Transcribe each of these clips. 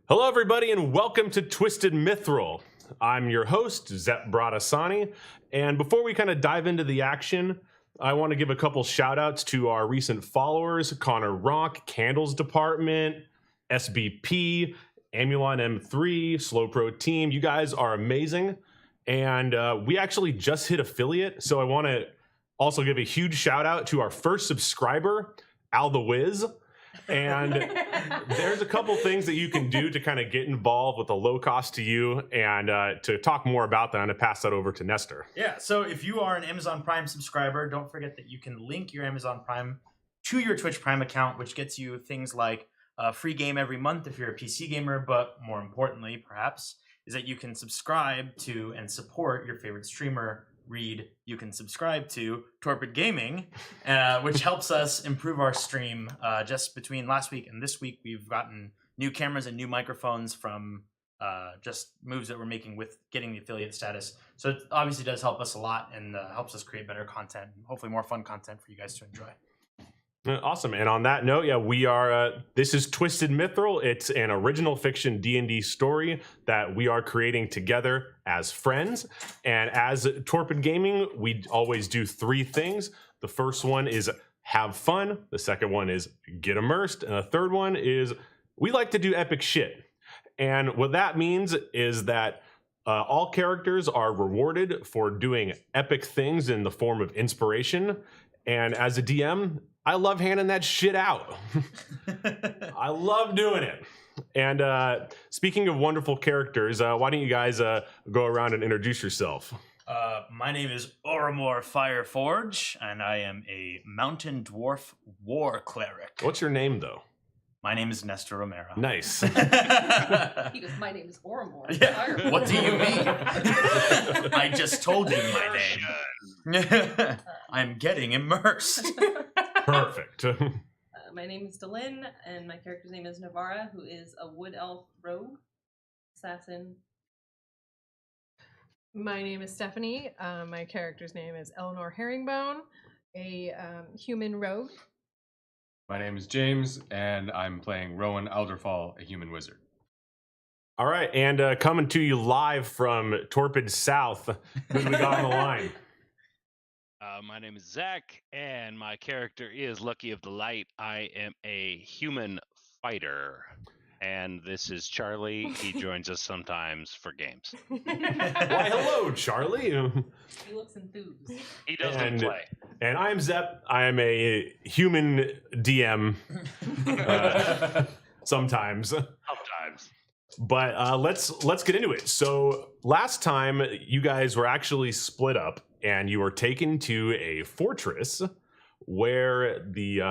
Hello, everybody, and welcome to Twisted Mithril. I'm your host, Zep Bradasani, and before we kind of dive into the action, I want to give a couple shout-outs to our recent followers, Connor Rock, Candles Department, SBP, Amulon M3, Slow Pro Team. You guys are amazing, and we actually just hit affiliate, so I want to also give a huge shout-out to our first subscriber, Al the Wiz. And there's a couple things that you can do to kind of get involved with a low cost to you. And to talk more about that, I'm going to pass that over to Nestor. Yeah, so if you are an Amazon Prime subscriber, don't forget that you can link your Amazon Prime to your Twitch Prime account, which gets you things like a free game every month if you're a PC gamer, but more importantly, perhaps, is that you can subscribe to and support your favorite streamer. You can subscribe to Torpid Gaming, which helps us improve our stream. Just between last week and this week, we've gotten new cameras and new microphones from just moves that we're making with getting the affiliate status. So it obviously does help us a lot and helps us create better content, hopefully more fun content for you guys to enjoy. Awesome. And on that note, yeah, we are, this is Twisted Mithril. It's an original fiction D&D story that we are creating together as friends. And as Torpid Gaming, we always do three things. The first one is have fun. The second one is get immersed. And the third one is we like to do epic shit. And what that means is that all characters are rewarded for doing epic things in the form of inspiration. And as a DM, I love handing that shit out. I love doing it. And speaking of wonderful characters, why don't you guys go around and introduce yourself? My name is Oromor Fireforge, and I am a mountain dwarf war cleric. What's your name, though? My name is Nestor Romero. Nice. He goes, my name is Oromor. Yeah. What do you mean? I just told you my name. I'm getting immersed. Perfect. My name is Delin, and my character's name is Navara, who is a wood elf rogue assassin. My name is Stephanie. My character's name is Eleanor Herringbone, a human rogue. My name is James, and I'm playing Rowan Alderfall, a human wizard. All right, and coming to you live from Torpid South, who do we got on the line? My name is Zach, and my character is Lucky of the Light. I am a human fighter. And this is Charlie. He joins us sometimes for games. Why, hello, Charlie. He looks enthused. He doesn't play. And I'm Zep. I am a human DM sometimes. Sometimes. But let's get into it. So last time you guys were actually split up, and you were taken to a fortress where the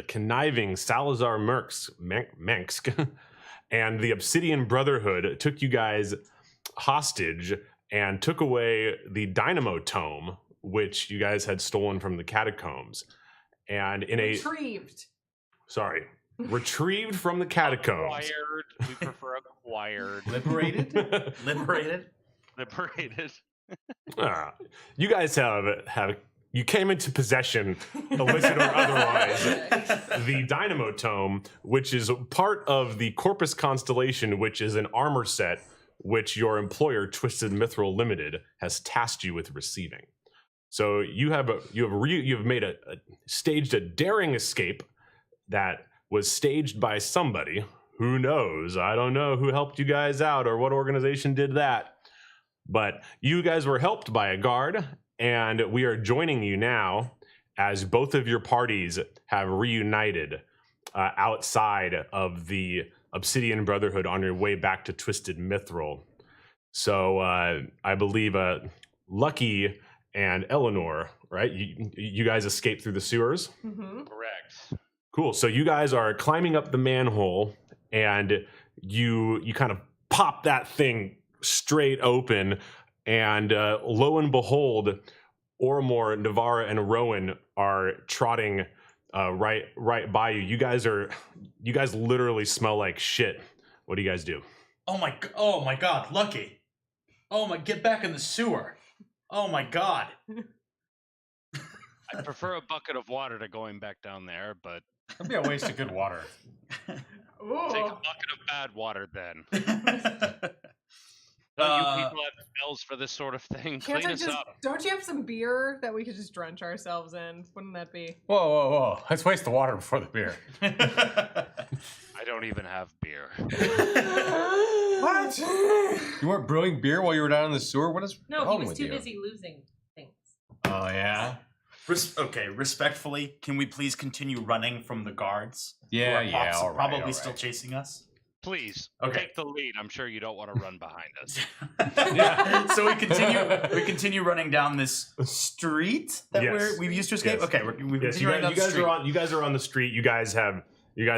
conniving Salazar Mensk and the Obsidian Brotherhood took you guys hostage and took away the Dynamo Tome, which you guys had stolen from the catacombs. And in retrieved from the catacombs. Acquired. We prefer acquired. Liberated. You guys you came into possession, illicit or otherwise, the Dynamo Tome, which is part of the Corpus Constellation, which is an armor set which your employer, Twisted Mithril Limited, has tasked you with receiving. So you have staged a daring escape that was staged by somebody. Who knows? I don't know who helped you guys out or what organization did that. But you guys were helped by a guard, and we are joining you now as both of your parties have reunited outside of the Obsidian Brotherhood on your way back to Twisted Mithril. So I believe Lucky and Eleanor, right? You guys escaped through the sewers? Mm-hmm. Correct. Cool. So you guys are climbing up the manhole, and you kind of pop that thing straight open, and lo and behold, Oromor, Navara, and Rowan are trotting right by you. You guys literally smell like shit. What do you guys do? Oh my God, Lucky. Get back in the sewer. Oh my God. I prefer a bucket of water to going back down there, but That'd be a waste of good water. Take a Ooh. bucket of bad water then. Uh, Don't you people have spells for this sort of thing? Can't Clean I us just? up. Don't you have some beer that we could just drench ourselves in? Wouldn't that be? Whoa, whoa, whoa. Let's waste the water before the beer. I don't even have beer. What? You weren't brewing beer while you were down in the sewer? What is No, wrong he was with too you? busy losing things. Oh, yeah? Okay, respectfully, can we please continue running from the guards? Yeah, who are yeah, all right, probably all still right. chasing us. Please, Okay. take the lead. I'm sure you don't want to run behind us. So we continue running down this street that Yes. we've used to escape. Yes. Okay, we Yes, continue running down the street. you guys are on the street. You guys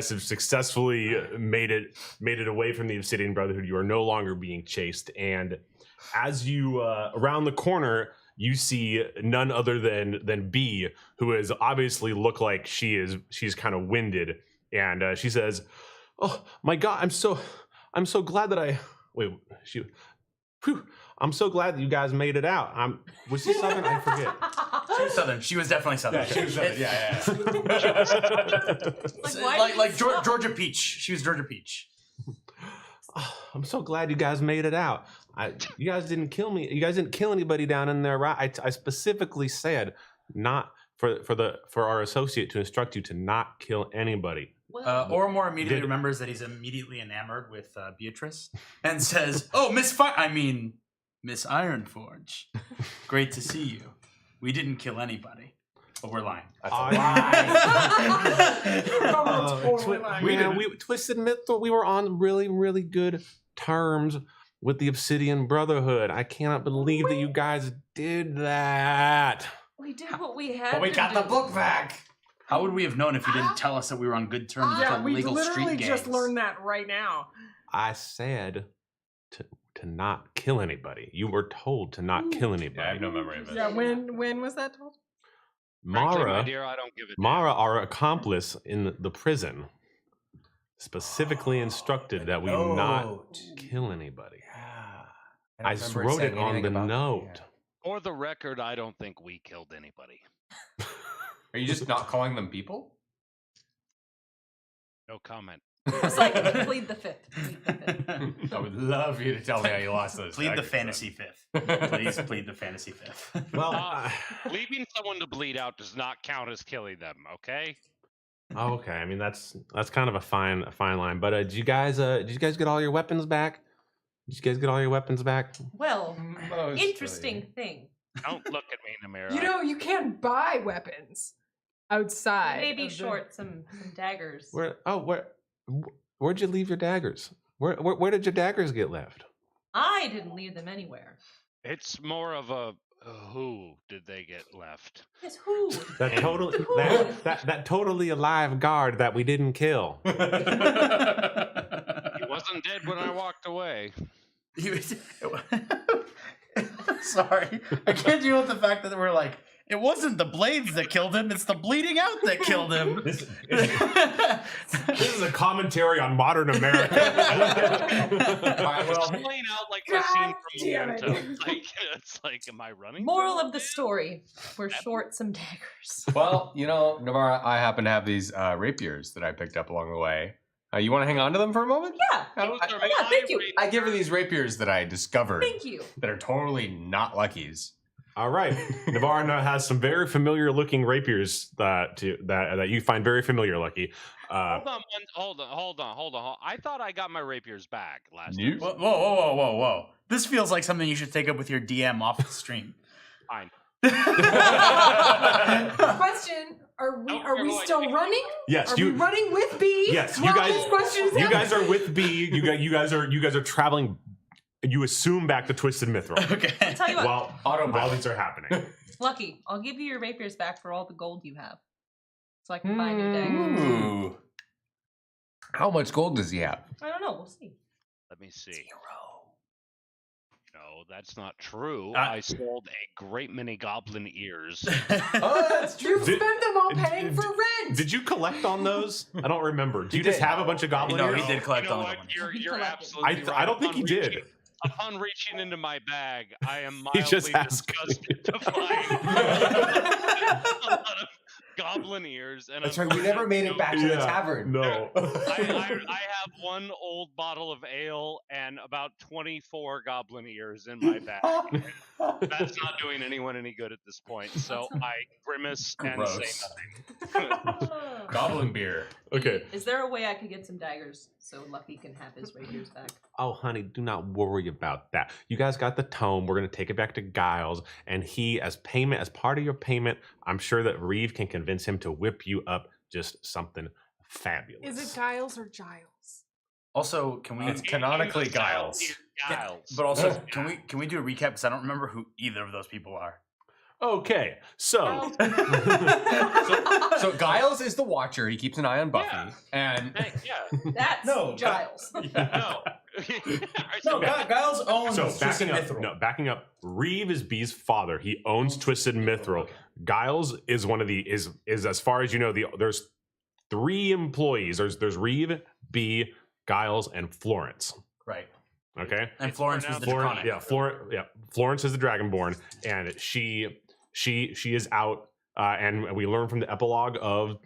have successfully made it away from the Obsidian Brotherhood. You are no longer being chased, and as you around the corner, you see none other than B, who is obviously look like she's kind of winded, and she says, "Oh my God, I'm so glad that I'm so glad that you guys made it out. Was she Southern? I forget. She was Southern. She was definitely Southern. Yeah, she was Southern. Yeah. Like Georgia Peach. She was Georgia Peach. I'm so glad you guys made it out. You guys didn't kill me. You guys didn't kill anybody down in there, right? I specifically said not for our associate to instruct you to not kill anybody. Well, Oromore immediately remembers that he's immediately enamored with Beatrice and says, "Oh, Miss Ironforge, great to see you. We didn't kill anybody, but we're lying." That's a Totally lying. We Twisted Mithril. We were on really, really good terms with the Obsidian Brotherhood. I cannot believe that you guys did that. we did what we had. But we to got the do. book back. How would we have known if you didn't tell us that we were on good terms with Yeah, the we legal literally street gangs? just learned that right now. I said to not kill anybody. You were told to not kill anybody. Yeah, I have no memory of it. Yeah, when was that told? Frankly, my Mara, dear, I don't give a damn. Mara, our accomplice in the prison, specifically instructed that we not kill anybody. I wrote it on the note. For the record, I don't think we killed anybody. Are you just not calling them people? No comment. It's like plead the fifth. Plead the fifth. I would love you to tell me how you lost those. Plead the daggers, fantasy fifth. Please plead the fantasy fifth. Well, Leaving someone to bleed out does not count as killing them, okay? okay. I mean, that's kind of a fine line. But did you guys get all your weapons back? Did you guys get all your weapons back? Well, Mostly. interesting thing. Don't look at me in the mirror. You know, you can't buy weapons outside. Maybe of the- short some daggers. Where'd you leave your daggers? Where did your daggers get left? I didn't leave them anywhere. It's more of a who did they get left? Yes, who? That totally alive guard that we didn't kill. He wasn't dead when I walked away. He was- Sorry, I can't deal with the fact that we're like, it wasn't the blades that killed him; it's the bleeding out that killed him. This is a commentary on modern America. It's playing out like the scene from damn it. Memento. Like, it's like, am I running? Moral of the story: we're short some daggers. Well, you know, Navarra, I happen to have these rapiers that I picked up along the way. You want to hang on to them for a moment? Yeah, Those are yeah, my thank you. I give her these rapiers that I discovered thank you. that are totally not Lucky's. All right, Navarra has some very familiar looking rapiers that you find very familiar, Lucky. Hold on. I thought I got my rapiers back last You? time. Whoa! This feels like something you should take up with your DM off the stream. Fine. Question: Are we still running? Yes, Are we running with B? Yes, you While guys. this question is You guys happening? are with B. You guys are traveling. You assume back to Twisted Mithril Okay. Tell you what, while these are happening. Lucky, I'll give you your rapiers back for all the gold you have, so I can buy new daggers. Ooh. How much gold does he have? I don't know. We'll see. Let me see. No, that's not true. Ah. I sold a great many goblin ears. Oh, that's You Did- spent them all paying for rent. Did you collect on those? I don't remember. Do you He just did. have a bunch of goblin No, ears? he did collect You know on what? them. You're He collected. absolutely right. I don't think he did. Upon reaching into my bag, I am He mildly just has- disgusted to find a lot of goblin ears, and That's right. We never made it back to the Yeah, tavern. No. I have one old bottle of ale and about 24 goblin ears in my bag. That's not doing anyone any good at this point. So I grimace and say Gross. nothing. Oh. Goblin beer. Okay. Is there a way I could get some daggers so Lucky can have his rapiers back? Oh, honey, do not worry about that. You guys got the tome. We're going to take it back to Giles. And he, as part of your payment, I'm sure that Reeve can convince him to whip you up just something fabulous. Is it Giles or Giles? Also, can we? It's canonically Giles. Giles. But also, can we do a recap? Because I don't remember who either of those people are. Okay, so So Giles is the Watcher. He keeps an eye on Buffy, Yeah. and Yeah. That's No, Giles. No. No, Giles owns Twisted Mithril. backing up. Reeve is B's father. He owns Twisted Mithril. Giles is one of the is as far as you know. There's 3 employees. There's Reeve, B, Giles, and Florence. Right. Okay. And Florence was the Florence, draconic. Florence is the Dragonborn, and she is out. And we learn from the epilogue of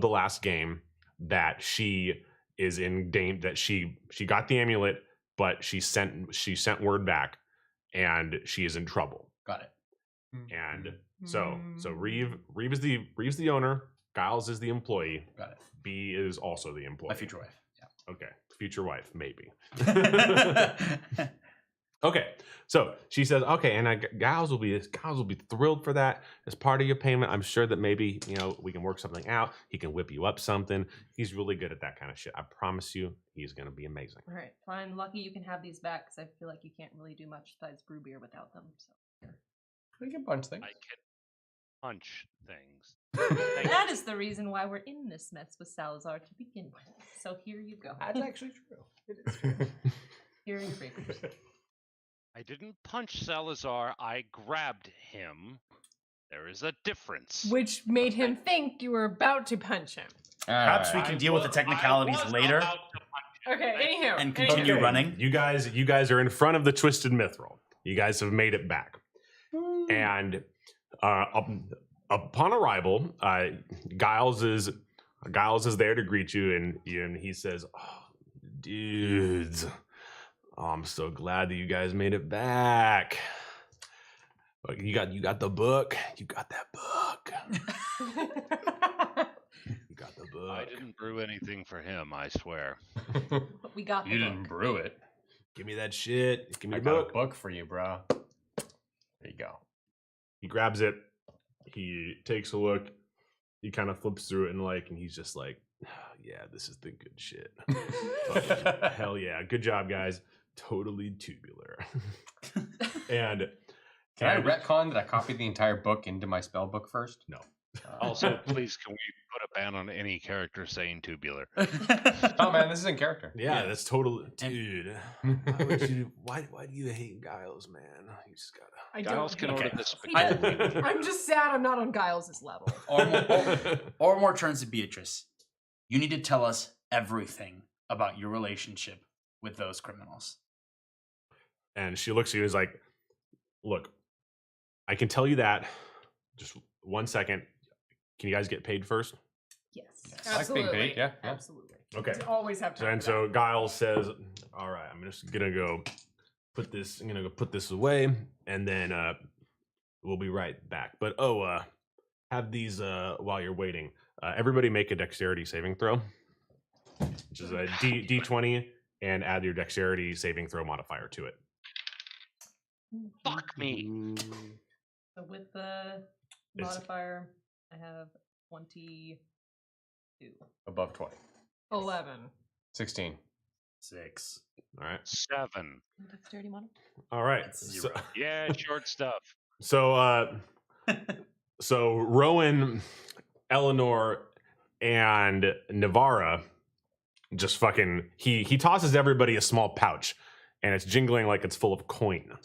the last game that she is in that she got the amulet, but she sent word back, and she is in trouble. Got it. And so Reeve is the owner. Giles is the employee. Got it. B is also the employee. My future wife. Okay, future wife, maybe. Yeah. Okay, so she says, okay, and Giles will be thrilled for that as part of your payment. I'm sure that maybe we can work something out. He can whip you up something. He's really good at that kind of shit. I promise you, he's gonna be amazing. All right, fine. Lucky you can have these back because I feel like you can't really do much besides brew beer without them. So we can punch things. I can punch things. that is the reason why we're in this mess with Salazar to begin with. So here you go. That's actually true. It is true. Here are your rapiers. I didn't punch Salazar. I grabbed him. There is a difference. Which made him think you were about to punch him. Perhaps we can deal with the technicalities later about to punch him. Okay, anywho. and continue Okay, running. You guys are in front of the Twisted Mithril. You guys have made it back, and upon arrival, Giles is there to greet you, and he says, "Oh, dudes, I'm so glad that you guys made it back. You got the book. You got that book. You got the book. I didn't brew anything for him, I swear. But we got the You book. didn't brew it. Give me that shit. Give me I the got book." a book for you, bro. There you go. He grabs it. He takes a look. He kind of flips through it and he's just like, yeah, this is the good shit. Hell yeah. Good job, guys. Totally tubular. and Can I retcon that I copied the entire book into my spell book first? No. Also, please, can we put a ban on any character saying tubular? Oh man, this is in character. Yeah, that's totally, dude. Why do you hate Giles, man? You just gotta. I Giles don't. can Okay. order this. I'm just sad I'm not on Giles' level. Or more turns to Beatrice. You need to tell us everything about your relationship with those criminals. And she looks at you and is like, look, I can tell you that. Just 1 second. Can you guys get paid first? Yes. I like being paid, yeah. Absolutely. Okay. You always have to. And so Giles says, all right, I'm just gonna go put this away, and then we'll be right back. But have these while you're waiting. Everybody make a dexterity saving throw, which is a D20, and add your dexterity saving throw modifier to it. Fuck me. So with the modifier, I have 22. Above 20. 11. 16. 6. All right. 7. Dexterity modifier? All right. That's So, 0. Yeah, short stuff. so Rowan, Eleanor, and Navara just fucking he tosses everybody a small pouch, and it's jingling like it's full of coin.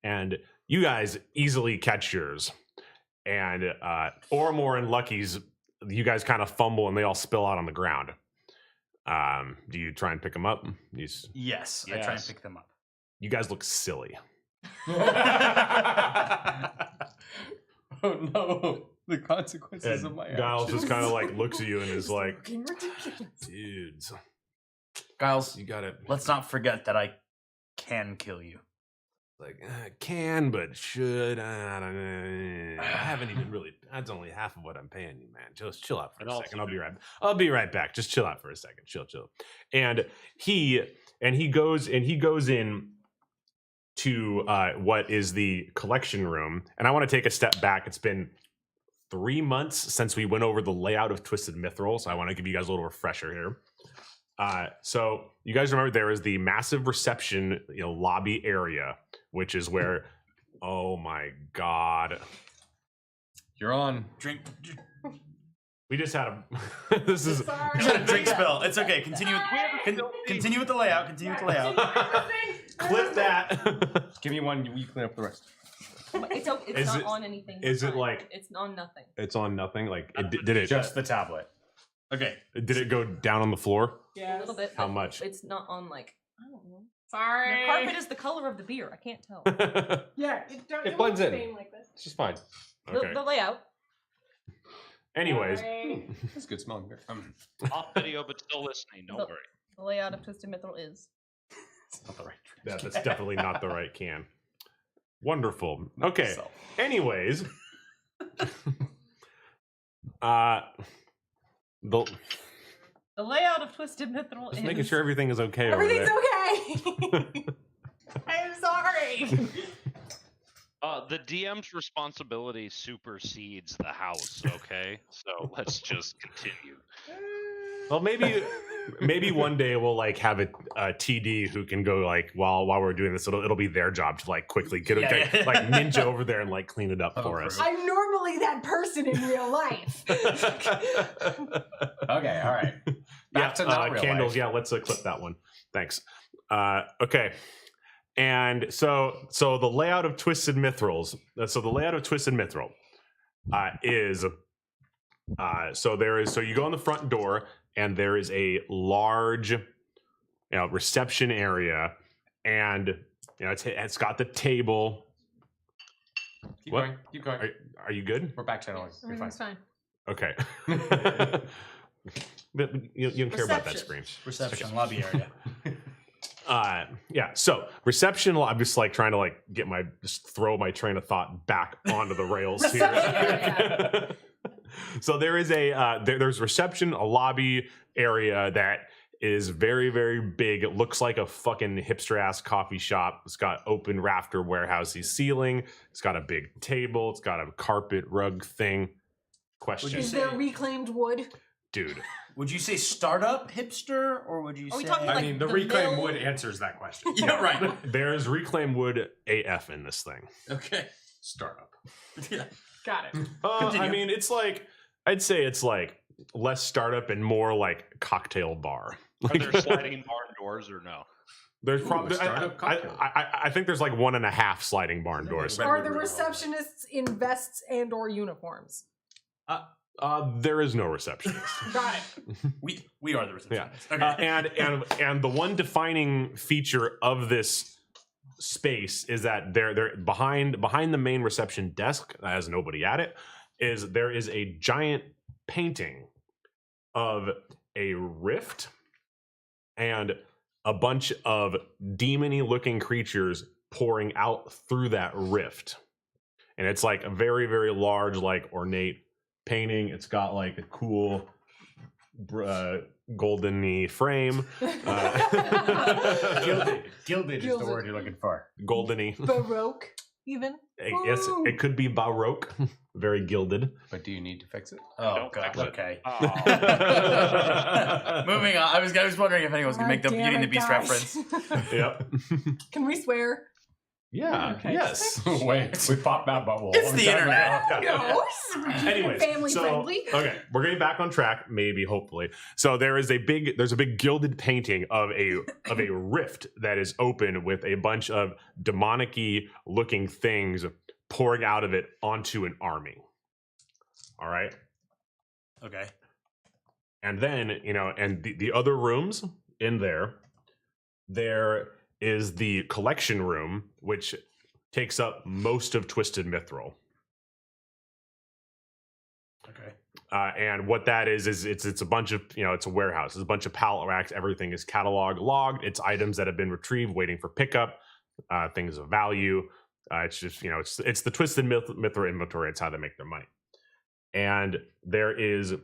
And you guys easily catch yours. And Ormore and Lucky's, you guys kind of fumble and they all spill out on the ground. Do you try and pick them up? Yes, I try and pick them up. You guys look silly. Oh no. The consequences of And my Giles actions. just kind of like looks at you and is like, Fucking ridiculous. dudes, Giles, you gotta let's not forget that I can kill you. like can but should. I don't know. I haven't even really. That's only half of what I'm paying you, man. Just chill out for And a also- second. I'll be right back. Just chill out for a second. Chill. And he goes in to what is the collection room. And I want to take a step back. It's been 3 months since we went over the layout of Twisted Mithril, so I want to give you guys a little refresher here. So you guys remember there is the massive reception, lobby area, which is where, oh my god, You're on. Drink. we just had a. This is. Sorry. Just had a drink spill. It's okay. Continue. Continue with the layout. Continue with the layout. Clip that. Give me one. You clean up the rest. It's Is not it- on anything. is it fine. like- It's on nothing? It's on nothing. Like, did it? Just the tablet. Okay. Did it go down on the floor? A little bit. How but much? It's not on like I don't know. Sorry. The carpet is the color of the beer. I can't tell. Yeah, It blends in. Like this. It's just fine. Okay. The layout. Anyways, Sorry. That's good smelling beer. Off video, but still listening. Don't The- worry. The layout of Twisted Mithril is. It's not the right that's definitely not the right can. Wonderful. Okay. So, Anyways, the The layout of Twisted Mithril just is. making sure everything is okay over Everything's there. okay. I'm sorry. The DM's responsibility supersedes the house. Okay, so let's just continue. Well, maybe one day we'll like have a TD who can go like while we're doing this, it'll be their job to like quickly get Yeah, yeah. like ninja over there and like clean it up for us. I'm normally that person in real life. okay, all right. Back to not real candles. life. Yeah, let's clip that one. Thanks. Okay. And so the layout of Twisted Mithrils. So the layout of Twisted Mithril is so you go in the front door and there is a large reception area, and it's got the table. Keep What? going. Keep going. Are you good? We're back channeling. You're fine. Everything's fine. Okay. But you don't care about that Reception. screen. Reception lobby area. Yeah, so reception, I'm just like trying to like just throw my train of thought back onto the rails here. So there is there's reception, a lobby area that is very, very big. It looks like a fucking hipster ass coffee shop. It's got open rafter warehousey ceiling. It's got a big table. It's got a carpet rug thing. Question, Is there reclaimed wood? dude. Would you say startup hipster, or would you Are we say? talking I like mean, the the reclaim mill? wood answers that question. Yeah, right. There's reclaimed wood AF in this thing. Okay. Startup. Yeah. Got it. I Continue. mean, it's like I'd say it's like less startup and more like cocktail bar. Are there sliding barn doors or no? There's Ooh, probably a startup cocktail. I think there's like 1.5 sliding barn doors. Red Are wood the roll. receptionists in vests and or uniforms? There is no receptionist. Got it. We are the receptionists. Okay. And the one defining feature of this space is that they're behind the main reception desk that has nobody at it. There is a giant painting of a rift and a bunch of demon-y looking creatures pouring out through that rift. And it's like a very, very large, like ornate painting. It's got like a cool golden-y frame. Gilded is the word you're looking for. Golden-y. Baroque, even. Yes, it could be baroque. Very gilded. But do you need to fix it? Oh Don't god. fix it. Okay. Oh. Moving on. I was wondering if anyone was gonna make the God Beauty and the damn it, Beast guys. reference. Yep. Can we swear? Yeah. Okay. Yes. Wait, we popped that bubble. It's the internet. No. Anyways, Family so, friendly. Okay, we're getting back on track, maybe, hopefully. So there's a big gilded painting of a rift that is open with a bunch of demonic-y looking things pouring out of it onto an army. All right. Okay. And then, and the other rooms in there is the collection room, which takes up most of Twisted Mithril. Okay. And what that is it's a bunch of, it's a warehouse. It's a bunch of pallet racks. Everything is catalog logged. It's items that have been retrieved, waiting for pickup, things of value. It's just, it's the Twisted Mithril inventory. It's how they make their money. And there is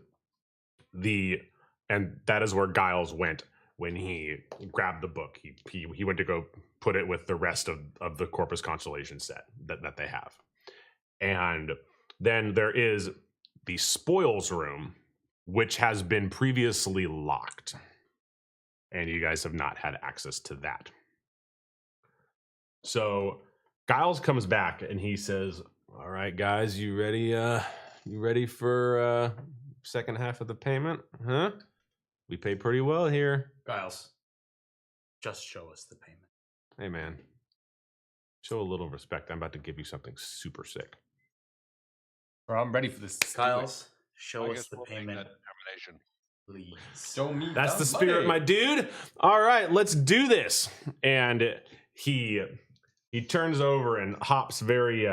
and that is where Giles went when he grabbed the book. He went to go put it with the rest of the Corpus Constellation set that they have. And then there is the spoils room, which has been previously locked. And you guys have not had access to that. So Giles comes back and he says, all right, guys, you ready for second half of the payment? Huh? We pay pretty well here. Giles, just show us the payment. Hey, man. Show a little respect. I'm about to give you something super sick. Bro, I'm ready for this. Giles, show I us guess the we'll make payment, that determination. please. Show me. That's the spirit, my dude. All right, let's do this. And he turns over and hops very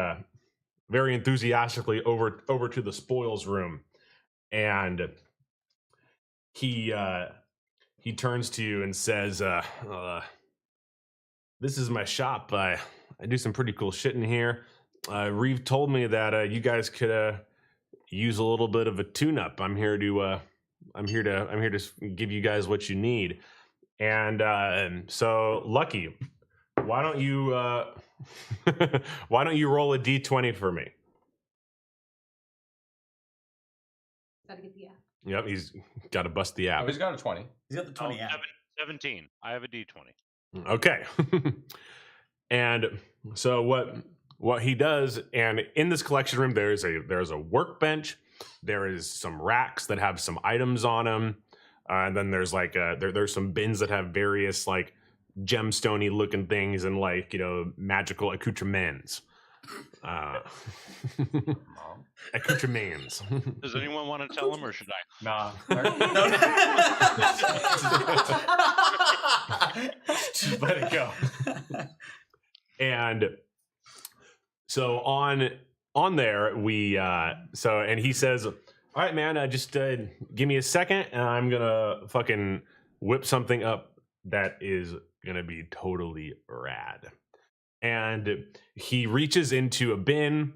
enthusiastically over to the spoils room, and he turns to you and says, "This is my shop. I do some pretty cool shit in here. Reeve told me that you guys could use a little bit of a tune-up. I'm here to give you guys what you need. And so, Lucky, why don't you roll a d20 for me?" Gotta get the app. Yep, he's got to bust the Oh, app. he's got a 20. He's got the 20 app. 17. I have a d20. Okay. And so what he does, and in this collection room there's a workbench, there is some racks that have some items on them, and then there's like there's some bins that have various like gemstone-y looking things and like magical accoutrements. Accoutrements. Does anyone want to tell him, or should I? Nah. Just let it go. And so on there and he says, all right, man, just give me a second and I'm gonna fucking whip something up that is gonna be totally rad. And he reaches into a bin.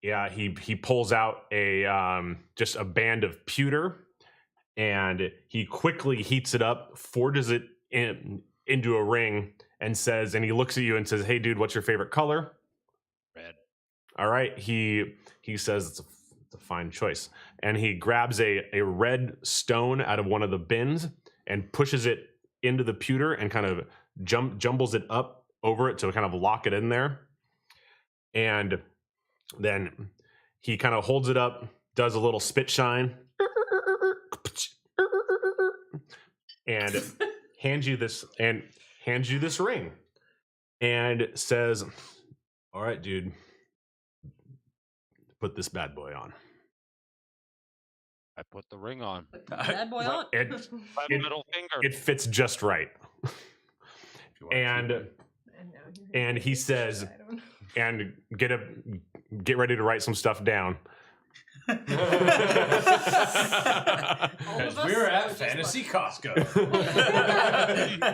Yeah, he pulls out just a band of pewter, and he quickly heats it up, forges it into a ring, and he looks at you and says, "Hey, dude, what's your favorite color?" Red. All right. He says it's a fine choice, and he grabs a red stone out of one of the bins and pushes it into the pewter and kind of jumbles it up over it to kind of lock it in there. And then he kind of holds it up, does a little spit shine, and hands you this ring, and says, "All right, dude, put this bad boy on." I put the ring on. Put the bad boy on. My It- middle finger. It fits just right. If you want to keep it. And he says, and get ready to write some stuff down. All of us We're or at just Fantasy Lucky? Costco.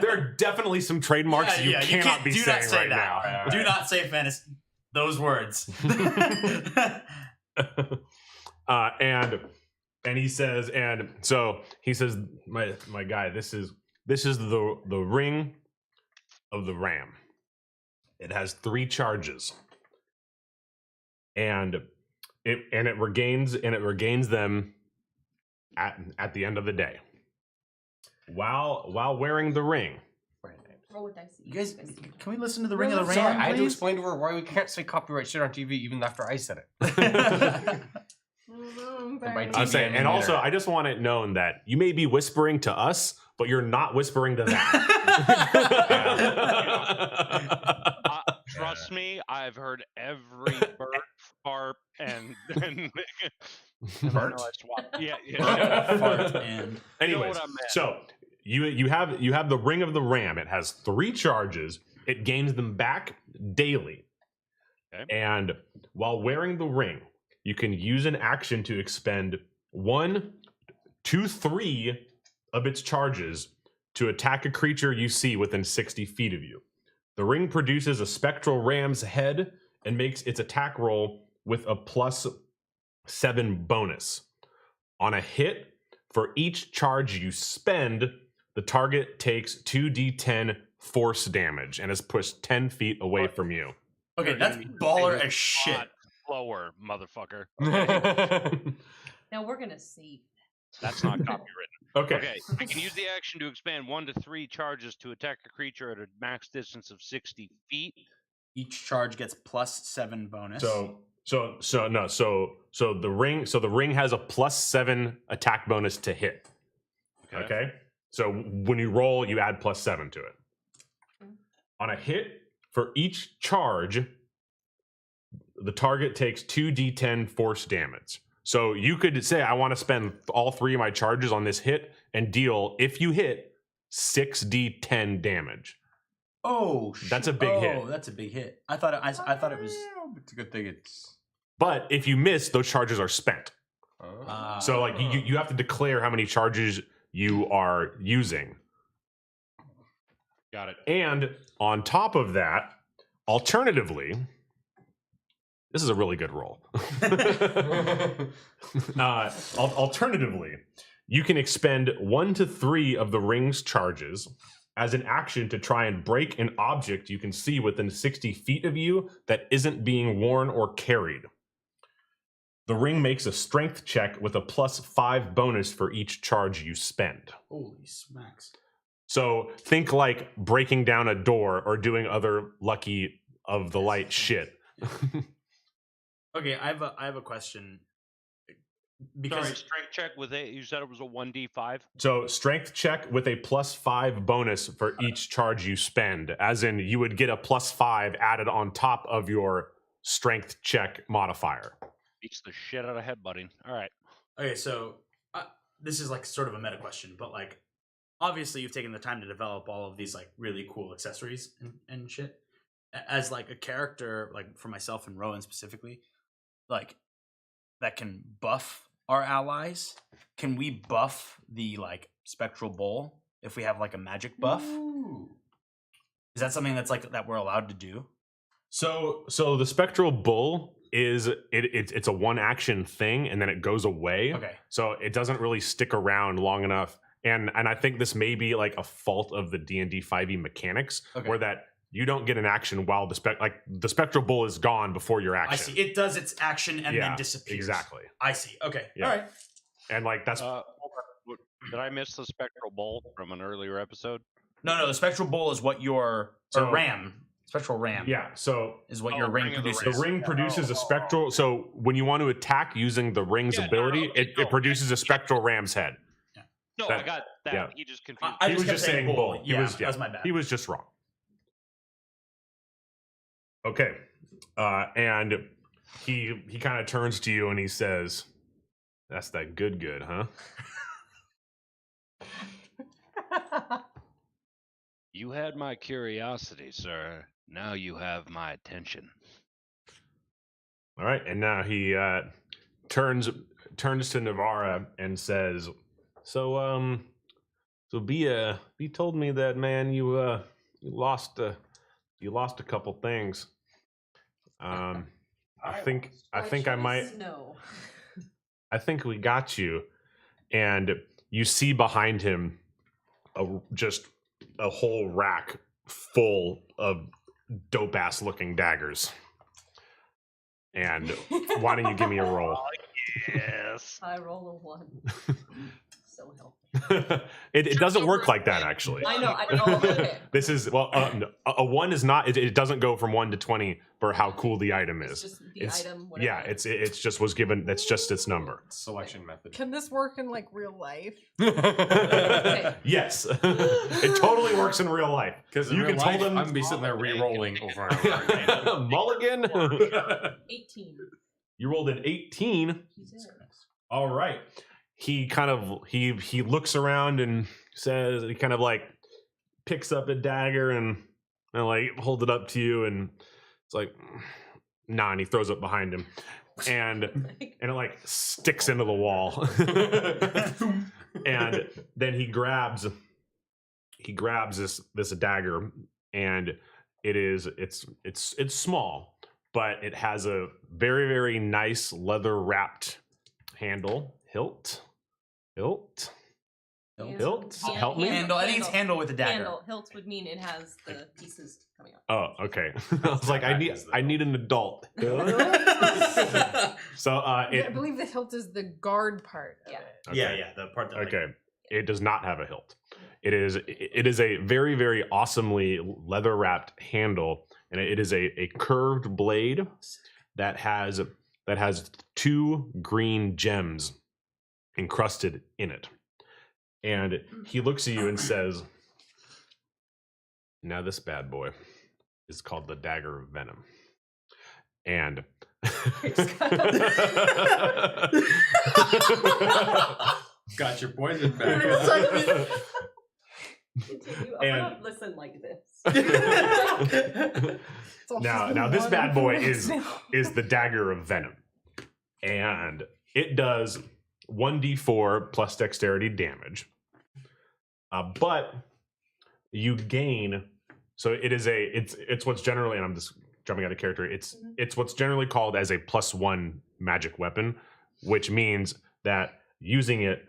There are definitely some trademarks you cannot be do saying not say right that. now. Do not say fantasy. Those words. And he says, my guy, this is the ring of the ram. It has 3 charges, and it regains them at the end of the day. While wearing the ring. Roll with dice. You guys, can we listen to the Ring of the Ram? Sorry, I had to please? explain to her why we can't say copyright shit on TV even after I said it. I'm saying, and also, I just want it known that you may be whispering to us, but you're not whispering to them. Trust me, I've heard every bird, fart, and Fart? No, I swapped. Yeah. Fart and Anyways, what I meant. so you have the ring of the ram. It has 3 charges. It gains them back daily. Okay. And while wearing the ring, you can use an action to expend 1, 2, 3 of its charges to attack a creature you see within 60 feet of you. The ring produces a spectral ram's head and makes its attack roll with a +7 bonus. On a hit, for each charge you spend, the target takes 2d10 force damage and is pushed 10 feet away from you. Okay, that's baller as shit. Lower, motherfucker. Now we're gonna save. That's not copywritten. Okay. I can use the action to expand 1 to 3 charges to attack a creature at a max distance of 60 feet. Each charge gets +7 bonus. So the ring has a +7 attack bonus to hit. Okay. So when you roll, you add +7 to it. On a hit, for each charge, the target takes 2d10 force damage. So you could say, I want to spend all 3 of my charges on this hit and deal, if you hit, 6d10 damage. Oh, shit. That's a big hit. Oh, that's a big hit. I thought it was. It's a good thing it's. But if you miss, those charges are spent. So like you have to declare how many charges you are using. Got it. And on top of that, alternatively, this is a really good roll. Alternatively, you can expend 1 to 3 of the ring's charges as an action to try and break an object you can see within 60 feet of you that isn't being worn or carried. The ring makes a strength check with a +5 bonus for each charge you spend. Holy smacks. So think like breaking down a door or doing other lucky of the light shit. Okay, I have a question. Sorry, strength check with you said it was a 1d5? So strength check with a +5 bonus for each charge you spend, as in you would get a +5 added on top of your strength check modifier. Beats the shit out of headbutting. All right. Okay, so this is like sort of a meta question, but like obviously you've taken the time to develop all of these like really cool accessories and shit. As like a character, like for myself and Rowan specifically, like that can buff our allies. Can we buff the like spectral bowl if we have like a magic buff? Ooh. Is that something that's like that we're allowed to do? So the spectral bull is it's a one action thing and then it goes away. Okay. So it doesn't really stick around long enough. And I think this may be like a fault of the D&D 5e mechanics, where that you don't get an action while the spectral bull is gone before your action. I see. It does its action and then disappears. Exactly. I see. Okay. Yeah. All right. And like that's did I miss the spectral bolt from an earlier episode? No, the spectral bowl is what your ram. Spectral ram. Yeah, so is what your ring produces. The ring produces a spectral. So when you want to attack using the ring's ability, it produces a spectral ram's head. Yeah. No, I got that. Yeah. He just confused. He was just saying bull. That was my bad. He was just wrong. Okay, and he kind of turns to you and he says, "That's that good, huh?" You had my curiosity, sir. Now you have my attention. All right, and now he turns to Navarra and says, "So B told me that, man, you lost a couple things. I think I might. No. I think we got you." And you see behind him just a whole rack full of dope ass looking daggers. And why don't you give me a roll? Yes. I roll a 1. So helpful. It doesn't work like that, actually. I know. Okay. This is a 1 is not. It doesn't go from 1 to 20 for how cool the item is. It's just the item. Whatever. Yeah, it's just was given. That's just its number. Selection method. Can this work in like real life? Yes, it totally works in real life Because you can tell them. I'm gonna be sitting there re-rolling over and over again. Mulligan. 18. You rolled an 18. All right. He kind of he looks around and says, he kind of like picks up a dagger and like hold it up to you, and it's like, nah, and he throws it behind him, and it like sticks into the wall, and then he grabs this dagger, and it's small, but it has a very, very nice leather wrapped hilt. Help me. Handle. I think it's handle with the dagger. Handle. Hilt would mean it has the pieces coming out. Oh, okay. I was like, I need an adult. So I believe the hilt is the guard part of Yeah. it. okay. Yeah, the part that. Okay. It does not have a hilt. It is a very, very awesomely leather wrapped handle, and it is a curved blade that has 2 green gems encrusted in it. And he looks at you and says, "Now this bad boy is called the Dagger of Venom." And Got your poison back. Continue. And- I'm gonna listen like this. It's all Now just this one bad boy information. is the Dagger of Venom, and it does 1d4 plus dexterity damage, but you gain. So it's what's generally, and I'm just jumping out of character. It's what's generally called as a +1 magic weapon, which means that using it.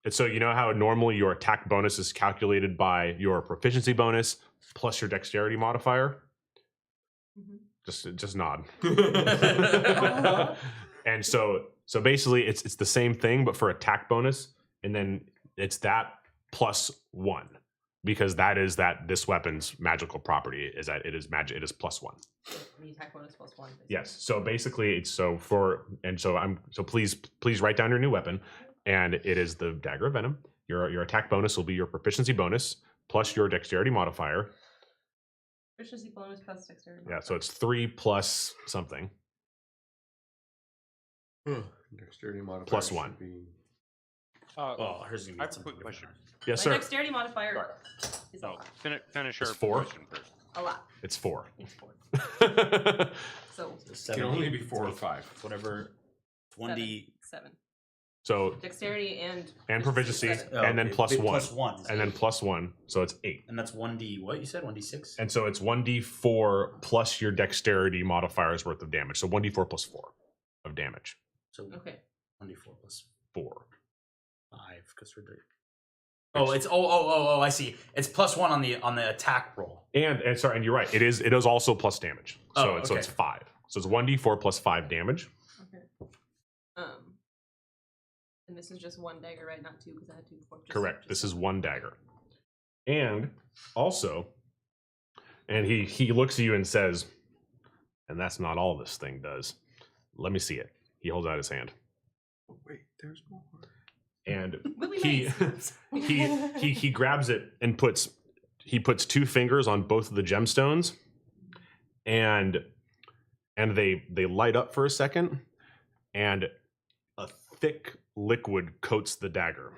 So you know how normally your attack bonus is calculated by your proficiency bonus plus your dexterity modifier. Mhm. Just nod. And so basically it's the same thing, but for attack bonus, and then it's that +1, because this weapon's magical property is that it is magic. It is +1. The attack bonus +1. Basically. Yes. So basically, it's so please write down your new weapon, and it is the Dagger of Venom. Your attack bonus will be your proficiency bonus plus your dexterity modifier. Proficiency bonus plus dexterity. Yeah. So it's 3 plus something. Dexterity modifier +1. should be- Well, hers is I gonna have be a something quick different. question. Yes, My sir. dexterity modifier is a No, lot. finish It's your 4? question first. A lot. It's 4. It's 4. So It can 70, only be 4 or 5. whatever. 1d. 7. So Dexterity and proficiency, 7. and then +1, +1. and then +1, so it's 8. And that's 1d. What you said? 1d6. And so it's 1d4 plus your dexterity modifier's worth of damage. So 1d4 plus 4 of damage. So Okay. 1d4 plus 4. 5 because we're doing. Oh, it's I see. It's +1 on the attack roll. And sorry, and you're right. It is also plus damage. So Oh, so it's okay. 5. So it's 1d4 plus 5 damage. Okay. And this is just 1 dagger, right? Not 2, because I had 2 before. Correct. This is 1 dagger. And also, and he looks at you and says, "And that's not all this thing does. Let me see it." He holds out his hand. Oh, wait, there's more. And Really he nice. he grabs it and puts 2 fingers on both of the gemstones, and they light up for a second, and a thick liquid coats the dagger.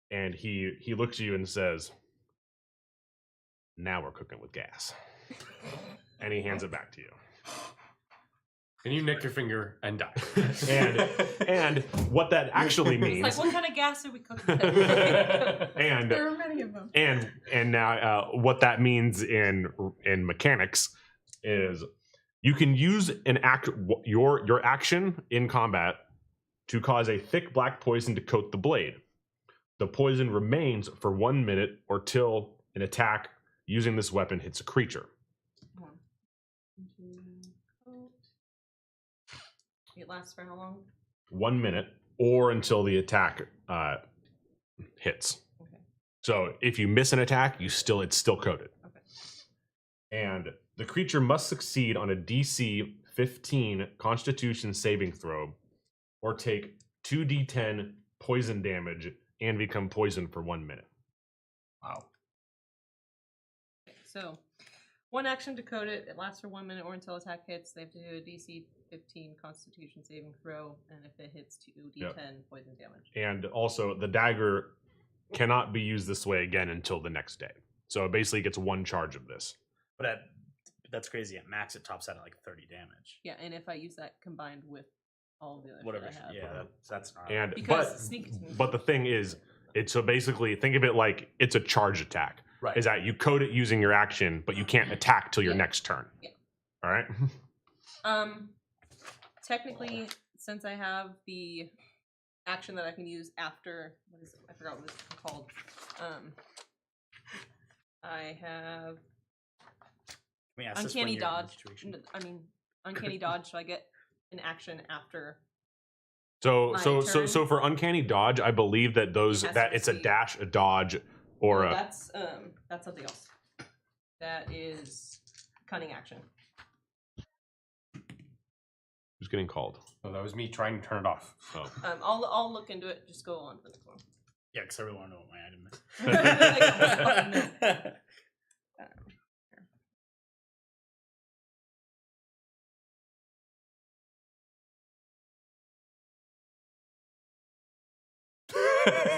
And he looks at you and says, "Now we're cooking with gas." And he hands it back to you. And you nick your finger and die. And what that actually It's means, like, what kind of gas are we cooking? and There are many of them. and now what that means in mechanics is you can use your action in combat to cause a thick black poison to coat the blade. The poison remains for 1 minute or till an attack using this weapon hits a creature. It lasts for how long? 1 minute or until the attack hits. Okay. So if you miss an attack, it's still coated. Okay. And the creature must succeed on a DC 15 Constitution saving throw, or take 2d10 poison damage and become poisoned for 1 minute. Wow. Okay, so 1 action to code it. It lasts for 1 minute or until attack hits. They have to do a DC 15 Constitution saving throw, and if it hits 2d10 poison damage. And also, the dagger cannot be used this way again until the next day. So it basically gets 1 charge of this. But That's crazy. At max, it tops out at like 30 damage. Yeah, and if I use that combined with all of the other Whatever. shit I have. Yeah, that's not. And Because sneak attack- but the thing is, it's so basically think of it like it's a charge attack. Right. Is that you code it using your action, but you can't attack till your Yeah. next turn. Yeah. All right. Technically, since I have the action that I can use after I forgot what it's called. I have uncanny dodge. Uncanny dodge. So I get an action after. So My so for uncanny dodge, I believe that those It has that to it's a be- dash, a dodge, or No, a that's something else. That is cunning action. who's getting called. So that was me trying to turn it off. Oh. I'll look into it. Just go on to the next one. Yeah, because I really want to know what my item is.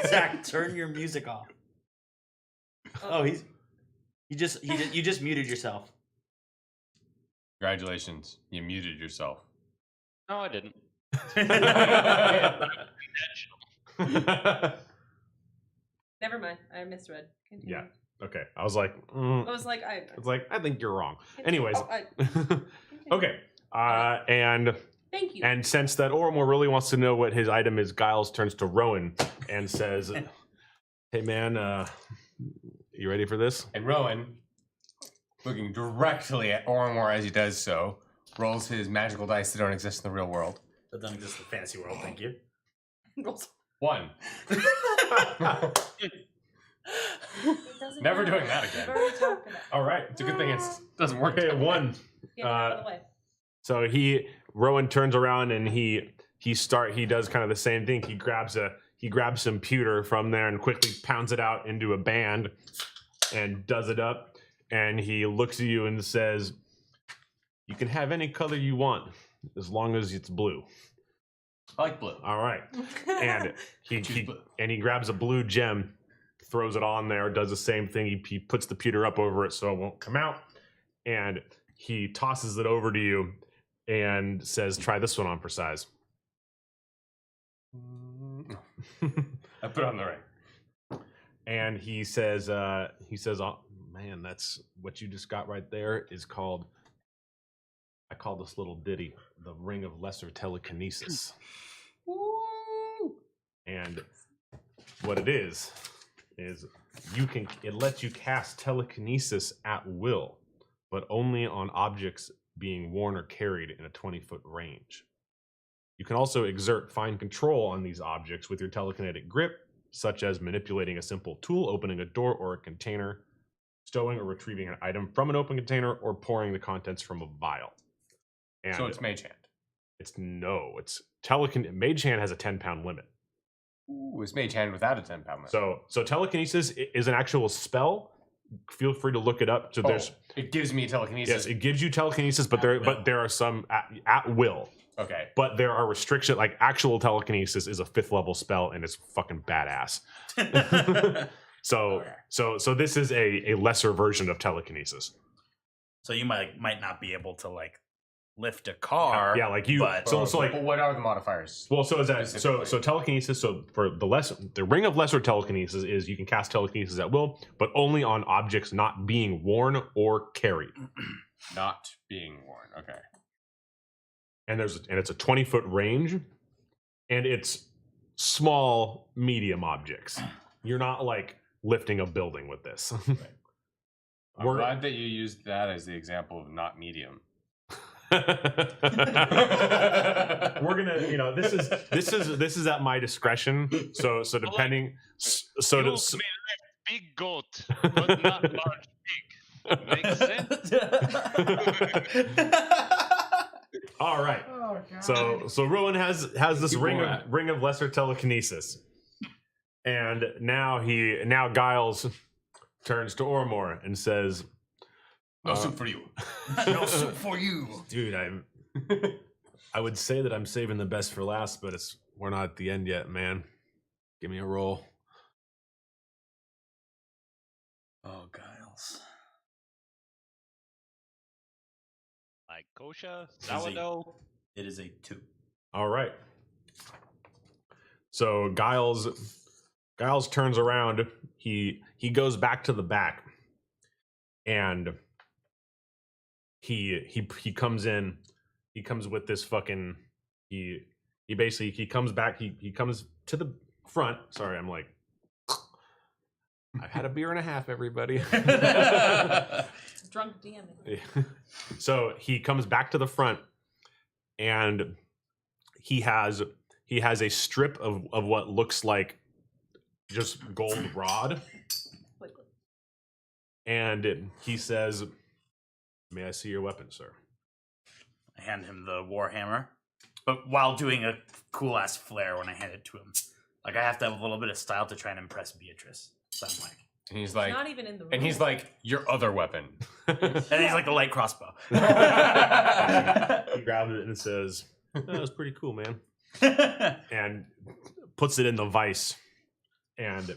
Zach, turn your music off. Oh, you just muted yourself. Congratulations, you muted yourself. No, I didn't. Never mind. I misread. Continue. Yeah. Okay. I was like, I was like, I think you're wrong. Anyways. Oh, Okay. And Thank you. and since that Oromor really wants to know what his item is, Giles turns to Rowan and says, "Hey man, you ready for this?" And Rowan, looking directly at Oromor as he does so, rolls his magical dice that don't exist in the real world. That doesn't exist in the fantasy world. Thank you. 1. Never doing that again. All right. It's a good thing it doesn't work. Okay, 1. Get out of the way. So Rowan turns around and he does kind of the same thing. He grabs some pewter from there and quickly pounds it out into a band and does it up. And he looks at you and says, "You can have any color you want as long as it's blue." I like blue. All right. And he Choose blue. and he grabs a blue gem, throws it on there, does the same thing. He puts the pewter up over it so it won't come out, and he tosses it over to you and says, "Try this one on for size." I put it on the ring. And he says, "Oh man, that's what you just got right there is called. I call this little ditty the Ring of Lesser Telekinesis." And what it is it lets you cast telekinesis at will, but only on objects being worn or carried in a 20-foot range. You can also exert fine control on these objects with your telekinetic grip, such as manipulating a simple tool, opening a door or a container, stowing or retrieving an item from an open container, or pouring the contents from a vial. And So it's Mage Hand. it's Mage Hand has a 10-pound limit. Ooh, it's Mage Hand without a 10-pound limit. So telekinesis is an actual spell. Feel free to look it up. So there's it gives me telekinesis. yes, it gives you telekinesis, but there are some at will. Okay. But there are restrictions. Like actual telekinesis is a 5th level spell, and it's fucking badass. So this is a lesser version of telekinesis. So you might not be able to like lift a car. Yeah, like you. But So like. Well, what are the modifiers? Well, so is that Specifically. so telekinesis? So for the ring of lesser telekinesis is you can cast telekinesis at will, but only on objects not being worn or carried. Not being worn. Okay. And it's a 20-foot range, and it's small, medium objects. You're not like lifting a building with this. I'm glad that you used that as the example of not medium. We're gonna, this is at my discretion. So depending, so You to, may like big goat, but not large pig. Makes sense. all right. Oh, God. So Rowan has this Keep ring going. of lesser telekinesis, and now Giles turns to Oromor and says, No soup for you. No soup for you. "Dude, I would say that I'm saving the best for last, but we're not at the end yet, man. Give me a roll." Oh, Giles. like kosher, Is sourdough. It is a 2. All right. So Giles turns around. He goes back to the back, and he comes in. He comes with this fucking. He basically he comes back. He comes to the front. Sorry, I'm like. I've had a beer and a half, everybody. Drunk DMing. So he comes back to the front, and he has a strip of what looks like just gold rod, and he says, "May I see your weapon, sir?" I hand him the warhammer, but while doing a cool ass flair when I hand it to him. Like I have to have a little bit of style to try and impress Beatrice. So I'm like, And he's It's like, not even in the room. and he's like, your other weapon. and he's like the light crossbow. He grabs it and says, "Oh, "That was pretty cool, man," and puts it in the vise and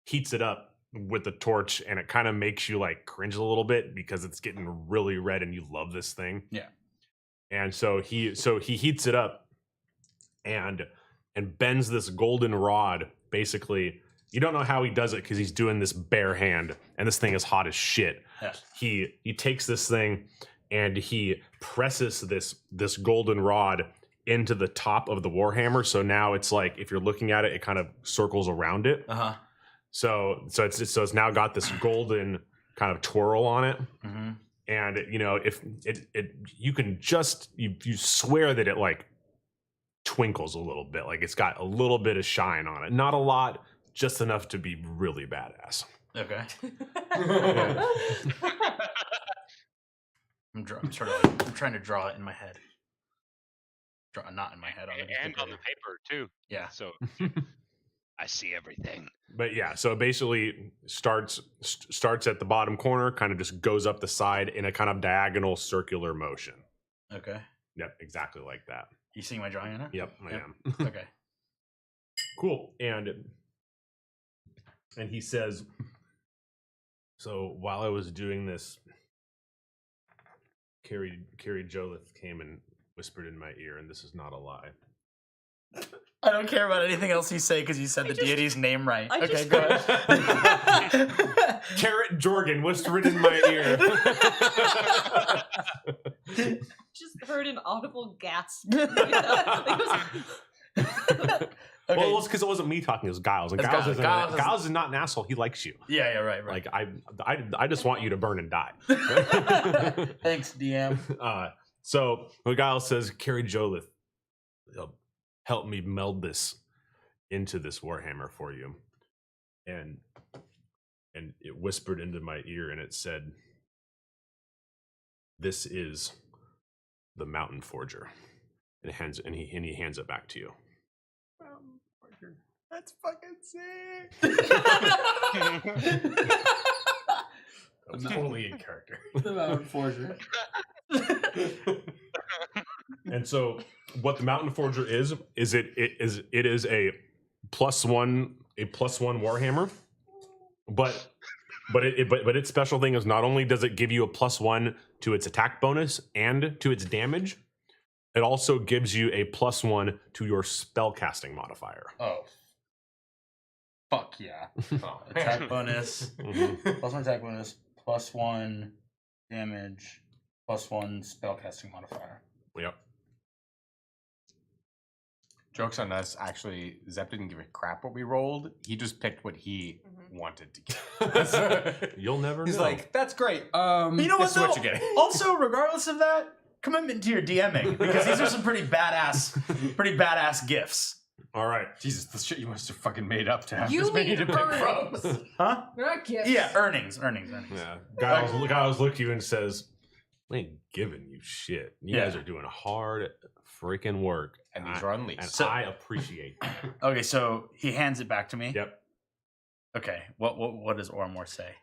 heats it up with the torch, and it kind of makes you like cringe a little bit because it's getting really red and you love this thing. Yeah. And so he heats it up and bends this golden rod. Basically, you don't know how he does it because he's doing this bare hand, and this thing is hot as shit. Yes. He takes this thing and he presses this golden rod into the top of the warhammer. So now it's like if you're looking at it, it kind of circles around it. Uh-huh. So it's now got this golden kind of twirl on it. Mm-hmm. And you know, if you can just you swear that it like twinkles a little bit, like it's got a little bit of shine on it, not a lot, just enough to be really badass. Okay. I'm trying to draw it in my head. Not in my head. And on the paper too. Yeah. So I see everything. But yeah, so it basically starts at the bottom corner, kind of just goes up the side in a kind of diagonal circular motion. Okay. Yep, exactly like that. You seeing my drawing in it? Yep, I Yep. am. Okay. Cool. And he says, so while I was doing this, Carrie Jolith came and whispered in my ear, and this is not a lie. I don't care about anything else you say because you said the deity's name right. I Okay, just- go ahead. Carrot Jorgen whispered in my ear. Just heard an audible gasp. Okay. Well, it was because it wasn't me talking; it was Giles. And It's Giles, Giles. Giles is not an asshole. He likes you. Yeah, right. Like I just want you to burn and die. Thanks, DM. So Giles says, "Carrie Jolith, help me meld this into this warhammer for you," and it whispered into my ear, and it said, "This is the Mountain Forger," and he hands it back to you. That's fucking sick. I'm totally in character. The Mountain Forger. And so, what the Mountain Forger is it is a +1 warhammer, but its special thing is not only does it give you a +1 to its attack bonus and to its damage, it also gives you a +1 to your spellcasting modifier. Oh. Fuck yeah. Oh. Attack bonus. Mhm. +1 attack bonus. +1 damage. +1 spellcasting modifier. Yep. Joke's on us. Actually, Zep didn't give a crap what we rolled. He just picked what he wanted to get. You'll never He's know. like, that's great. You know this what, is what though? you're getting. Also, regardless of that, commitment to your DMing because these are some pretty badass gifts. All right. Jesus, the shit you must have fucking made up to have You this many mean to pick from. earnings. Huh? They're not gifts. Yeah, earnings. Yeah. Giles look at you and says, "We ain't giving you shit. You Yeah. guys are doing hard freaking work, And these are and unleashed. I appreciate that." Okay, so he hands it back to me. Yep. Okay, what does Ormore say?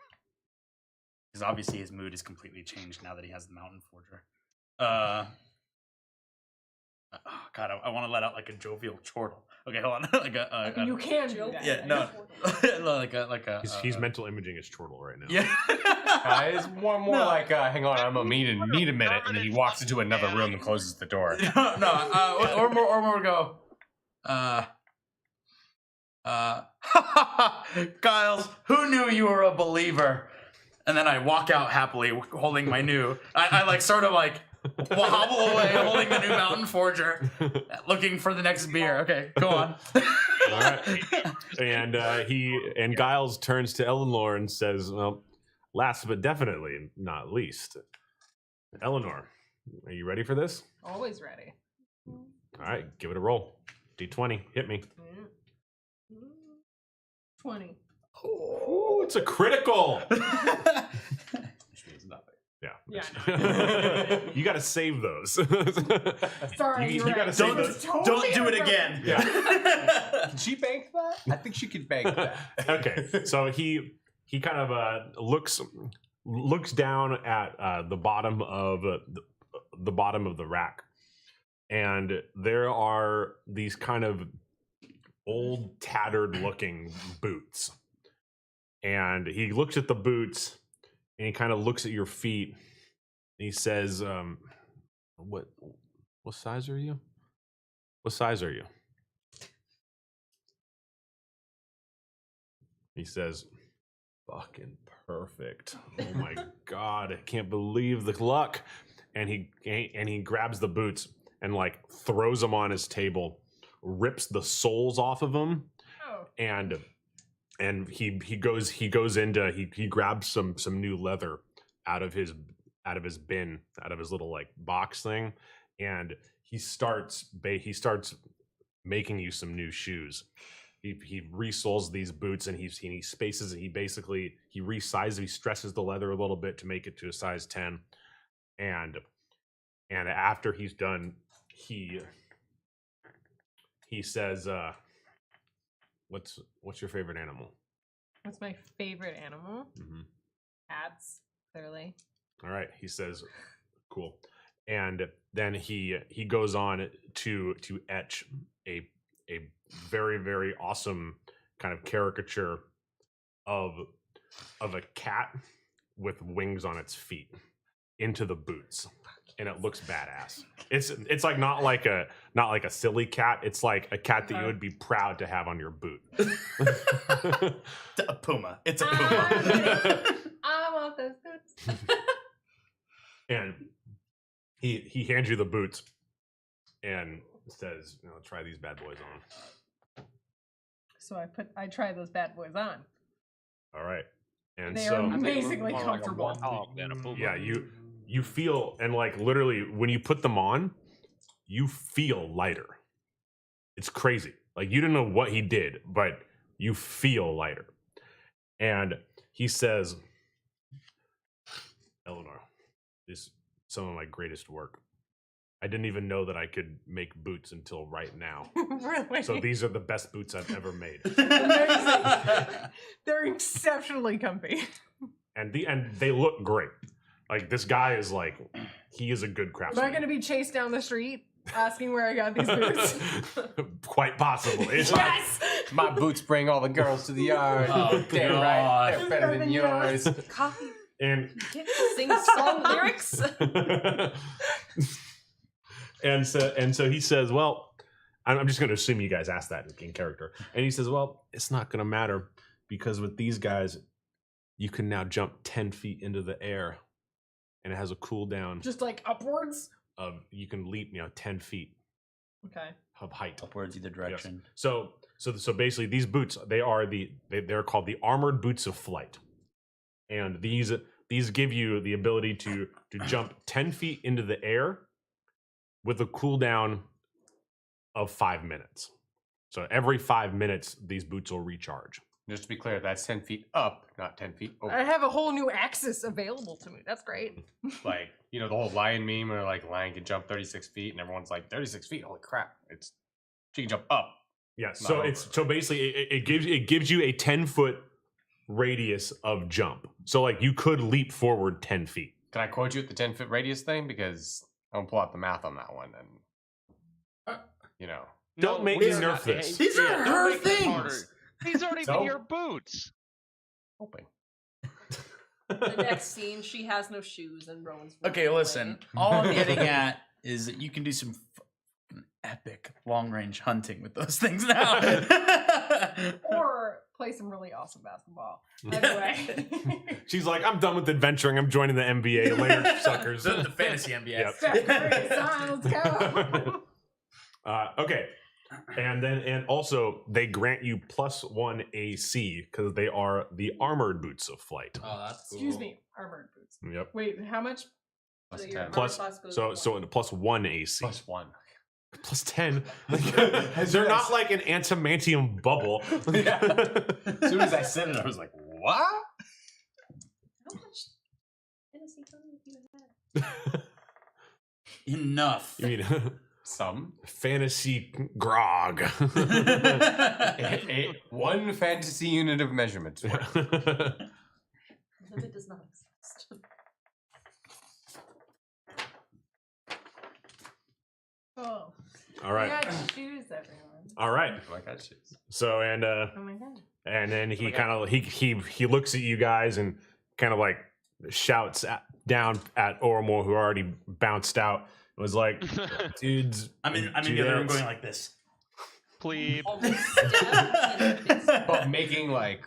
Because obviously his mood is completely changed now that he has the Mountain Forger. Oh God, I want to let out like a jovial chortle. Okay, hold on. like a You can do that. yeah, no, like a. He's mental imaging his chortle right now. Yeah. It's more No. like, hang on, I'm gonna need a minute, and then he walks into another room and closes the door. or more go. Giles, who knew you were a believer? And then I walk out happily, holding my new. I like sort of like hobble away, holding the new Mountain Forger, looking for the next beer. Okay, go on. All right. And Giles turns to Eleanor and says, "Well, last but definitely not least, Eleanor, are you ready for this? Always ready. All right, give it a roll. D20, hit me. 20. Ooh, it's a critical. Which means nothing. Yeah. You got to save those. Sorry, you you're gotta right. save Don't those. don't do it again. Yeah. Can she bank that? I think she could bank that. Okay, so he kind of looks down at the bottom of the bottom of the rack, and there are these kind of old, tattered looking boots. And he looks at the boots, and he kind of looks at your feet. And he says, "What size are you? What size are you?" He says, "Fucking perfect. Oh my God, I can't believe the luck." And he grabs the boots and like throws them on his table, rips the soles off of them, Oh. and he goes into he grabs some new leather out of his bin, out of his little like box thing, and he starts making you some new shoes. He resoles these boots, and he spaces it. He resizes, he stresses the leather a little bit to make it to a size 10, and after he's done, he says, what's your favorite animal? What's my favorite animal? Mm-hmm. Cats, clearly. All right, he says, cool. And then he goes on to etch a very, very awesome kind of caricature of a cat with wings on its feet into the boots, and it looks badass. It's like not like a silly cat. It's like a cat that you would be proud to have on your boot. A puma. It's a puma. I want those boots. And he hands you the boots and says, "Try these bad boys on." So I try those bad boys on. All right. And They so are amazingly comfortable. yeah, you feel, and like literally when you put them on, you feel lighter. It's crazy. Like you don't know what he did, but you feel lighter. And he says, "Eleanor, this is some of my greatest work. I didn't even know that I could make boots until right now. Really? So these are the best boots I've ever made." Amazing. They're exceptionally comfy. And they look great. Like this guy is like, he is a good Am craftsman. I going to be chased down the street asking where I got these boots? Quite possibly. Yes! My boots bring all the girls to the yard. Oh, Damn God. right. They're better than yours. Coffee. And Sing song lyrics. and so he says, "Well, I'm just going to assume you guys asked that in character." And he says, "Well, it's not going to matter because with these guys, you can now jump 10 feet into the air, and it has a cooldown Just like upwards? of you can leap 10 feet Okay. of height." Upwards either direction. So basically, these boots they're called the armored boots of flight, and these give you the ability to jump 10 feet into the air with a cooldown of 5 minutes. So every 5 minutes, these boots will recharge. Just to be clear, that's 10 feet up, not 10 feet over. I have a whole new axis available to me. That's great. Like, the whole lion meme where like lion can jump 36 feet and everyone's like, 36 feet, holy crap. She can jump up. Yeah. Not So over. basically it gives you a 10-foot radius of jump. So like you could leap forward 10 feet. Can I quote you at the 10-foot radius thing? Because I'm gonna pull out the math on that one. And You know. Don't make we me are nerf not- this. These are don't her make this things. harder. These aren't even So? your boots. Hoping. The next scene, she has no shoes and Rowan's. Okay, running listen. away. All I'm getting at is that you can do some fucking epic long range hunting with those things now. Or play some really awesome basketball. Anyway. She's like, I'm done with adventuring. I'm joining the NBA. Later, suckers. the fantasy NBA. Yep. Steph Curry, son, let's go. Okay. And also they grant you +1 AC because they are the armored boots of flight. Oh, that's cool. Excuse me, armored boots. Yep. Wait, how much? Plus So 10. your armor Plus, class goes so up. so in +1 AC. +1. +10. They're not like an antimantium bubble. Yeah. As soon as I said it, I was like, what? How much fantasy coding do you have? Enough. You mean Some. fantasy grog. One fantasy unit of measurement. Limit does not exist. Oh. All right. I got shoes, everyone. All right. Oh, I got shit. So Oh my god. and then he Okay. kind of he looks at you guys and kind of like shouts down at Oromor, who already bounced out. It was like, dudes, I'm in the other room going like this. Plebe. Almost stabbed in the face. But making like.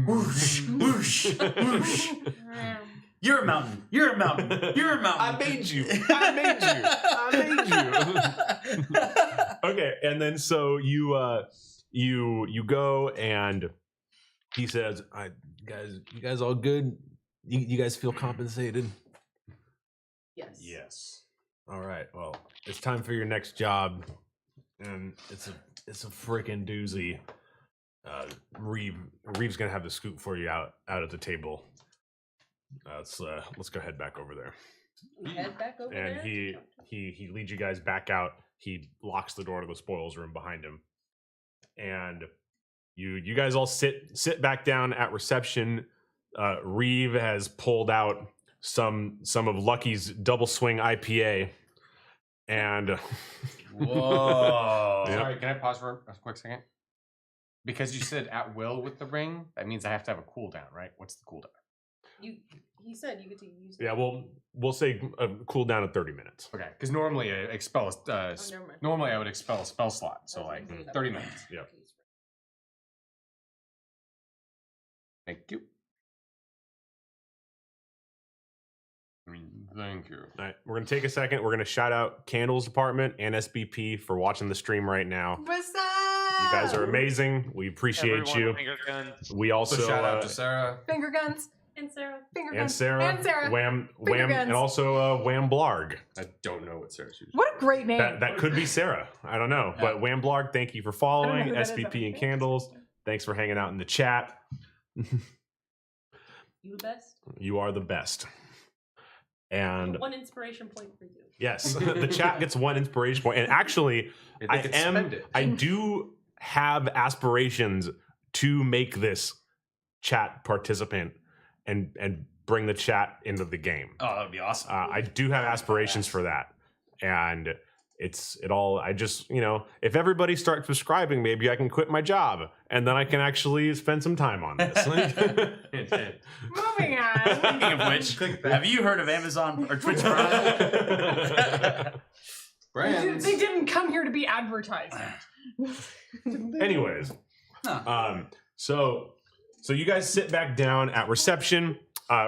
Whoosh, whoosh, whoosh. You're a mountain. You're a mountain. You're a mountain. I made you. I made you. Okay, and then so you go and he says, you guys all good? You guys feel compensated? Yes. Yes. All right. Well, it's time for your next job, and it's a freaking doozy. Reeve's gonna have the scoop for you out at the table. Let's go head back over there. We head back over And there. he leads you guys back out. He locks the door to the spoils room behind him, and you guys all sit back down at reception. Reeve has pulled out some of Lucky's double swing IPA, and Whoa. Yep. Sorry, can I pause for a quick second? Because you said at will with the ring, that means I have to have a cooldown, right? What's the cooldown? He said you get to use. yeah, we'll say cool down at 30 minutes. Okay, because normally I expel Oh, never mind. normally I would expel a spell slot, so I was like gonna say that 30 was minutes. Yeah. okay, so- Thank you. Thank you. All right, we're gonna take a second. We're gonna shout out Candles Department and SBP for watching the stream right now. What's up? You guys are amazing. We appreciate Everyone you. finger guns. We also So shout out to Sarah. Finger guns. And Sarah. Finger and guns. Sarah, And Sarah. Wham, Finger and guns. also Wham Blarg. I don't know what Sarah's using. What a great name. That could be Sarah. I don't know, but Wham Blarg, thank you for following. who that is. SBP and Candles, thanks for hanging out in the chat. You the best. You are the best. And One inspiration point for you. yes, the chat gets one inspiration point. And actually, They could spend it. I do have aspirations to make this chat participant and bring the chat into the game. Oh, that would be awesome. I do have aspirations for that, and I just, if everybody starts subscribing, maybe I can quit my job and then I can actually spend some time on this. Moving on. Speaking of which, have you heard of Amazon or Twitch Prime? Brands. They didn't come here to be advertised. Anyways, Huh. so you guys sit back down at reception.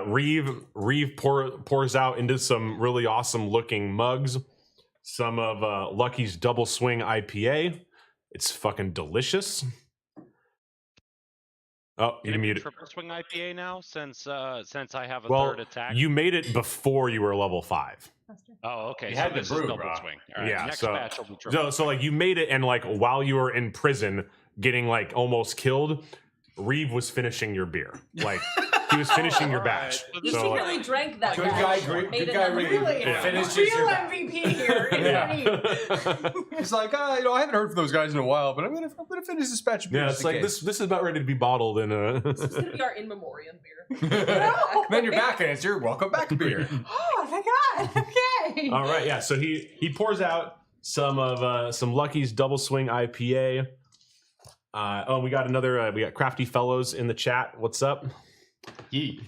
Reeve pours out into some really awesome looking mugs some of Lucky's double swing IPA. It's fucking delicious. Oh, Can you it be muted. triple swing IPA now since I have a Well, third attack? you made it before you were level 5. Oh, okay. You So had the this brew, is double bro. swing. All right, Yeah, next so- batch will be triple. So like you made it, and like while you were in prison getting like almost killed, Reeve was finishing your beer. Like he was finishing your batch. Alright, You So, like, secretly drank that. Good batch, guy, made good it guy, another Reeve. one. Really? Yeah. Finishes Real your batch. MVP here. Is Yeah. Reeve. He's like, I haven't heard from those guys in a while, but I'm gonna finish this batch of beer. yeah, just it's in like case. this is about ready to be bottled in a. This is gonna be our in memoriam beer. Then you're back and it's your welcome back beer. Oh my god. Okay. All right, yeah. So he pours out some Lucky's Double Swing IPA. We got another. We got Crafty Fellows in the chat. What's up? Yee.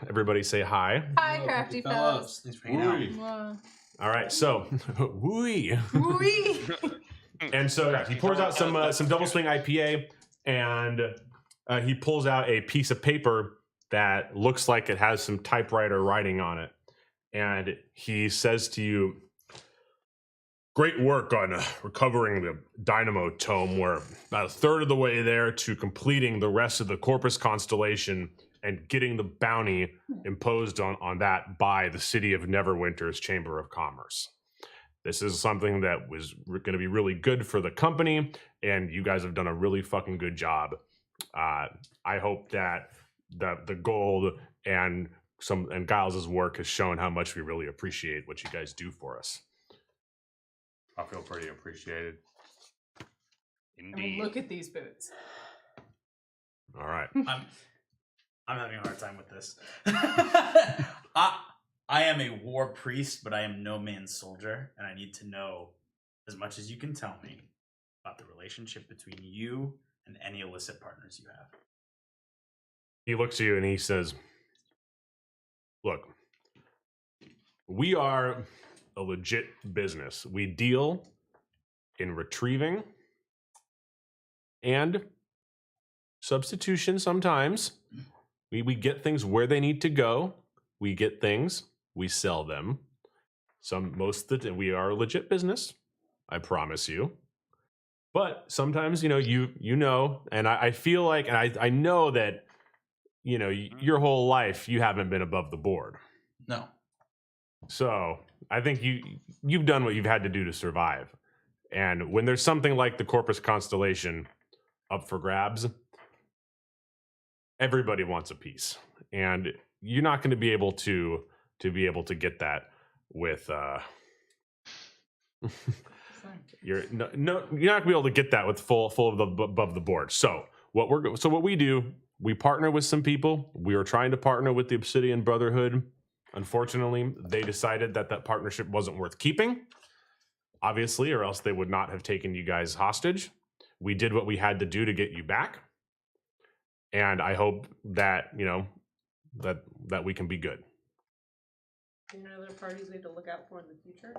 Everybody say hi. Hi, crafty fellows. Thanks for hanging out. Wow. All right, so wooey. Wee. And so he pours out some Double Swing IPA, and he pulls out a piece of paper that looks like it has some typewriter writing on it, and he says to you, "Great work on recovering the Dynamo Tome. We're about a third of the way there to completing the rest of the Corpus Constellation and getting the bounty imposed on that by the City of Neverwinter's Chamber of Commerce. This is something that was going to be really good for the company, and you guys have done a really fucking good job. I hope that the gold and Giles' work has shown how much we really appreciate what you guys do for us." I feel pretty appreciated. Indeed. I mean, look at these boots. All right. I'm having a hard time with this. I am a war priest, but I am no man's soldier, and I need to know as much as you can tell me about the relationship between you and any illicit partners you have. He looks at you and he says, "Look, we are a legit business. We deal in retrieving and substitution sometimes. We get things where they need to go. We get things, we sell them. We are a legit business, I promise you. But sometimes, you know, and I feel like, and I know that, you know, your whole life you haven't been above the board. No. So I think you've done what you've had to do to survive. And when there's something like the Corpus Constellation up for grabs, everybody wants a piece. And you're not going to be able to get that with you're not gonna be able to get that with full of the above the board. So what we do, we partner with some people. We were trying to partner with the Obsidian Brotherhood. Unfortunately, they decided that partnership wasn't worth keeping, obviously, or else they would not have taken you guys hostage. We did what we had to do to get you back, and I hope that, you know, that we can be good." Any other parties we have to look out for in the future?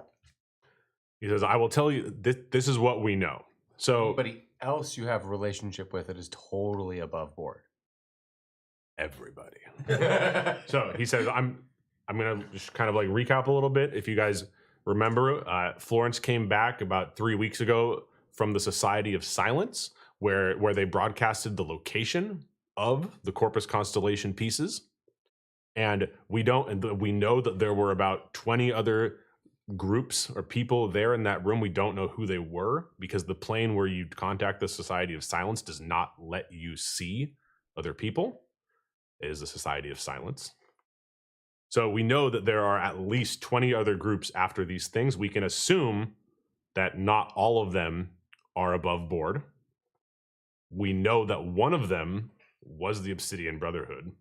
He says, "I will tell you, this is what we know." So Anybody else you have a relationship with that is totally above board? everybody. So he says, I'm going to just kind of like recap a little bit. If you guys remember, Florence came back about 3 weeks ago from the Society of Silence, where they broadcasted the location of the Corpus Constellation pieces. And we know that there were about 20 other groups or people there in that room. We don't know who they were because the plane where you contact the Society of Silence does not let you see other people. It is the Society of Silence. So we know that there are at least 20 other groups after these things. We can assume that not all of them are above board. We know that one of them was the Obsidian Brotherhood.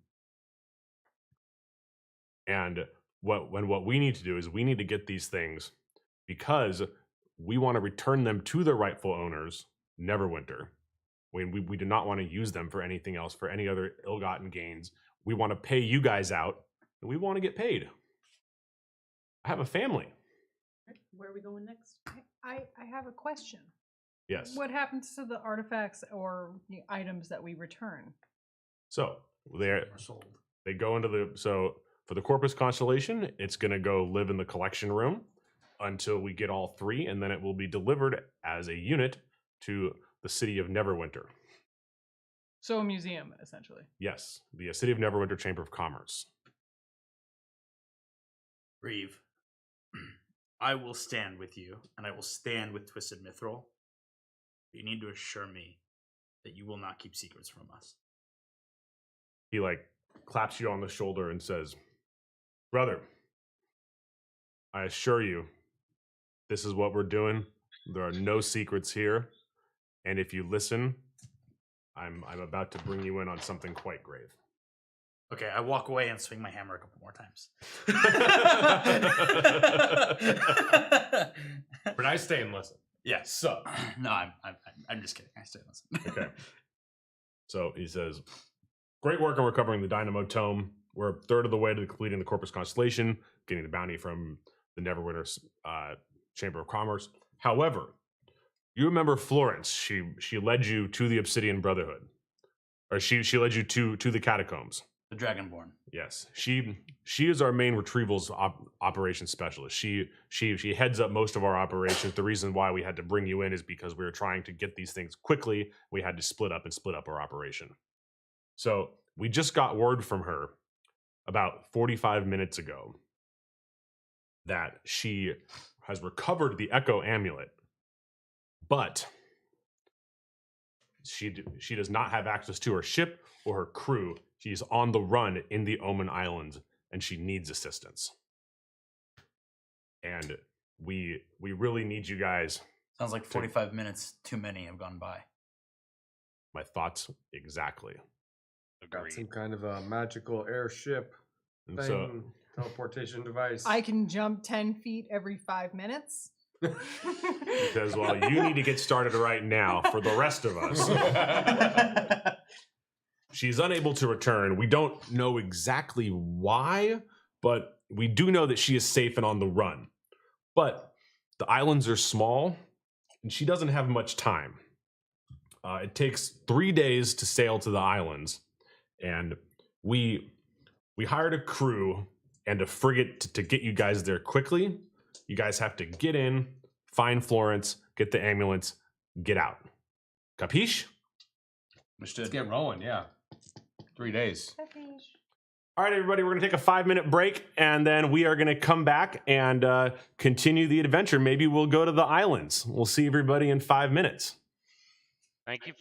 And what we need to do is we need to get these things because we want to return them to their rightful owners, Neverwinter. We do not want to use them for anything else, for any other ill-gotten gains. We want to pay you guys out, and we want to get paid. I have a family. Where are we going next? I have a question. Yes. What happens to the artifacts or the items that we return? So Or sold. they go into for the Corpus Constellation, it's going to go live in the collection room until we get all three, and then it will be delivered as a unit to the City of Neverwinter. So a museum, essentially. Yes, the City of Neverwinter Chamber of Commerce. Reeve, I will stand with you, and I will stand with Twisted Mithril. You need to assure me that you will not keep secrets from us. He claps you on the shoulder and says, "Brother, I assure you, this is what we're doing. There are no secrets here. And if you listen, I'm about to bring you in on something quite grave." Okay, I walk away and swing my hammer a couple more times. But I stay and listen. Yeah. So, No, I'm just kidding. I stay and listen. okay. So he says, great work on recovering the Dynamo Tome. We're a third of the way to completing the Corpus Constellation, getting the bounty from the Neverwinter's Chamber of Commerce. However, you remember Florence. She led you to the Obsidian Brotherhood. Or she led you to the catacombs. The Dragonborn. Yes. She is our main retrievals operations specialist. She heads up most of our operations. The reason why we had to bring you in is because we were trying to get these things quickly. We had to split up our operation. So we just got word from her about 45 minutes ago that she has recovered the Echo Amulet, but she does not have access to her ship or her crew. She's on the run in the Omen Islands, and she needs assistance. And we really need you guys. Sounds like 45 minutes too many have gone by. My thoughts exactly. Got Agreed. some kind of a magical airship And thing, so teleportation device. I can jump 10 feet every 5 minutes. he says, well, you need to get started right now for the rest of us. She's unable to return. We don't know exactly why, but we do know that she is safe and on the run. But the islands are small, and she doesn't have much time. It takes 3 days to sail to the islands, and we hired a crew and a frigate to get you guys there quickly. You guys have to get in, find Florence, get the ambulance, get out. Capiche? Let's Understood. get rolling, yeah. 3 days. All right, everybody, we're going to take a 5-minute break, and then we are going to come back and continue the adventure. Maybe we'll go to the islands. We'll see everybody in 5 minutes. Thank you.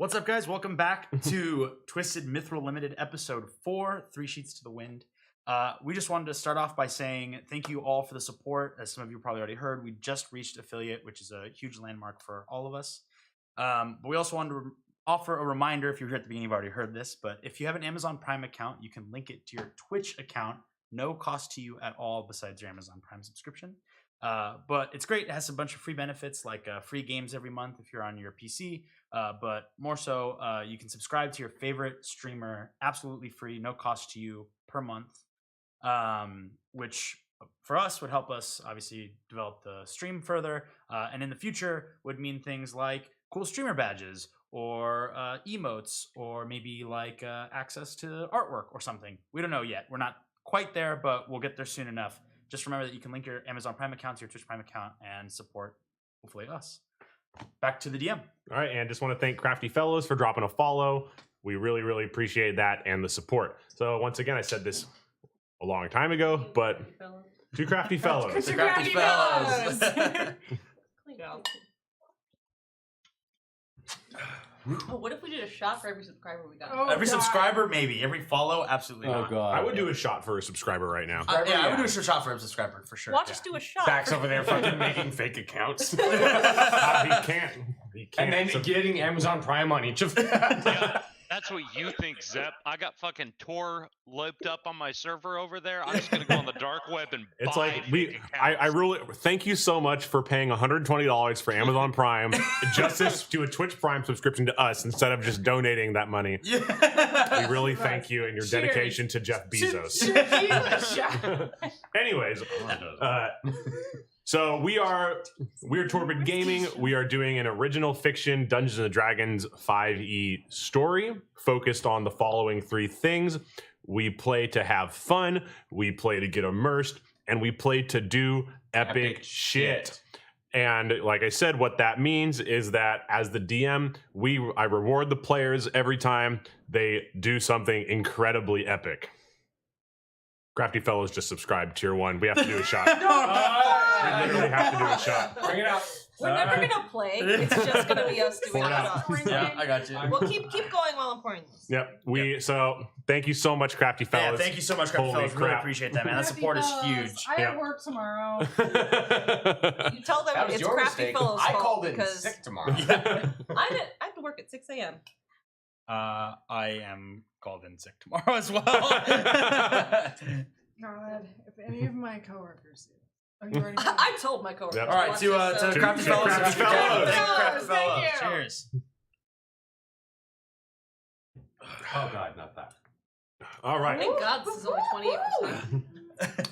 What's up, guys? Welcome back to Twisted Mithril Limited episode 4, 3 Sheets to the Wind. We just wanted to start off by saying thank you all for the support. As some of you probably already heard, we just reached affiliate, which is a huge landmark for all of us. But we also wanted to offer a reminder, if you're here at the beginning, you've already heard this, but if you have an Amazon Prime account, you can link it to your Twitch account. No cost to you at all besides your Amazon Prime subscription. But it's great. It has a bunch of free benefits like free games every month if you're on your PC. But more so, you can subscribe to your favorite streamer absolutely free, no cost to you per month, which for us would help us obviously develop the stream further. And in the future would mean things like cool streamer badges or emotes or maybe like access to artwork or something. We don't know yet. We're not quite there, but we'll get there soon enough. Just remember that you can link your Amazon Prime account to your Twitch Prime account and support, hopefully, us. Back to the DM. All right, and just want to thank Crafty Fellows for dropping a follow. We really, really appreciate that and the support. So once again, I said this a long time ago, but to Crafty Fellows. To Crafty Fellows. Clean job. Oh, what if we did a shot for every subscriber we got? Oh, Every God. subscriber, maybe. Every follow, absolutely Oh not. god. I would do a shot for a subscriber right now. I would do a shot for every subscriber for sure. Watch us do a shot. Zach's over there fucking making fake accounts. He can't. He can't. And then So- getting Amazon Prime on each of them. Yeah, that's what you think, Zep. I got fucking Tor looped up on my server over there. I'm just gonna go on the dark web and It's buy like fake I accounts. really thank you so much for paying $120 for Amazon Prime just as to a Twitch Prime subscription to us instead of just donating that money. We really thank you and your Cheers. dedication to Jeff Bezos. Tequila shot. Anyways, so we're Torpid Gaming. We are doing an original fiction Dungeons and Dragons 5e story focused on the following 3 things. We play to have fun, we play to get immersed, and we play to do epic shit. And like I said, what that means is that as the DM, I reward the players every time they do something incredibly epic. Crafty Fellows just subscribed tier 1. We have to do a shot. We literally have to do a shot. Bring it out. We're never gonna play. It's just gonna be us doing Pour it a out. shot. Yeah, I got you. Well, keep going while I'm pouring this. Yep. So thank you so much, Crafty Yeah, Fellows. thank you so much, Crafty Holy Fellows. Really crap. appreciate that, man. That Crafty support is Fellows. huge. I have Yeah. work tomorrow. You tell them That was it's your Crafty mistake. Fellows' I fault called in because sick tomorrow. I have to work at 6 a.m. I am called in sick tomorrow as well. God, if any of my coworkers do. Oh, you already know. I told my coworkers. Yep. All right, to Crafty Fellows. Crafty Fellows. Thank you, Crafty Thank Fellows. you. Cheers. Oh god, not that. All right. Thank God this is only 28%.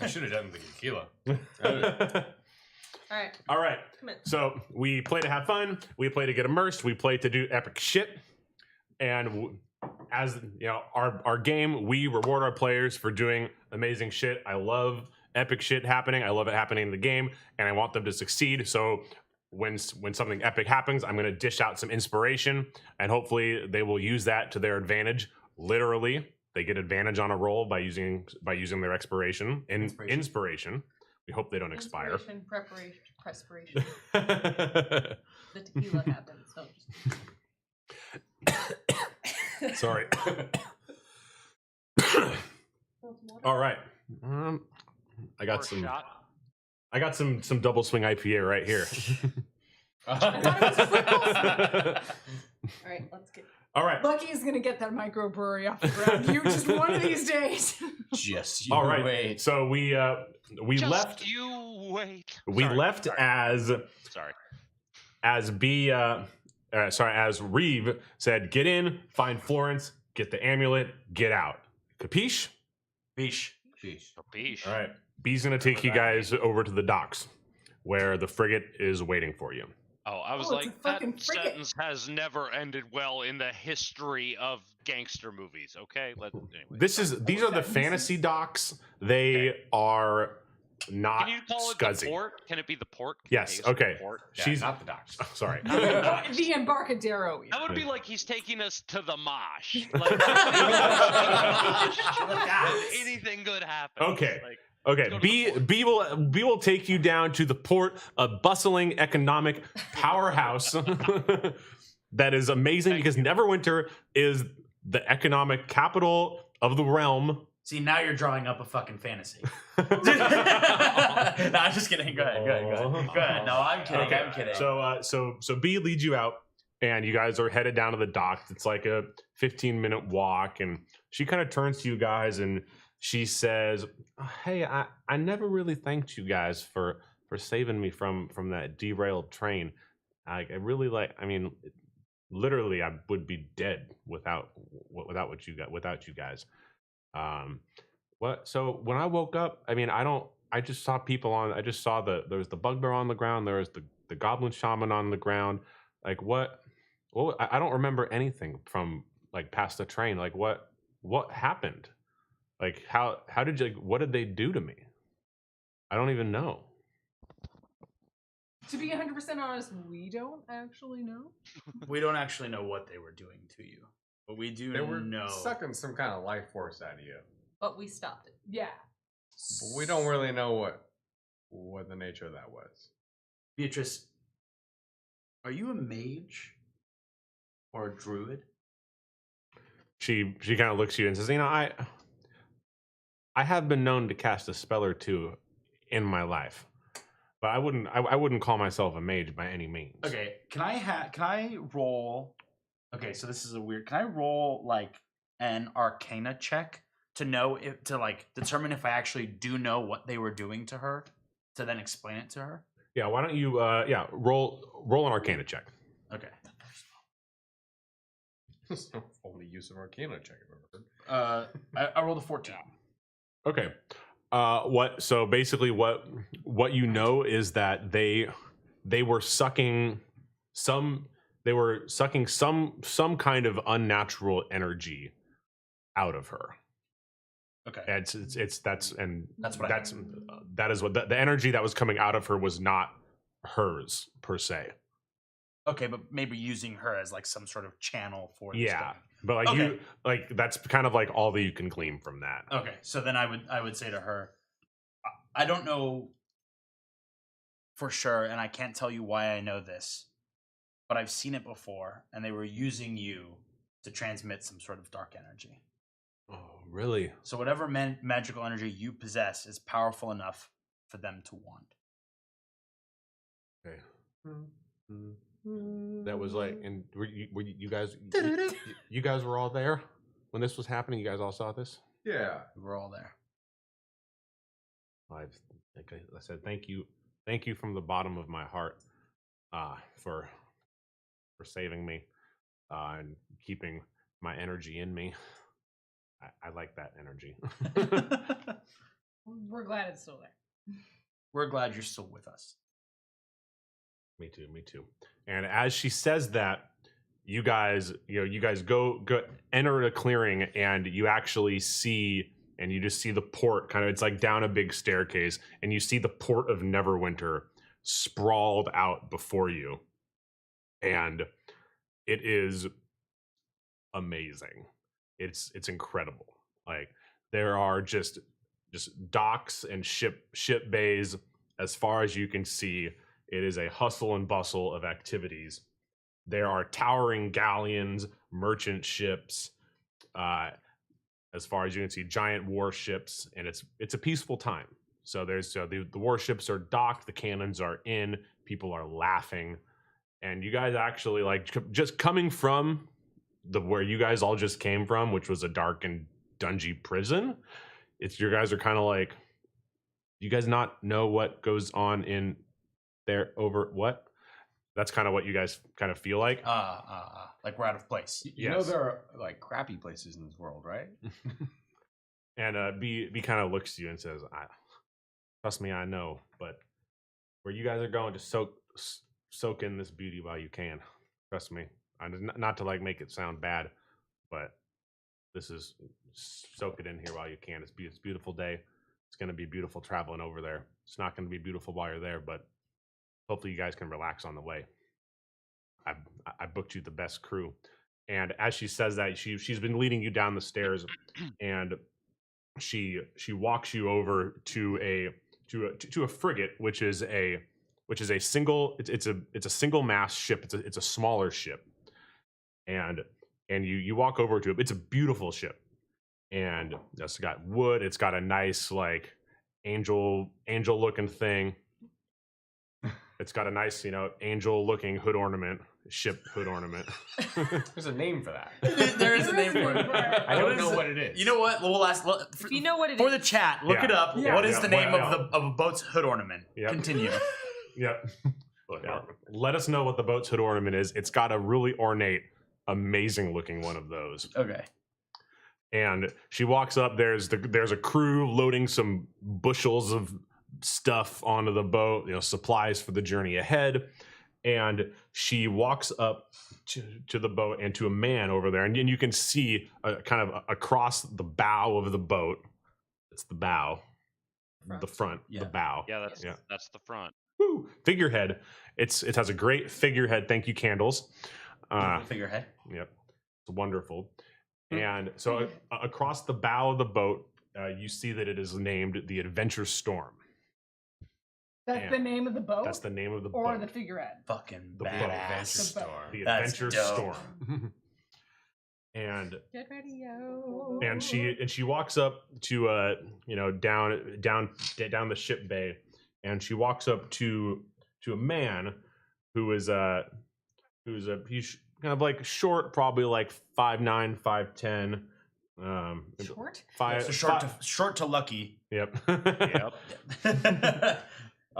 I should have done the tequila. All right, All right. come in. So we play to have fun. We play to get immersed. We play to do epic shit. And as you know, our game, we reward our players for doing amazing shit. I love epic shit happening. I love it happening in the game, and I want them to succeed. So when something epic happens, I'm going to dish out some inspiration, and hopefully they will use that to their advantage. Literally, they get advantage on a roll by using their inspiration. We hope they don't expire. Inspiration, preparation, perspiration. The tequila happened, so just... Sorry. All right. I got some. Shot. I got some double swing IPA right here. All right, let's get... All right. Lucky's gonna get that microbrewery off the ground. You just one of these days. Just you All right. wait. So we Just left. you wait. We Sorry, left sorry. as Sorry. as Reeve said, get in, find Florence, get the amulet, get out. Capiche? Beesh. Sheesh. Capiche. All right. B's gonna take you guys over to the docks, where the frigate is waiting for you. Oh, I was Oh, it's like, a that fucking frigate. sentence has never ended well in the history of gangster movies. Okay, anyway. These are the fantasy docks. They are not Can you call it scuzzy. the port? Can it be the port? Yes, Can you okay. say Port? Yeah, She's not the docks. oh, sorry. The Embarcadero. That would be like he's taking us to the mosh. Like, anything good happens. Okay. Like, Okay, Go to the B will take you down to the port, a bustling economic powerhouse that is amazing because Neverwinter is the economic capital of the realm. See, now you're drawing up a fucking fantasy. No, I'm just kidding. Go ahead. Go ahead. No, I'm kidding. Okay. I'm kidding. So B leads you out, and you guys are headed down to the docks. It's like a 15-minute walk, and she kind of turns to you guys and she says, "Hey, I never really thanked you guys for saving me from that derailed train. I really like. I mean, literally, I would be dead without you guys. What? So when I woke up, I mean, I just saw people on. I just saw there was the bugbear on the ground. There was the goblin shaman on the ground. Like what? Well, I don't remember anything from like past the train. Like what happened? Like how did you? What did they do to me? I don't even know." To be 100% honest, we don't actually know. We don't actually know what they were doing to you, but we do They were know. sucking some kind of life force out of you. But we stopped it. Yeah. But we don't really know what the nature of that was. Beatrice, are you a mage or a druid? She kind of looks at you and says, "You know, I have been known to cast a spell or two in my life, but I wouldn't call myself a mage by any means." Okay, can I roll? Okay, so this is a weird. Can I roll like an Arcana check to know if to like determine if I actually do know what they were doing to her, to then explain it to her? Yeah, why don't you roll an Arcana check. Okay. It's the only use of Arcana check I've ever heard. I rolled a 14. Okay. So basically what you know is that they were sucking some kind of unnatural energy out of her. Okay. That's what that is what the energy that was coming out of her was not hers per se. Okay, but maybe using her as like some sort of channel for this Yeah. thing. But like Okay. that's kind of like all that you can glean from that. Okay, so then I would say to her, I don't know for sure, and I can't tell you why I know this, but I've seen it before, and they were using you to transmit some sort of dark energy. Oh, really? So whatever magical energy you possess is powerful enough for them to want. Okay. That was like, and were you guys you guys were all there when this was happening? You guys all saw this? Yeah. We're all there. Like I said, thank you from the bottom of my heart for saving me and keeping my energy in me. I like that energy. We're glad it's still there. We're glad you're still with us. Me too. And as she says that, you guys go enter a clearing, and you actually see, and you just see the port kind of, it's like down a big staircase, and you see the port of Neverwinter sprawled out before you. And it is amazing. It's incredible. Like there are just docks and ship bays as far as you can see. It is a hustle and bustle of activities. There are towering galleons, merchant ships, as far as you can see, giant warships, and it's a peaceful time. So the warships are docked, the cannons are in, people are laughing, and you guys actually like just coming from where you guys all just came from, which was a dark and dungy prison. You guys are kind of like, you guys not know what goes on in there over what? That's kind of what you guys kind of feel like. Like we're out of place. You know there are like crappy places in this world, right? And B kind of looks to you and says, "Trust me, I know, but where you guys are going, to soak in this beauty while you can. Trust me. Not to like make it sound bad, but this is soak it in here while you can. It's a beautiful day. It's going to be beautiful traveling over there. It's not going to be beautiful while you're there, but hopefully you guys can relax on the way. I booked you the best crew." And as she says that, she's been leading you down the stairs, and she walks you over to a frigate, which is a single. It's a single mast ship. It's a smaller ship. and you walk over to it. It's a beautiful ship, and it's got wood. It's got a nice like angel looking thing. It's got a nice angel looking hood ornament, ship hood ornament. There's a name for that. There is a name for it. I don't know what it is. You know what? We'll ask If you know what it for is. the chat. Look Yeah. it up. Yeah. What is Yeah, the name well, of a boat's hood ornament? Yep. Continue. Yep. Let us know what the boat's hood ornament is. It's got a really ornate, amazing looking one of those. Okay. And she walks up. There's a crew loading some bushels of stuff onto the boat, supplies for the journey ahead. And she walks up to the boat and to a man over there, and you can see kind of across the bow of the boat. It's the bow, the front, Yeah. the bow. Yeah, that's the front. Woo! Figurehead. It has a great figurehead. Thank you, candles. Figurehead. Yep, it's wonderful. And so across the bow of the boat, you see that it is named the Adventure Storm. That's Yeah. the name of the boat? That's the name of the Or boat. the figurehead? Fucking The boat. badass. The boat. The That's Adventure dope. Storm. and Get ready, yo. and she walks up to down the ship bay, and she walks up to a man he's kind of like short, probably like 5'9", 5'10". Short? So short to lucky. Yep. Yep.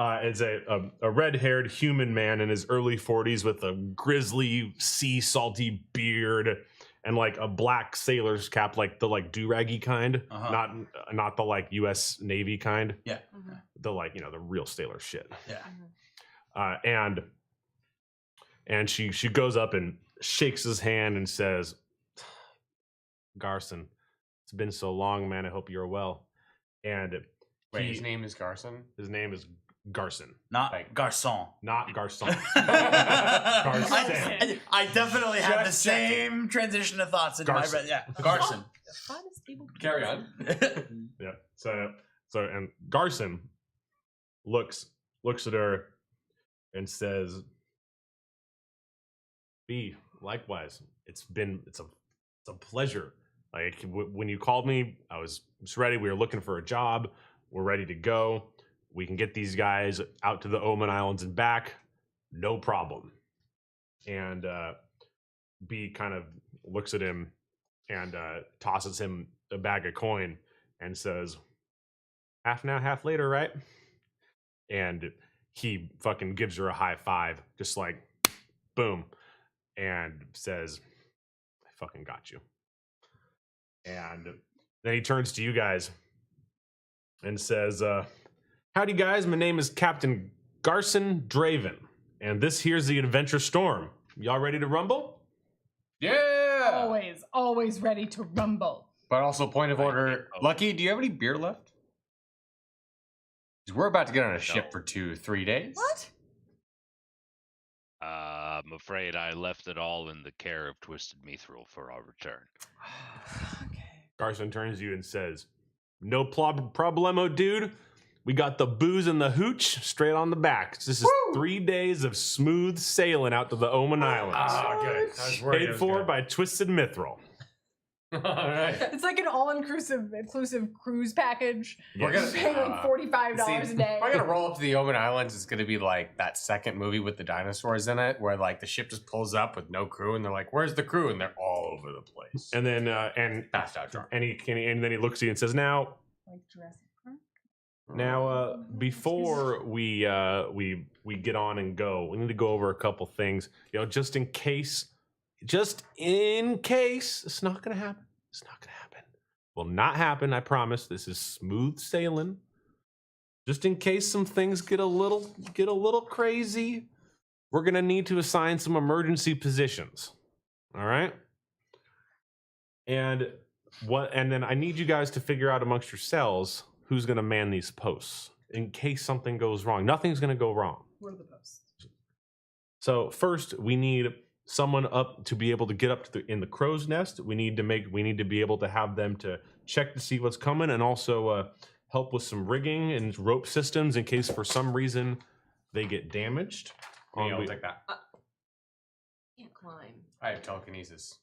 It's a red-haired human man in his early 40s with a grizzly, sea-salty beard and like a black sailor's cap, like the do-raggy kind, Uh-huh. not the like U.S. Navy kind. Yeah. The the real sailor shit. Yeah. And she goes up and shakes his hand and says, "Garson, it's been so long, man. I hope you're well." And Wait, his name is Garson? his name is Garson, Not Like- garçon. not Garcon. I definitely had the Just same transition of thoughts in Garson. my brain. Yeah, Garson. The finest table Carry on. Yeah. So and Garson looks at her and says, "B, likewise. It's a pleasure. Like when you called me, I was ready. We were looking for a job. We're ready to go. We can get these guys out to the Oman Islands and back. No problem." And B kind of looks at him and tosses him a bag of coin and says, "Half now, half later, right?" And he fucking gives her a high five, just like boom, and says, "I fucking got you." And then he turns to you guys and says, "Howdy, guys. My name is Captain Garson Draven, and this here's the Adventure Storm. Y'all ready to rumble?" Yeah! Always ready to rumble. But also, point of order. Lucky, do you have any beer left? 'Cause we're about to get on a ship No. for 2-3 days. What? I'm afraid I left it all in the care of Twisted Mithril for our return. Garson turns to you and says, "No problemo, dude. We got the booze and the hooch straight on the back. This is 3 days of smooth sailing out to the Oman Islands. Ah, good. I was worried it Paid was for gonna- by Twisted Mithril." All right. It's like an all-inclusive cruise package. We're Yes. gonna Pay like $45 a day. If I gotta roll up to the Oman Islands, it's gonna be like that second movie with the dinosaurs in it, where like the ship just pulls up with no crew, and they're like, "Where's the crew?" And they're all over the place. And then Passed out drunk. and then he looks at you and says, "Now Like Jurassic Park. before we get on and go, we need to go over a couple things. Just in case it's not gonna happen. It's not gonna happen. Will not happen. I promise. This is smooth sailing. Just in case some things get a little crazy, we're gonna need to assign some emergency positions. All right. And then I need you guys to figure out amongst yourselves who's gonna man these posts in case something goes wrong. Nothing's gonna go wrong. What are the posts? So first, we need someone up to be able to get up to in the crow's nest. We need to be able to have them to check to see what's coming, and also help with some rigging and rope systems in case for some reason they get damaged. Me, I'll take that. Can't climb. I have telekinesis.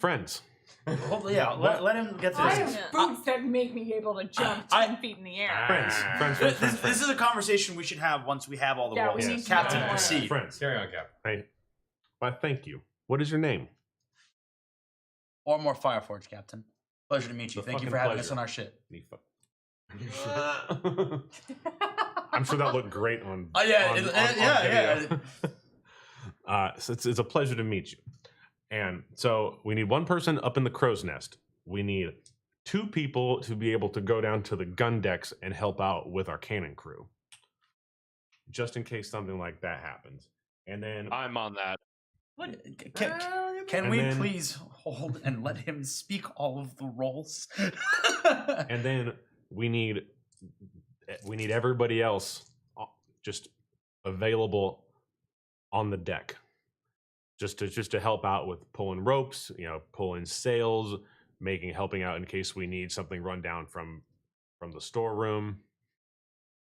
Friends. Well, yeah, let him get I this. have boots that make me able to jump 10 feet in the air. This is a conversation we should have once we have all the Yeah, roles. we need to Captain, know. proceed. Friends. Carry on, Cap. Hey, why, thank you. What is your name? Or more Fireforge, Captain. Pleasure to meet you. The Thank you fucking for having us pleasure. on our ship. I'm sure that looked great on. Yeah, video. So it's a pleasure to meet you. And so we need one person up in the crow's nest. We need 2 people to be able to go down to the gun decks and help out with our cannon crew, just in case something like that happens. And then I'm on that. Can And we then- please hold and let him speak all of the roles? and then we need everybody else just available on the deck, just to help out with pulling ropes, pulling sails, helping out in case we need something run down from the storeroom.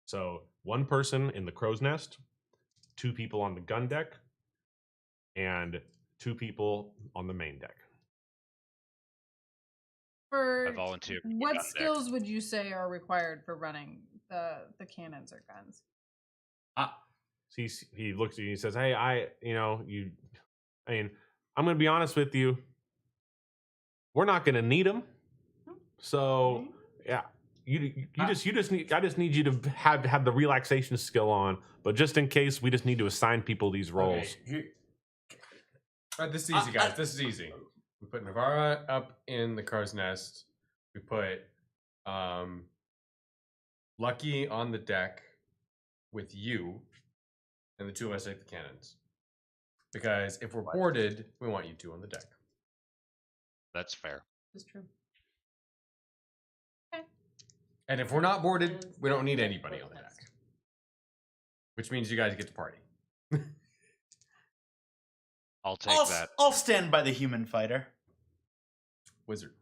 So 1 person in the crow's nest, 2 people on the gun deck, and 2 people on the main deck. I For volunteer. to go what down there. skills would you say are required for running the cannons or guns? So he looks at you and he says, "Hey, I'm going to be honest with you. We're not going to need them. So, yeah, I just need you to have the relaxation skill on, but just in case, we just need to assign people these roles." All right, this is easy, guys. This is easy. We put Navarra up in the crow's nest. We put Lucky on the deck with you, and the 2 of us take the cannons. Because if we're boarded, we want you 2 on the deck. That's fair. That's true. And if we're not boarded, we don't need anybody on the deck. Which means you guys get to party. I'll take that. I'll stand by the human fighter. Wizard.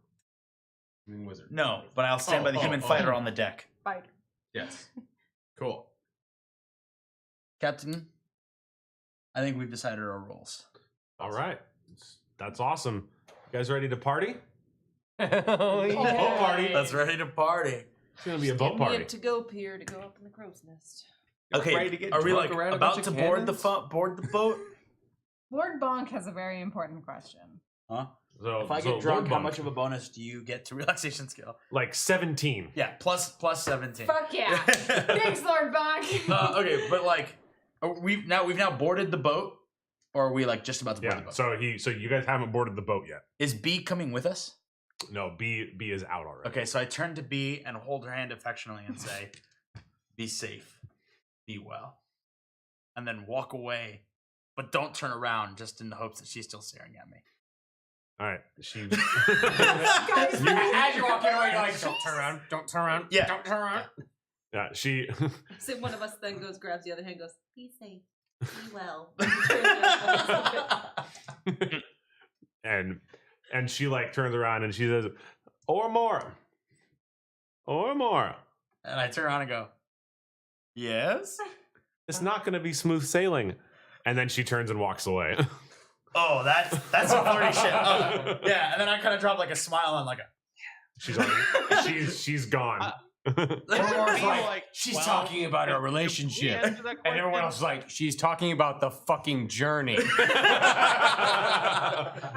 You mean wizard? No, but I'll stand by the human fighter on the deck. Fighter. Yes. Cool. Captain, I think we've decided our roles. All right. That's awesome. You guys ready to party? Oh, Boat party. Let's ready to party. It's going to be a Get boat me party. up to go pier to go up in the crow's nest. Okay, ready to get are we drunk like around a about bunch to of board the cannons? board the boat? Lord Bonk has a very important question. Huh? So, If I so get drunk, Lord how Bunk, much of a bonus do you get to relaxation skill? like 17. Yeah, plus 17. Fuck yeah. Thanks, Lord Bonk. Okay, but like, we've now boarded the boat, or are we like just about to board the Yeah. boat? So you guys haven't boarded the boat yet. Is B coming with us? No, B is out already. Okay, so I turn to B and hold her hand affectionately and say, "Be safe, be well," and then walk away, but don't turn around, just in the hopes that she's still staring at me. All right. She. Guys, As you're walking away, you're like, don't turn around, don't turn around, Yeah. don't turn around. Yeah. She. So one of us then grabs the other hand, goes, "Be safe, be well." and she like turns around and she says, "Or more. Or more. And I turn around and go, "Yes." It's not going to be smooth sailing." And then she turns and walks away. Oh, that's some flirty shit. Oh, yeah, and then I kind of drop like a smile and like a. She's gone. Everyone's Be like, she's talking about our if we relationship. answer that And everyone question- else is like, she's talking about the fucking journey.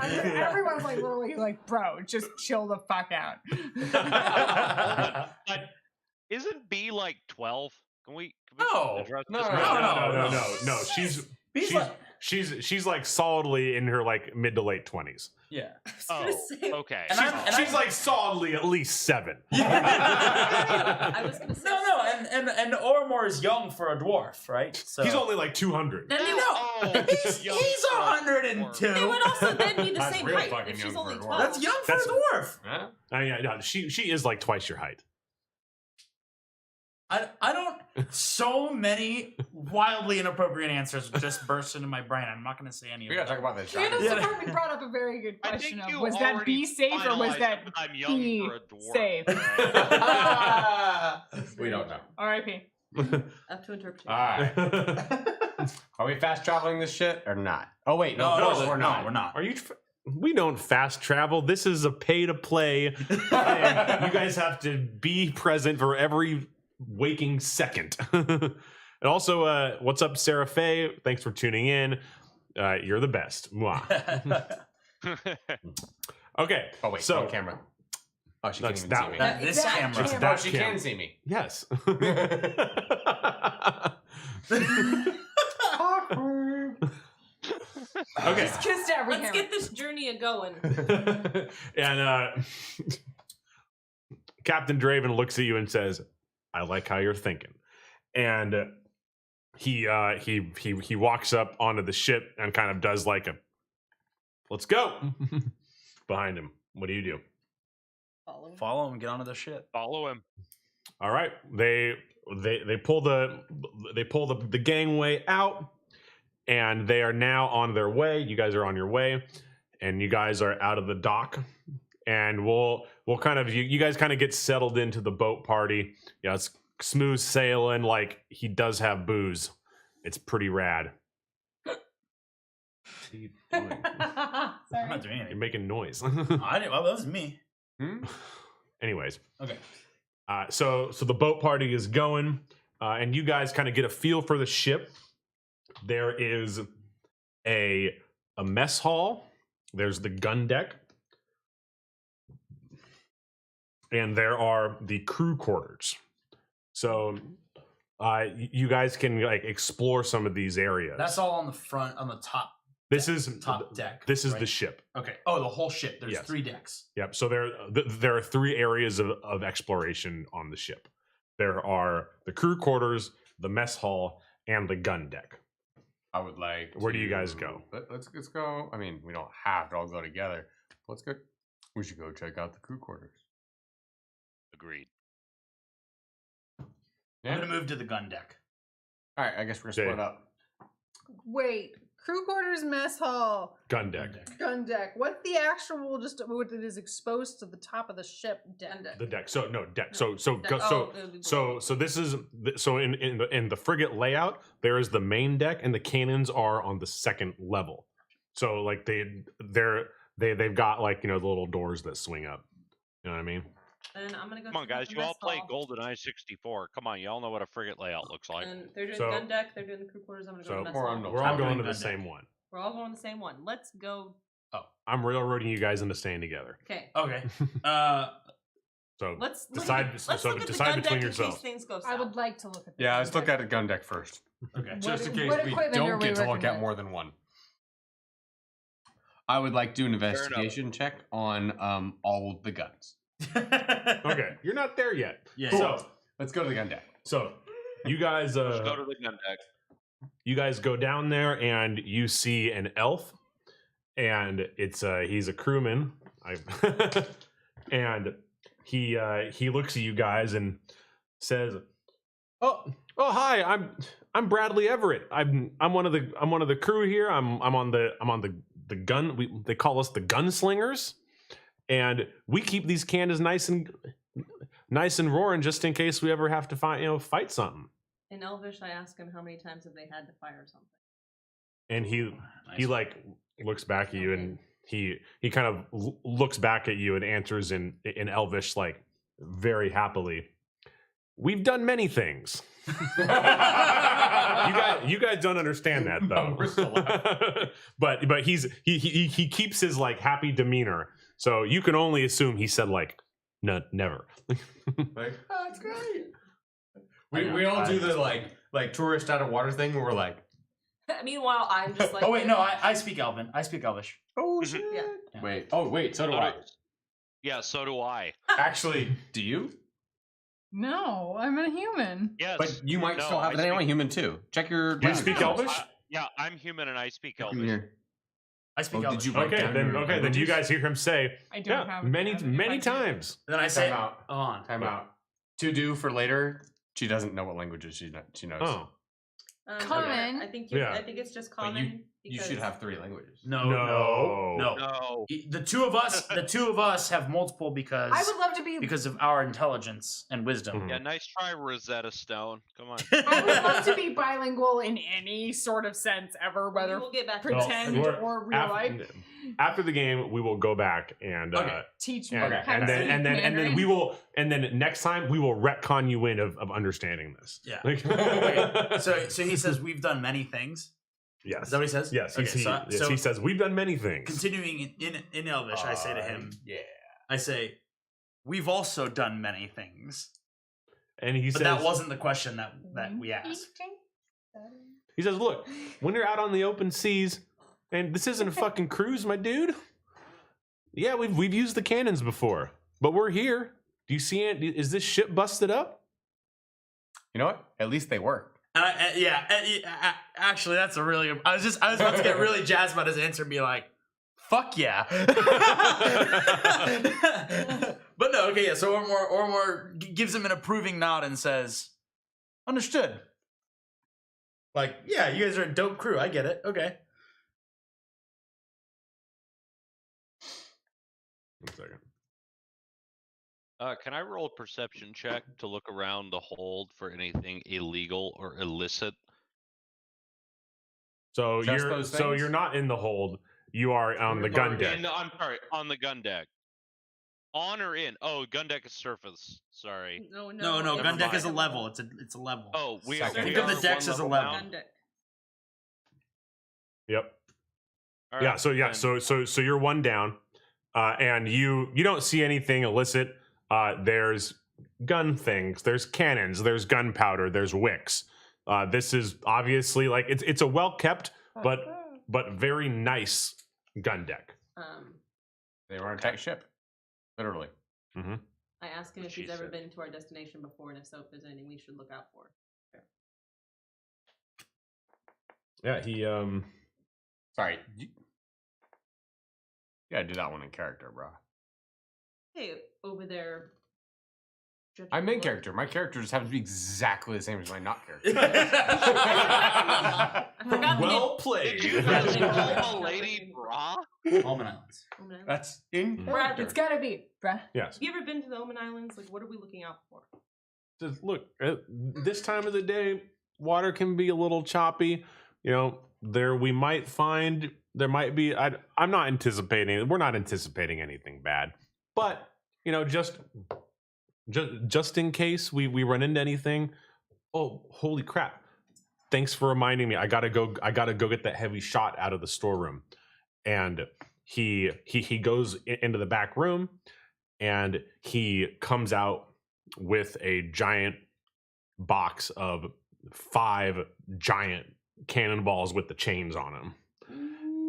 Everyone's like literally like, bro, just chill the fuck out. But isn't B like 12? Can we No. address No, this? No. She's like solidly in her like mid to late 20s. Yeah. Oh, okay. And I'm- She's like solidly at least 7. I was gonna say No, and Ormore is young for a dwarf, right? So He's only like 200. Then they, Oh, he's young 102. they would also then be the That's same real height fucking if she's young for only a dwarf. 12. That's young for That's- a dwarf. Huh? Yeah, no, she is like twice your height. I don't. So many wildly inappropriate answers just burst into my brain. I'm not going to say any of We them. gotta talk about this. Candace Yeah. Department brought up a very good I question think of, you was that already be safe or was finalized that I'm young be for a dwarf. safe? We don't know. R.I.P. Up to interpretation. All right. Are we fast traveling this shit or not? Oh wait, No, no, we're not. We're not. Are you? We don't fast travel. This is a pay to play. And you guys have to be present for every waking second. And also, what's up, Sarah Faye? Thanks for tuning in. You're the best. Mwah. Okay. Oh wait, so on camera. Oh, she That's can't even that see me. one. This camera. It's Oh, that she camera. can see me. Yes. Okay. Just kissed every Let's camera. get this journey a going. And Captain Draven looks at you and says, "I like how you're thinking." And he walks up onto the ship and kind of does like a "Let's go" behind him. What do you do? Follow. Follow him. Get onto the ship. Follow him. All right, they pull the gangway out, and they are now on their way. You guys are on your way, and you guys are out of the dock. And we'll kind of you guys kind of get settled into the boat party. Yeah, it's smooth sailing. Like, he does have booze. It's pretty rad. What are you doing? I'm Sorry. not doing You're anything. making noise. I didn't. Well, that was me. Anyways, Okay. so the boat party is going, and you guys kind of get a feel for the ship. There is a mess hall. There's the gun deck, and there are the crew quarters. So you guys can like explore some of these areas. That's all on the front, on the top. This is top deck. This is right? the ship. Okay. Oh, the whole ship. There's Yes. 3 decks. Yep. So there are 3 areas of exploration on the ship. There are the crew quarters, the mess hall, and the gun deck. I would like. Where do you guys go? Let's go. I mean, we don't have to all go together. Let's go. We should go check out the crew quarters. Agreed. Yeah. I'm gonna move to the gun deck. All right. I guess we're gonna Okay. split up. Wait, crew quarters, mess hall, Gun deck. gun deck. What's the actual just what it is exposed to the top of the ship deck? The deck. So no deck. So this is so in the frigate layout, there is the main deck, and the cannons are on the second level. So like they've got like, you know, the little doors that swing up. You know what I mean? And I'm gonna go. Come on, check out guys. the You all mess play hall. GoldenEye 64. Come on, y'all know what a frigate layout looks like. And they're doing So- gun deck. They're doing the crew quarters. I'm gonna go So to the mess we're hall. on the- We're all I'm going doing to the gun same deck. one. We're all going the same one. Let's go. I'm railroading you guys into staying together. Okay. Okay. So Let's decide. Let's So look at decide the gun between deck in case yourselves. things go south. I would like to look at. The Yeah, gun let's look deck. at the gun deck first, Okay. just in What case we equipment are don't we get to look working at with? more than one. I would like to do an enough. investigation check on all of the guns. Okay, you're not there yet. Yeah. So Let's go to the gun deck. so you guys Let's go to the gun deck. you guys go down there and you see an elf, and it's he's a crewman. And he looks at you guys and says, "Oh hi, I'm Bradley Everett. I'm one of the crew here. I'm on the gun. They call us the gunslingers, and we keep these cannons nice and roaring just in case we ever have to fight something." In Elvish, I ask him how many times have they had to fire something. And he Nice. like looks back at you, and he kind of looks back at you and answers in Elvish, like very happily, "We've done many things." You guys don't understand that though. No, we're still but he keeps his like happy demeanor, so you can only assume he said like never. Like, oh, it's great. I know. We don't do the like tourist out of water thing where we're like, Meanwhile, I'm just like. Oh wait, no, I speak Elven. I speak Elvish. oh shit. Yeah. Wait, so do So I. do- Yeah, so do I. Actually, do you? No, I'm a human. Yes. But you might No, still have I the name speak- on human too. Check your. Do you speak language. Elvish? Yeah, I'm human and I speak Check Elvish. here. I speak Oh, did Elvish. you write Okay, down then your okay, then you languages? guys hear him say, I don't yeah, have many have it. If I many do- times. And then I say, Time out. "Hold on." Time out. To do for later. She doesn't know what languages she knows. Oh, Common. I think Yeah. I think it's just But common. you should because- have 3 languages. No. No. The two of us have multiple because I would love to be. because of our intelligence and wisdom. Mhm. Yeah, nice try, Rosetta Stone. Come on. I would love to be bilingual in any sort of sense ever, whether We'll get back to pretend Well, or real life. After the game, we will go back and Okay. Teach me. and, Okay. how to speak and then Mandarin. we will next time we will retcon you in of understanding this. Yeah. Like- Okay. So he says we've done many things. yes. Is that what he says? Yes. Okay, so He says we've done many things. continuing in Elvish, I say to him, Yeah. I say, we've also done many things. And he But says that wasn't the question that we asked. he says, look, when you're out on the open seas, and this isn't a fucking cruise, my dude. Yeah, we've used the cannons before, but we're here. Do you see it? Is this ship busted up? You know what? At least they work. Actually, that's a really. I was about to get really jazzed about his answer and be like, "Fuck yeah!" But no, okay, yeah. So Ormor gives him an approving nod and says, "Understood." Like, yeah, you guys are a dope crew. I get it. Okay. 1 second. Can I roll a perception check to look around the hold for anything illegal or illicit? So Just those things? you're not in the hold. You are on the gun Or deck. I'm sorry, on the gun deck. On or in? Oh, gun deck is surface. Sorry. No, No, Never gun deck mind. is a level. It's a level. Oh, we Second. are. Think we of the are decks one as a level level. down? Deck. Yep. All Yeah. right, So yeah. then. So you're 1 down, and you don't see anything illicit. There's gun things. There's cannons. There's gunpowder. There's wicks. This is obviously like it's a well kept but very nice gun deck. They were on a tight ship. Literally. I asked him if She he's ever said. been to our destination before, and if so, if there's anything we should look out for. Yeah. He Sorry. You gotta do that one in character, bro. Hey, over there. judging I'm main look. character. My character just happens to be exactly the same as my not character. I forgot Well Did played. you guys call a lady bra? Almond Islands. the Omen Islands. That's in Mhm. character. It's gotta be, bruh. yes. Have you ever been to the Omen Islands? Like, what are we looking out for? Says, look, this time of the day, water can be a little choppy. You know, there might be. I'm not anticipating. We're not anticipating anything bad, but you know, just in case we run into anything. Oh, holy crap! Thanks for reminding me. I gotta go get that heavy shot out of the storeroom. And he goes into the back room, and he comes out with a giant box of 5 giant cannonballs with the chains on them,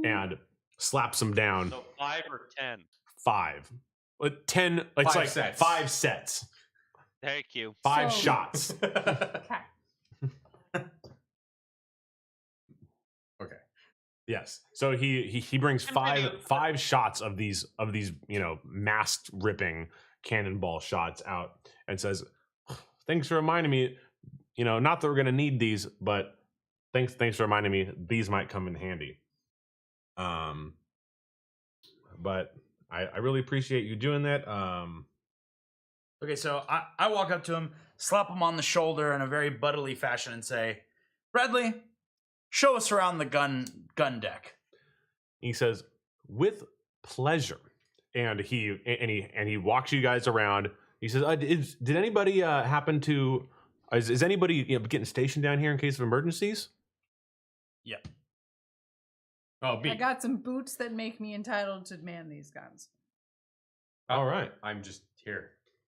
and slaps them down. So 5 or 10. 5, 10. It's 5 like sets. 5 sets, Thank you. 5 So- shots. Okay. Okay. Yes. So he brings I'm ready. five shots of these mast ripping cannonball shots out and says, "Thanks for reminding me. You know, not that we're gonna need these, but thanks for reminding me. These might come in handy. But I really appreciate you doing that. Okay, so I walk up to him, slap him on the shoulder in a very buttily fashion, and say, "Bradley, show us around the gun deck." He says, "With pleasure," and he walks you guys around. He says, "Did anybody happen to? Is anybody getting stationed down here in case of emergencies?" Oh, I me. got some boots that make me entitled to man these guns. All right. I'm just here.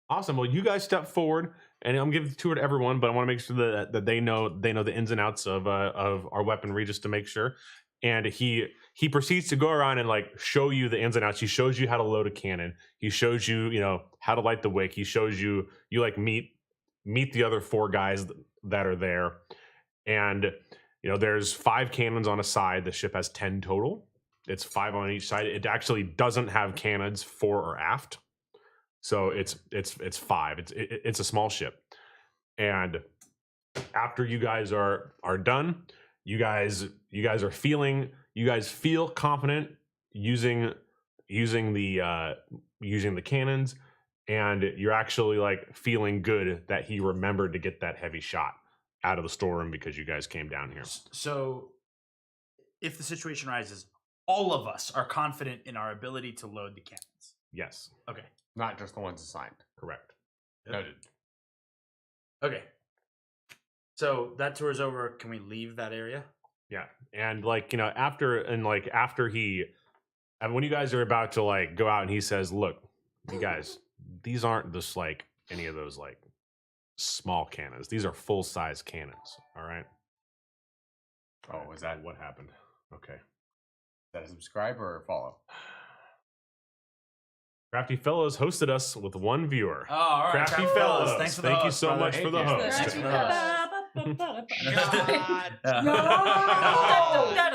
Awesome. Well, you guys step forward, and I'm giving the tour to everyone, but I want to make sure that they know the ins and outs of our weaponry, just to make sure. And he proceeds to go around and like show you the ins and outs. He shows you how to load a cannon. He shows you how to light the wick. He shows you like meet the other 4 guys that are there, and there's 5 cannons on a side. The ship has 10 total. It's 5 on each side. It actually doesn't have cannons fore or aft. So it's 5. It's a small ship, and after you guys are done, you guys feel confident using the cannons, and you're actually like feeling good that he remembered to get that heavy shot out of the storeroom because you guys came down here. So, if the situation rises, all of us are confident in our ability to load the cannons. Yes, Okay. Not just the ones assigned. correct. Noted. Okay. So that tour is over. Can we leave that area? Yeah, and like after he, and when you guys are about to like go out, and he says, "Look, you guys, these aren't just like any of those like small cannons. These are full size cannons. All right." Oh, was that what happened? Okay. Is that a subscribe or a follow? Crafty Fellows hosted us with one viewer. Oh, all right. Crafty Fellows, Thanks for the thank you host, so brother. much for the Thank you. host. Thanks for the host.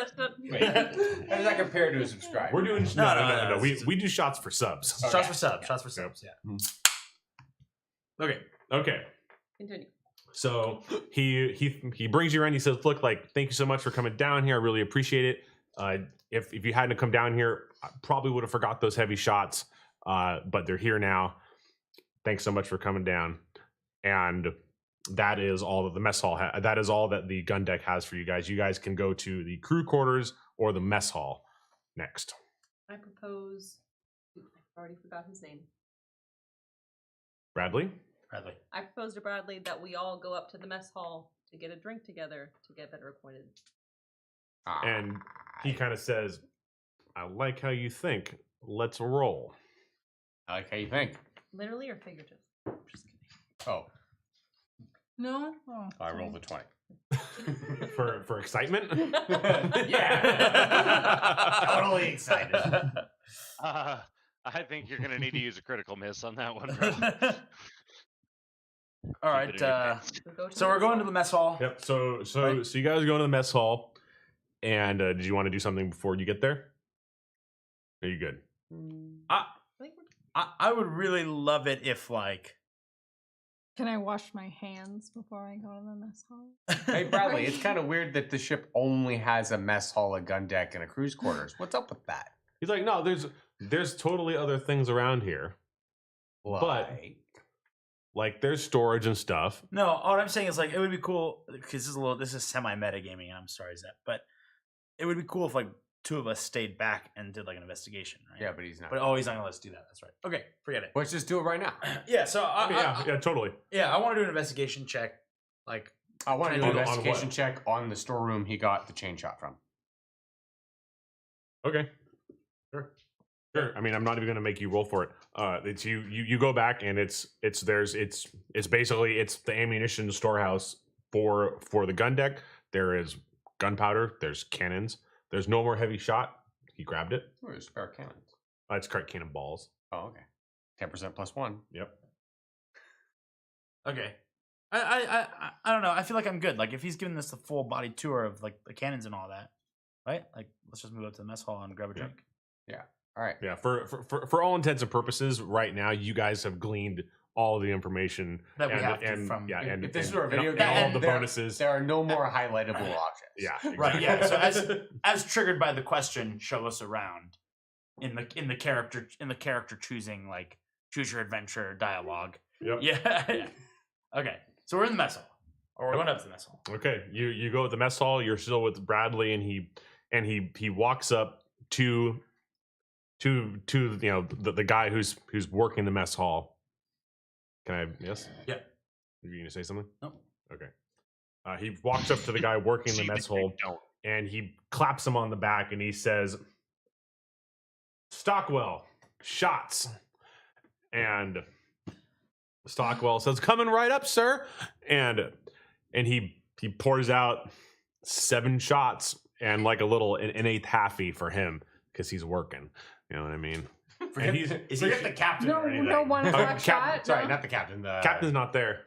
How does that compare to a subscribe? We're doing No, We do shots for subs. Shots for subs. Shots for subs. Yeah. Okay. Okay. Continue. So he brings you around. He says, "Look, like, thank you so much for coming down here. I really appreciate it. If you hadn't come down here, I probably would have forgot those heavy shots. But they're here now. Thanks so much for coming down." And that is all that the mess hall that is all that the gun deck has for you guys. You guys can go to the crew quarters or the mess hall next. I propose. I already forgot his name. Bradley? Bradley. I propose to Bradley that we all go up to the mess hall to get a drink together to get better acquainted. And he kind of says, "I like how you think. Let's roll." I like how you think. Literally or figurative? Just kidding. Oh, No? Oh, I rolled a 20. for excitement? Yeah. Totally excited. I think you're going to need to use a critical miss on that one, bro. All Keep it right. in advance. So we're going to the mess hall. Yep. So Right. you guys go to the mess hall, and did you want to do something before you get there? Are you good? I would really love it if like. can I wash my hands before I go to the mess hall? Hey, Bradley, it's kind of weird that the ship only has a mess hall, a gun deck, and a crew's quarters. What's up with that? He's like, "No, there's totally other things around here. But- Like there's storage and stuff." No, what I'm saying is like it would be cool because this is semi metagaming. I'm sorry, Zach, but it would be cool if like two of us stayed back and did like an investigation, right? Yeah, but he's not. But he's not gonna let us do that. That's right. Okay, forget it. Let's just do it right now. Yeah. So Yeah, totally. I want to do an investigation check. Like I want to do On an what? investigation check on the storeroom he got the chain shot from. Okay. Sure. I mean, I'm not even going to make you roll for it. It's you go back, and it's basically the ammunition storehouse for the gun deck. There is gunpowder. There's cannons. There's no more heavy shot. He grabbed it. Oh, there's spare cannons. It's cannonballs. Oh, okay. 10% plus 1. Yep. okay, I don't know. I feel like I'm good. Like if he's giving us the full body tour of like the cannons and all that, right? Like let's just move up to the mess hall and grab a drink. All right. Yeah. For all intents and purposes, right now you guys have gleaned all the information That we have to from- and If this and- were a video and game, all the there- bonuses. There are no more highlightable objects. Yeah. Right. Yeah. So exactly. as triggered by the question, show us around in the character choosing like choose your adventure dialogue. Yep. Yeah. Okay. So we're in the mess hall, or we're going up to the mess hall. Okay, you go at the mess hall. You're still with Bradley, and he walks up to the guy who's working the mess hall. Can I yes? Yeah. Are you gonna say something? No. Okay. He walks up to the guy working the See, mess they hall, don't. and he claps him on the back, and he says, "Stockwell, shots." And Stockwell says, "Coming right up, sir." And he pours out 7 shots and like an eighth halfie for him because he's working. You know what I mean? And he's Forget the captain. No, or anything. no one o'clock shot. Sorry, no? not the captain. The captain's not there.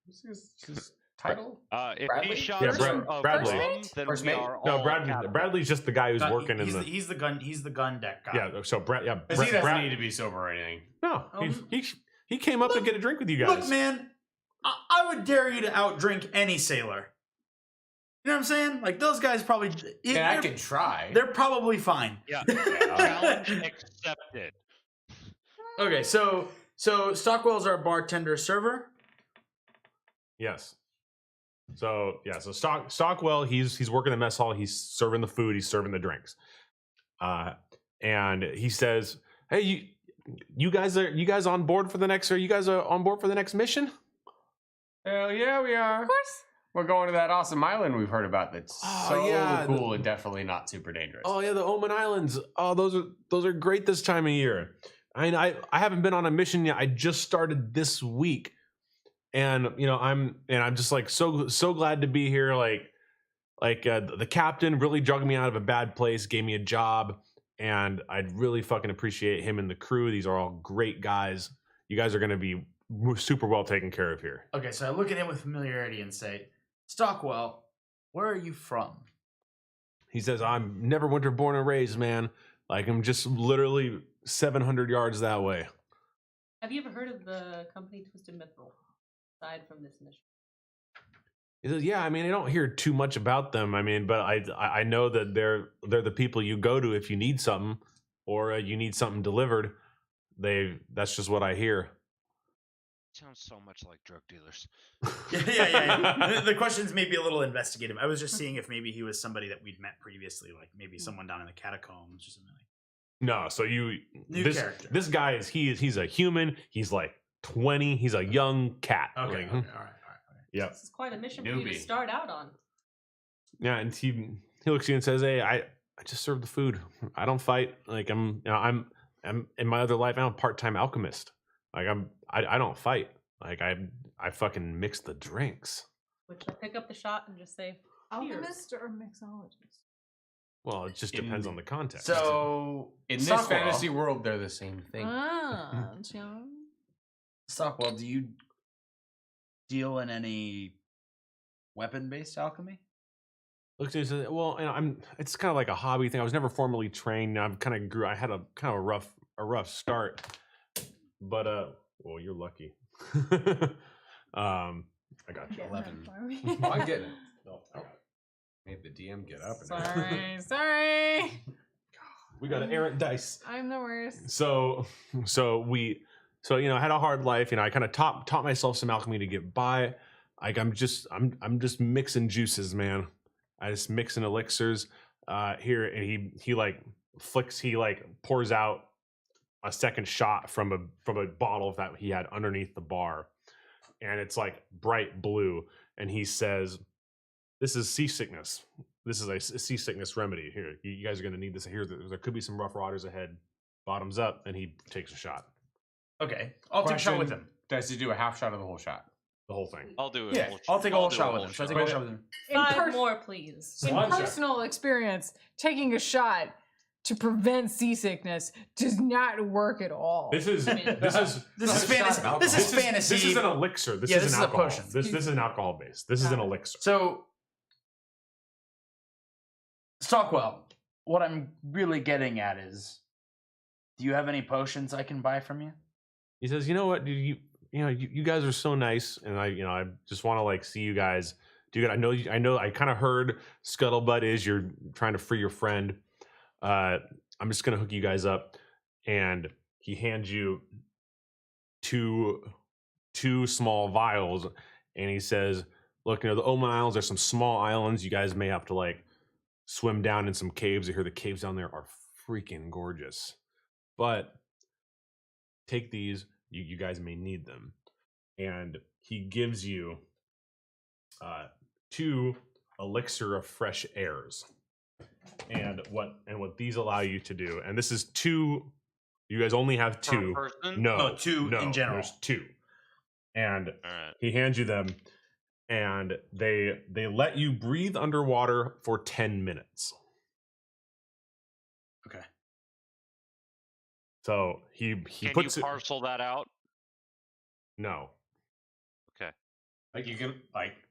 What's his title? If Bradley? he shot Yeah, us Brad- Bradley. then First we mate? are No, all captains. Bradley's just the guy who's working in he's the. He's the gun deck guy. Yeah. So Because he doesn't need to be sober or anything. No, Oh, he came up to get a drink with you guys. Look, man, I would dare you to outdrink any sailor. You know what I'm saying? Like those guys probably. And I could try. They're probably fine. Yeah. Challenge accepted. Okay, so Stockwell's our bartender server. Yes. So Stockwell, he's working the mess hall. He's serving the food. He's serving the drinks. And he says, "Hey, you guys on board for the next? Are you guys on board for the next mission?" Hell yeah, we are. Of course. We're going to that awesome island we've heard about. That's Oh, so yeah, cool and definitely not super dangerous. Oh yeah, the Oman Islands. Oh, those are great this time of year. I haven't been on a mission yet. I just started this week, and I'm just like so glad to be here. The captain really drugged me out of a bad place, gave me a job, and I'd really fucking appreciate him and the crew. These are all great guys. You guys are gonna be super well taken care of here. Okay, so I look at him with familiarity and say, Stockwell, where are you from? He says, "I'm never winter born and raised, man. Like I'm just literally 700 yards that way." Have you ever heard of the company Twisted Mithril? Aside from this mission. He says, "Yeah, I mean, I don't hear too much about them. I mean, but I know that they're the people you go to if you need something or you need something delivered. That's just what I hear." Sounds so much like drug dealers. Yeah. The questions may be a little investigative. I was just seeing if maybe he was somebody that we'd met previously, like maybe someone down in the catacombs or something like. No, so New character. this guy is he's a human. He's like 20. He's a young cat. Okay, Like, all right. Yeah. This is quite a mission for you to Newbie. start out on. Yeah, and he looks at you and says, "Hey, I just serve the food. I don't fight. Like I'm in my other life. I'm a part-time alchemist. Like I don't fight. Like I fucking mix the drinks." Which I pick up the shot and just say, Alchemist or mixologist? Well, it just depends on the context. So In this Stockwell, fantasy world, they're the same thing. Ah, John. Stockwell, do you deal in any weapon-based alchemy? looks at you and says, "Well, it's kind of like a hobby thing. I was never formally trained. I I had a kind of a rough start, but well, you're lucky." I got you. 11. Oh, I'm getting it. Oh, made the DM get up. And Sorry. We got an errant dice. I'm the worst. So I had a hard life. I kind of taught myself some alchemy to get by. Like I'm just mixing juices, man. I just mixing elixirs here, and he like pours out a second shot from a bottle that he had underneath the bar, and it's like bright blue. And he says, "This is seasickness. This is a seasickness remedy. Here, you guys are going to need this. Here, there could be some rough waters ahead. Bottoms up." And he takes a shot, Okay, I'll take a shot with him. Does he do a half shot or the whole shot? the whole thing. I'll do it. Yeah, I'll take a whole shot with him. Should I take a whole shot. shot with him? Five more, please. In personal experience, taking a shot to prevent seasickness does not work at all. This is I mean- this is This is fantasy. This is fantasy. This is an elixir. This Yeah, is this an is a alcohol. potion. This is an alcohol base. This is an elixir. So, Stockwell, what I'm really getting at is, do you have any potions I can buy from you? He says, "You know what, dude? You guys are so nice, and I just want to see you guys do it. I know. I kind of heard scuttlebutt is you're trying to free your friend. I'm just gonna hook you guys up." And he hands you two small vials, and he says, "Look, the Oman Islands are some small islands. You guys may have to swim down in some caves. I hear the caves down there are freaking gorgeous, but take these. You guys may need them." And he gives you 2 elixir of fresh airs. And what these allow you to do, and this is 2. You guys only have 2. Per person? No, 2 in general. There's 2, and All right. he hands you them, and they let you breathe underwater for 10 minutes. Okay. So he Can puts you it. parcel that out? No, You can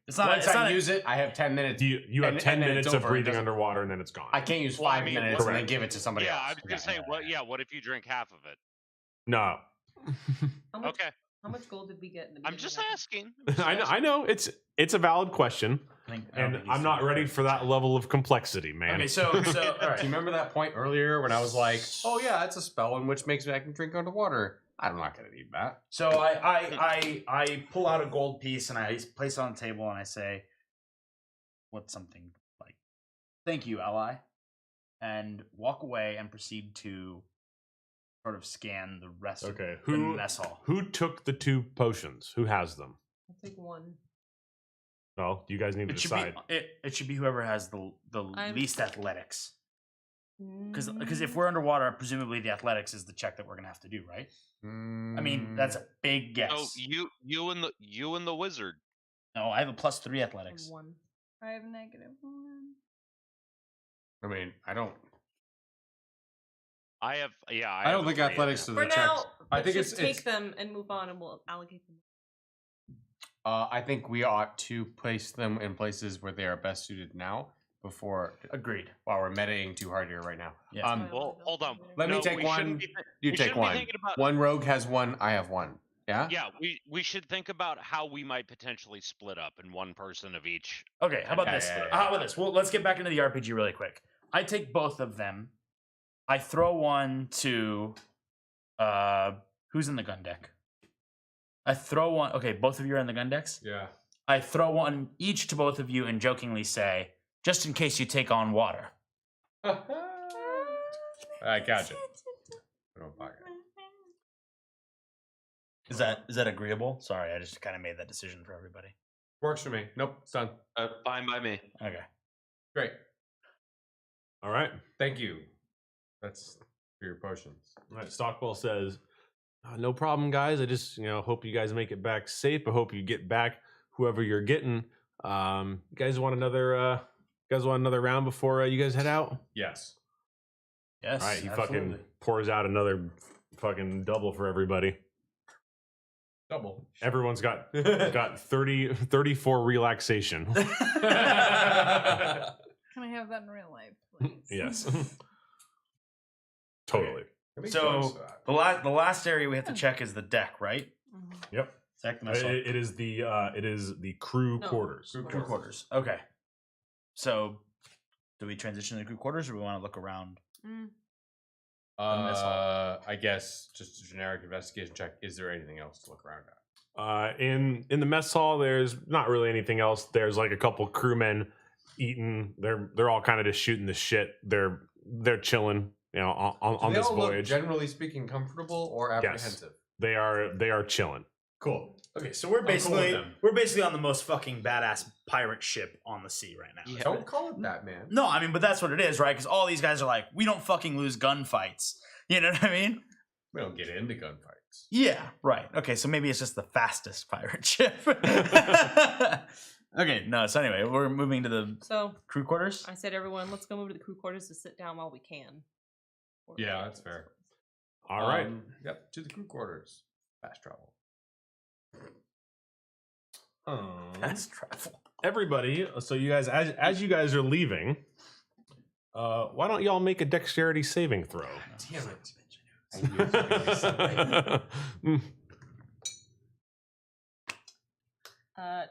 It's not. once It's I not. use it, I have 10 minutes. you have And- 10 and then minutes it's of over. It breathing doesn't- underwater, and then it's gone. I can't use Well, I 5 mean, minutes and then correct. give it to somebody Yeah, else. I was gonna say, what? Yeah, what if you drink half of it? No. How much, Okay. How much gold did we get in the I'm beginning just of it? asking. I know it's a valid question, I don't and think he's I'm not doing ready it. for that level of complexity, man. Okay, so all Do right. you remember that point earlier when I was like, "Oh yeah, it's a spell in which makes me I can drink underwater"? I'm not gonna need that. So I pull out a gold piece and I place it on the table and I say, "What's something like, thank you, ally," and walk away and proceed to sort of scan the rest Okay, of the mess hall. who took the 2 potions? Who has them? I'll take one. Well, you guys need to It should decide. be it should be whoever has the I'm- least athletics. Because if Mm, we're underwater, presumably the athletics is the check that we're gonna have to do, right? I mean, that's a big guess. So you and the wizard. No, I have a +3 I have athletics. one. I have -1. I mean, I don't I have think have a 3 athletics in to that. the For now, checks. I let's think just it's take them and move on, and we'll allocate them. I think we ought to place them in places where they are best suited now before Agreed. while we're metaing too hard here right now. Yes. Well, hold on. Let me No, take we one. shouldn't be You we take shouldn't be one. thinking about- One rogue has one, I have one. Yeah? Yeah, we should think about how we might potentially split up in one person of each. Okay, how about Yeah, this? yeah, yeah. How about this? Well, let's get back into the RPG really quick. I take both of them. I throw one to who's in the gun deck? I throw one. Okay, both of you are in the gun decks. Yeah. I throw one each to both of you and jokingly say, "Just in case you take on water." I got you. I don't buy it. Is that agreeable? Sorry, I just kind of made that decision for everybody. Works for me. Nope, it's done. Fine by me. Okay. Great. All right. Thank you. That's for your potions. All right. Stockwell says, "No problem, guys. I just hope you guys make it back safe. I hope you get back whoever you're getting. You guys want another round before you guys head out?" Yes. Yes. All right. He absolutely. fucking pours out another fucking double for everybody. Double. Everyone's got 34 relaxation. Can I have that in real life, please? Yes. Totally. That makes So sense for that. the last area we have to check is the deck, right? Mhm. Yep. Deck mess hall. It is the crew No. quarters. Crew quarters. Okay. So, do we transition to crew quarters, or we want to look around? Mm. mess hall. I guess just a generic investigation check. Is there anything else to look around at? In the mess hall, there's not really anything else. There's like a couple crewmen eating. They're all kind of just shooting the shit. They're chilling, on Do they this all look, voyage. generally speaking, comfortable or apprehensive? They are chilling. Cool. Okay, so we're I'm cool with basically them. on the most fucking badass pirate ship on the sea right now. Yeah. Don't call it that, man. No, I mean, but that's what it is, right? Because all these guys are like, we don't fucking lose gunfights. You know what I mean? We don't get into gunfights. Yeah, right. Okay, so maybe it's just the fastest pirate ship. Okay, no. So anyway, we're moving to the So crew quarters. I said, everyone, let's go move to the crew quarters to sit down while we can. Yeah, that's fair. All right. Yep. To the crew quarters. Fast travel. Fast travel. Everybody, so you guys, as you guys are leaving, why don't y'all make a dexterity saving throw? Damn it.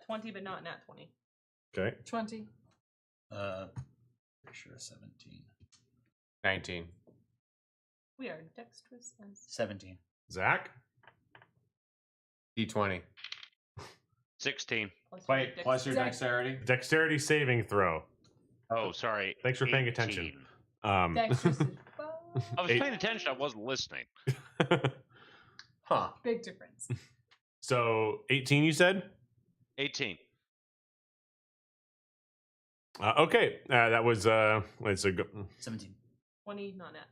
20, but not nat 20. Okay. 20. Pretty sure 17. 19. We are dexterous as 17. Zach? D20. 16. Plus your Zach. dexterity. Dexterity saving throw. Oh, sorry. Thanks for paying attention. 18. Dexterous is I was Eight. paying attention. I wasn't listening. Huh. big difference. So 18, you said? 18. Okay. That was it's a 17. 20, not nat.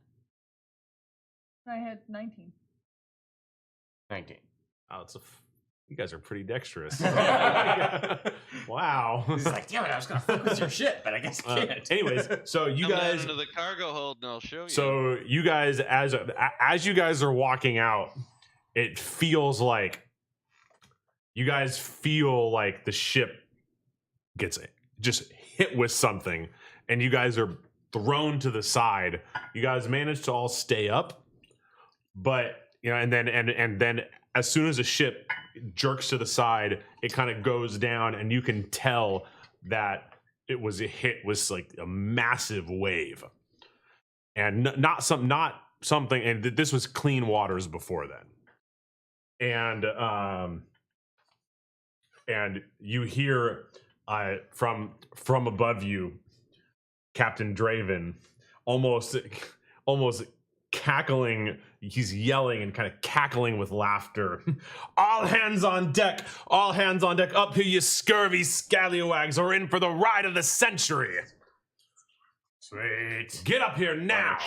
I had 19. 19. Oh, you guys are pretty dexterous. Wow. He's like, damn it, I was gonna fuck with your shit, but I guess I can't. Anyways, so you Come down guys into the cargo hold, and I'll show you. So you guys, as you guys are walking out, it feels like you guys feel like the ship gets just hit with something, and you guys are thrown to the side. You guys manage to all stay up, but and then as soon as a ship jerks to the side, it kind of goes down, and you can tell that it was like a massive wave, and not something. And this was clean waters before then, and you hear from above you, Captain Draven, almost cackling. He's yelling and kind of cackling with laughter. All hands on deck! All hands on deck! Up here, you scurvy scallywags! We're in for the ride of the century! Sweet. Get up here now!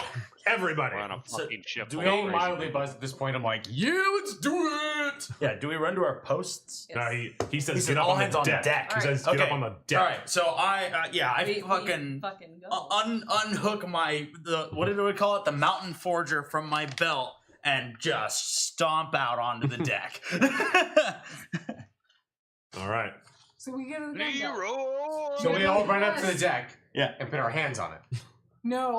Everybody! We're on a fucking ship. do full we of all crazy Mildly people. buzzed at this point. I'm like, yeah, let's do it. Yeah, do we run to our posts? Yes. No, he says He said get up all on hands the on deck. deck. He says Okay. get up on the deck. All right, so I We fucking go. unhook what did we call it? The mountain forger from my belt and just stomp out onto the deck. All right. So we go to the gun deck. Leroy! So we all run up to the deck Yeah. and put our hands on it. No,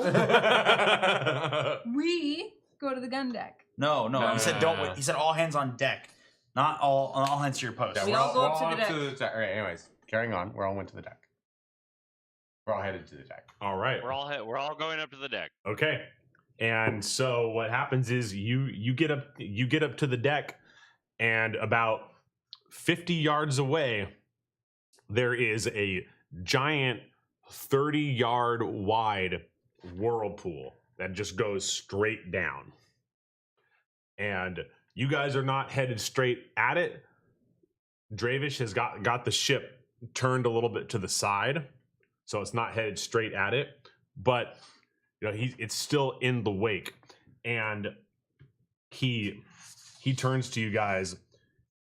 we go to the gun deck. No, No, he said no, don't. no, no. He said all hands on deck, not all hands to your post. Yeah, We we're all go up to we're the deck. to the deck. All right, anyways, carrying on. We're all went to the deck. We're all headed to the deck. All right. We're all going up to the deck. Okay. And so what happens is you get up to the deck, and about 50 yards away there is a giant 30-yard wide whirlpool that just goes straight down. And you guys are not headed straight at it. Dravish has got the ship turned a little bit to the side, so it's not headed straight at it, but it's still in the wake. And he turns to you guys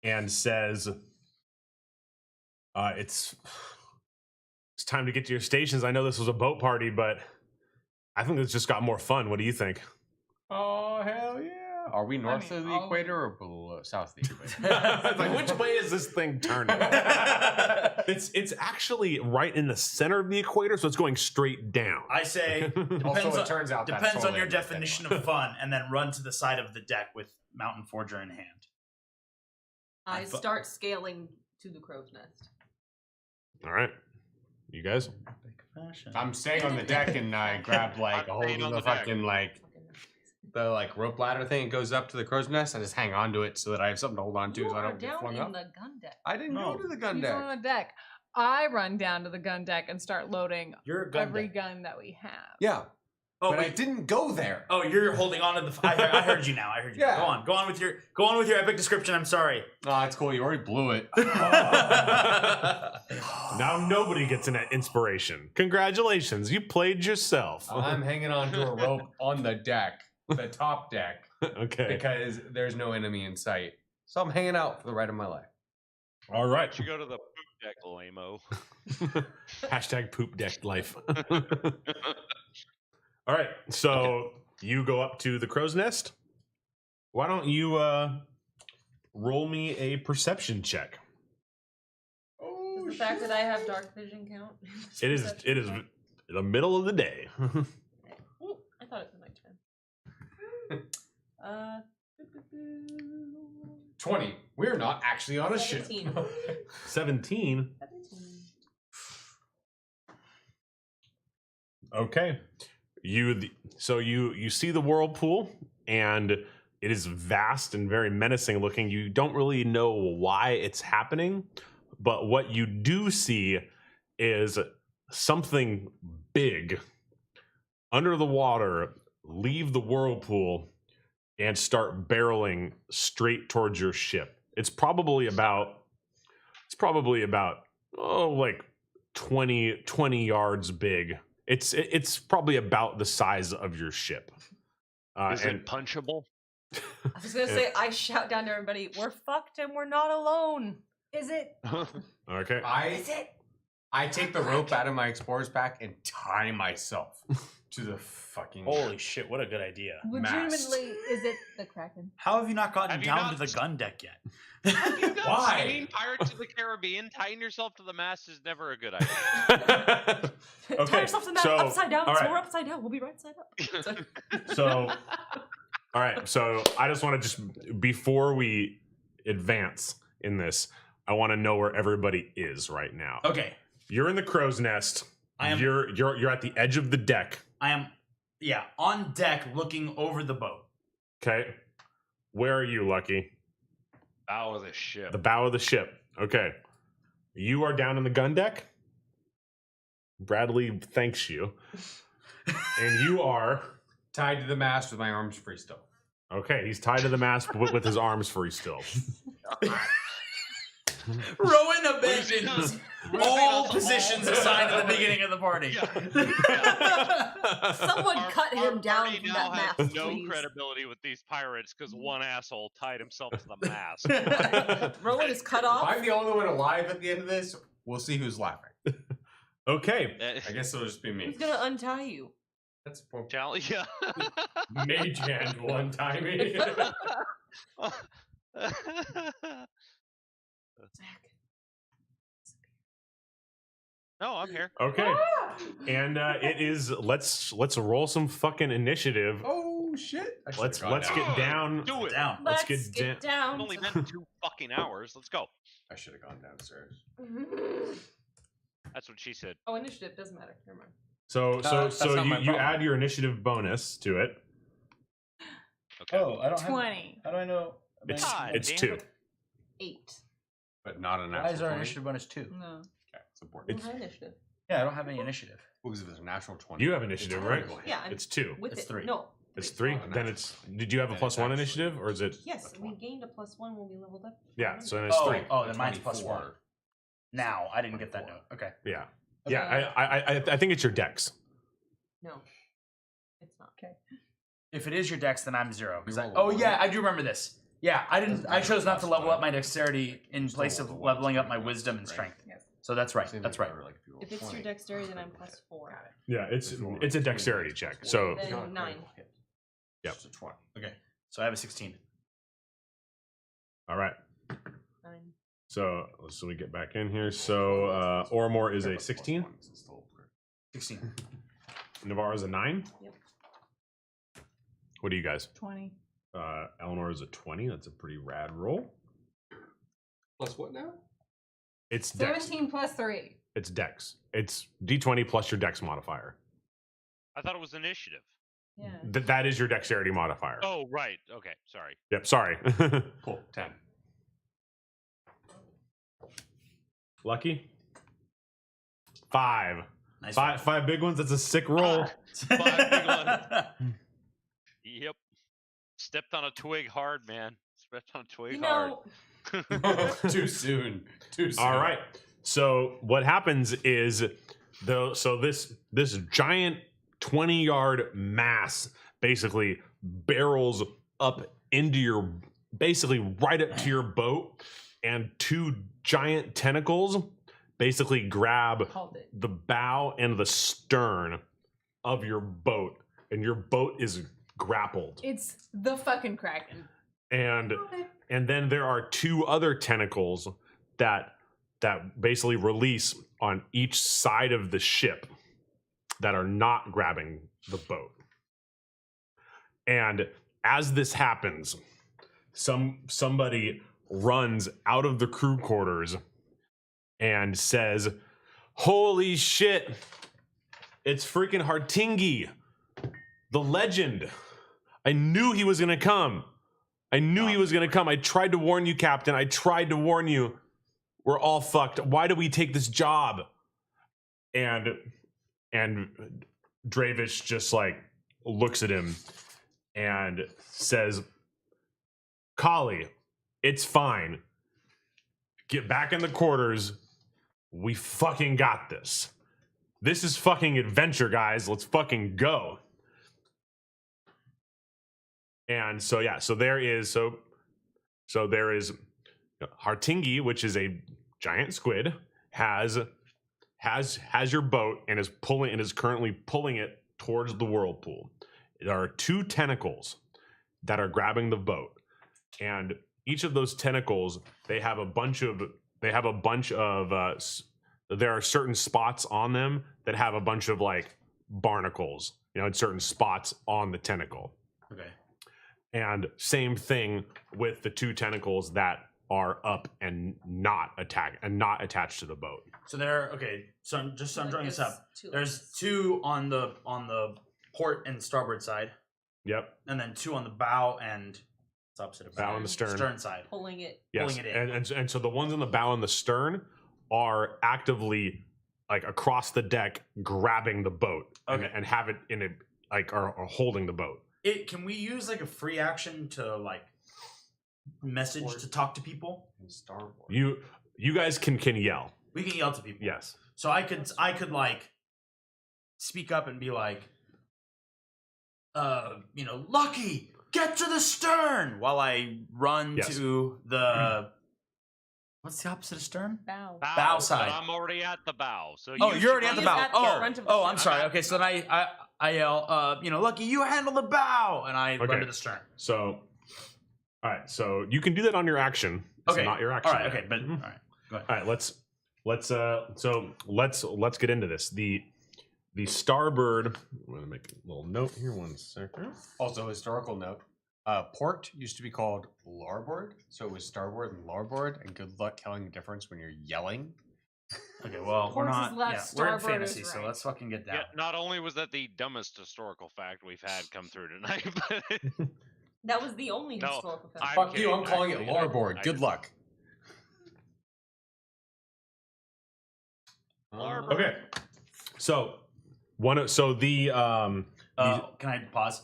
and says, it's time to get to your stations. I know this was a boat party, but I think this just got more fun. What do you think? Oh, hell yeah. Are we north of the I'll- equator or below, south of the equator? It's like, which way is this thing turning? It's actually right in the center of the equator, so it's going straight down. I say Also, it turns out that's depends on totally your understandable. definition of fun, and then run to the side of the deck with Mountain Forger in hand. I start scaling to the crow's nest. All right, you guys. I'm staying on the deck and I grab like a I'm hold staying of on the the deck. fucking the rope ladder thing. It goes up to the crow's nest. I just hang on to it so that I have something to hold on to You so I are don't get down flung in up. the gun deck. I didn't No. go to the gun He's deck. on the deck. I run down to the gun deck and start loading You're a gun every deck. gun that we have. Yeah, Oh, but I wait. didn't go there. Oh, you're holding on to the. I heard you now. I heard you. Yeah. Go on with your epic description. I'm sorry. Oh, it's cool. You already blew it. Now nobody gets an inspiration. Congratulations, you played yourself. I'm hanging on to a rope on the deck, the top deck, Okay. because there's no enemy in sight. So I'm hanging out for the rest of my life. All right. You go to the poop deck, lame-o. Hashtag poop deck life. All right. So you go up to the crow's nest. Why don't you roll me a perception check? Does the fact that I have dark vision count? It is the middle of the day. Ooh, I thought it was nighttime. 20. We're not actually on a ship. 17. 17. 17. Okay. You see the whirlpool, and it is vast and very menacing looking. You don't really know why it's happening, but what you do see is something big under the water leave the whirlpool and start barreling straight towards your ship. It's probably about like 20 yards big. It's probably about the size of your ship. Is it punchable? I was gonna say, I shout down to everybody, "We're fucked and we're not alone." Is it? Okay. I take the rope out of my explorer's pack and tie myself to the fucking. Holy shit! What a good idea. Legitimately, is it the Kraken? How have you not gotten Have you down not- to the gun deck yet? Have you guys Why? seen Pirates of the Caribbean? Tying yourself to the mast is never a good idea. Tie yourself to the map upside down, all so right. we're upside down. We'll be right side up. So, all right. So I just want to before we advance in this, I want to know where everybody is right now. Okay. You're in the crow's nest. You're at the edge of the deck. I am, on deck looking over the boat. Okay. Where are you, Lucky? Bow of the ship. The bow of the ship. Okay. You are down in the gun deck. Bradley thanks you. And you are Tied to the mast with my arms free still. okay. He's tied to the mast with his arms free still. Rowan abandons all positions assigned at the beginning of the party. Someone cut him Our down party from now that has mast, no please. credibility with these pirates because one asshole tied himself to the mast. Rowan is cut If off. I'm the only one alive at the end of this, we'll see who's laughing. Okay. I guess it'll just be me. Who's gonna untie you? That's a point. Challenge, yeah. Mage hand one time. Zach. No, I'm here. Okay. And it is let's roll some fucking initiative. Oh shit! I should've Let's gone get down. Do it. Down. Let's Let's get get It's down. only been 2 fucking hours. Let's go. I should have gone downstairs. That's what she said. Oh, initiative doesn't matter. Never mind. So That's not my you problem. add your initiative bonus to it. Okay. Oh, I don't 20. How do I know? It's God it's damn 2. it. 8. But not an Why natural is our 20. initiative bonus 2? No. Okay, it's I important. don't have initiative. Yeah, I don't have any initiative. Because if it's a natural 20. You have initiative, right? Yeah, I'm It's 2. with It's it. 3. No. It's 3. 3. Oh, Then natural it's. Did you have a Then plus it's 1 actually- initiative, or is it? Yes, we gained a +1 when we leveled up. Yeah. So then it's Oh, 3. oh, then mine's plus 1. 24. Now, I didn't get that note. Okay. Yeah. Yeah. I think it's your dex. No. It's not. Okay. If it is your dex, then I'm 0. 'cause We I- roll a oh one. yeah, I do remember this. Yeah, I didn't. Doesn't I chose matter, not to plus level one. up my dexterity in place of roll the one, leveling up my it's wisdom and right. strength. Yes. So that's right. Same That's thing right. for, like, if you roll If it's your 20. dexterity, then I'm +4. Got it. Yeah. It's If you roll a 20, dexterity it's check. plus So Then Not a 9. critical hit. Yep. It's just a 20. Okay. So I have a 16. all right. 9. So we get back in here. So Ormore is Yeah, a but plus 16. 1 is still critical. 16. Navarre is a 9. Yep. What do you guys? 20. Eleanor is a 20. That's a pretty rad roll. Plus what now? It's dex. 17 plus 3. It's dex. It's d20 plus your dex modifier. I thought it was initiative. Yeah. That is your dexterity modifier. Oh, right. Okay. Sorry. Yep. Sorry. Cool. 10. Lucky. 5. Nice. Five big ones. That's a sick roll. Five big one. Yep. Stepped on a twig hard, man. Stepped on a twig You hard. know, Too soon. Too soon. All right. So what happens is this giant 20-yard mass basically barrels up into your basically right up to your boat, and 2 giant tentacles basically grab Called it. the bow and the stern of your boat, and your boat is grappled. It's the fucking Kraken. And then there are 2 other tentacles that basically release on each side of the ship that are not grabbing the boat. And as this happens, somebody runs out of the crew quarters and says, "Holy shit! It's freaking Hartingi, the legend. I knew he was gonna come. I knew he was gonna come. I tried to warn you, Captain. I tried to warn you. We're all fucked. Why do we take this job?" And Dravish just like looks at him and says, "Kali, it's fine. Get back in the quarters. We fucking got this. This is fucking adventure, guys. Let's fucking go." And so yeah, so there is Hartingi, which is a giant squid, has your boat and is currently pulling it towards the whirlpool. There are 2 tentacles that are grabbing the boat, and each of those tentacles there are certain spots on them that have a bunch of like barnacles, in certain spots on the tentacle. Okay. And same thing with the 2 tentacles that are up and not attached to the boat. So there. Okay. So I'm drawing this up. Two There's 2 on the port and starboard side, Yep, and then 2 on the bow and it's opposite of bow and the stern. stern side. pulling it. Yes, pulling it in. and so the ones on the bow and the stern are actively like across the deck grabbing the boat Okay. and have it in a like are holding the boat. Can we use like a free action to like message to talk to people? Starboard. You guys can yell. We can yell to people. Yes. So I could like speak up and be like, Lucky, get to the stern while I run Yes. to the what's the opposite of stern? Bow. Bow side. But I'm already at the bow. So Oh, you you're already should at the He's bow. at the front of the I'm ship. sorry. Okay, so then I yell, Lucky, you handle the bow, and I run Okay. to the stern. So, all right. So you can do that on your action. It's Okay. not your action. All right. yet. Okay, but Mhm. all right. Go ahead. All right. Let's get into this. The starboard. I'm gonna make a little note here. 1 second. Also, historical note. Port used to be called larboard, so it was starboard and larboard. And good luck telling the difference when you're yelling. Okay, well, we're Horse is not. left, We're in starboard is fantasy, so right. let's fucking get down. Yeah, not only was that the dumbest historical fact we've had come through tonight, but That was the only No, historical fact. I'm Fuck you! kidding, I'm calling it actually. larboard. I Good just- luck. Larboard. Okay. So Can I pause?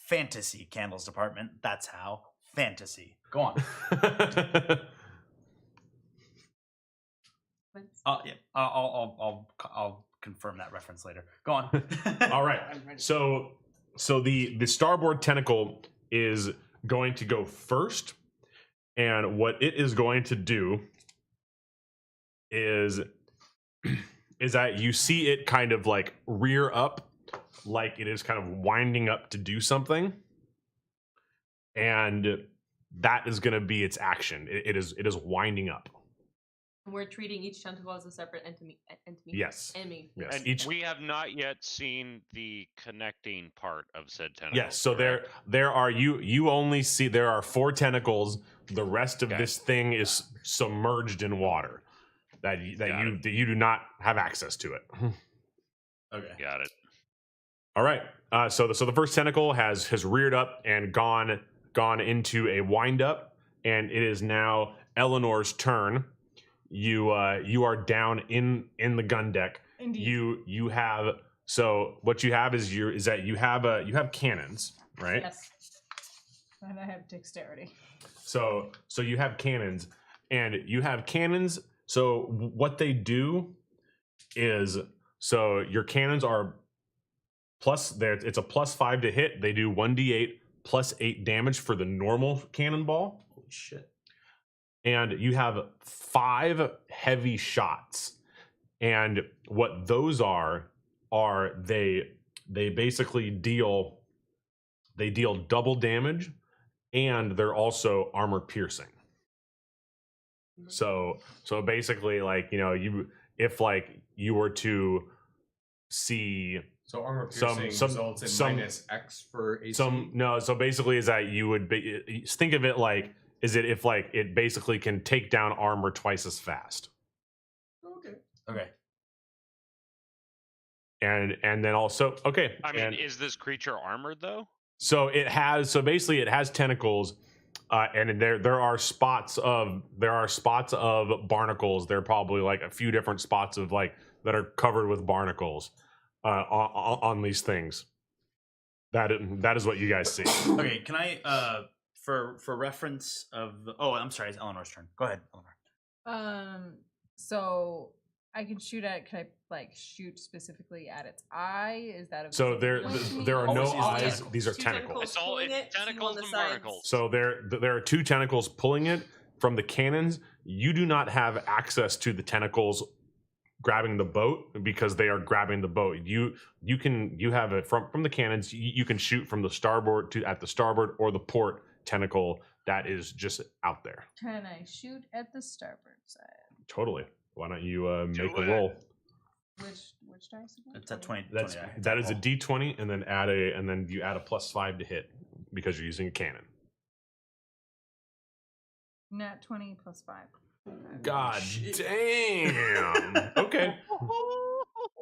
Fantasy candles department. That's how. Fantasy. Go on. Yeah. I'll confirm that reference later. Go on. All right. So the starboard tentacle is going to go first, and what it is going to do is that you see it kind of like rear up, like it is kind of winding up to do something, and that is going to be its action. It is winding up. We're treating each tentacle as a separate entity. Yes. Enemy. Yes. And Each we have not yet seen the connecting part of said tentacle. Yes, so correct? there are you only see there are 4 tentacles. The rest of Okay. this thing is submerged in water that you do not have access to it. Okay. Got it. All right. So the first tentacle has reared up and gone into a wind up, and it is now Eleanor's turn. You are down in the gun deck. Indeed. You have so what you have is that you have cannons, right? Yes. And I have dexterity. So you have cannons, and you have cannons. So what they do is, so your cannons are plus there. It's a +5 to hit. They do 1d8 +8 damage for the normal cannonball, Holy shit. and you have 5 heavy shots. And what those are they basically deal double damage, and they're also armor piercing. So basically, like, if like you were to see So armor Some- piercing some- results in some- -X for AC. so basically is that you would think of it like, is it if like it basically can take down armor twice as fast, Okay. and then also okay. I mean, and is this creature armored though? so basically it has tentacles, and there are spots of barnacles. There are probably like a few different spots of like that are covered with barnacles on these things. That is what you guys see. Okay. Can I for reference of I'm sorry, it's Eleanor's turn. Go ahead, Eleanor. So I can shoot at. Can I like shoot specifically at its eye? Is that a So there are no Always use eyes. tentacles. These are 2 tentacles. It's all pulling it, 2 on tentacles the and sides. barnacles. So there are 2 tentacles pulling it from the cannons. You do not have access to the tentacles grabbing the boat because they are grabbing the boat. You have it from the cannons. You can shoot from the starboard at the starboard or the port tentacle that is just out there. Can I shoot at the starboard side? Totally. Why don't you make a it. roll? Which dice again? It's at 20. That's 20, that is a D20, and then you add a +5 to hit because you're using a cannon. Nat 20 plus 5. God damn. Okay.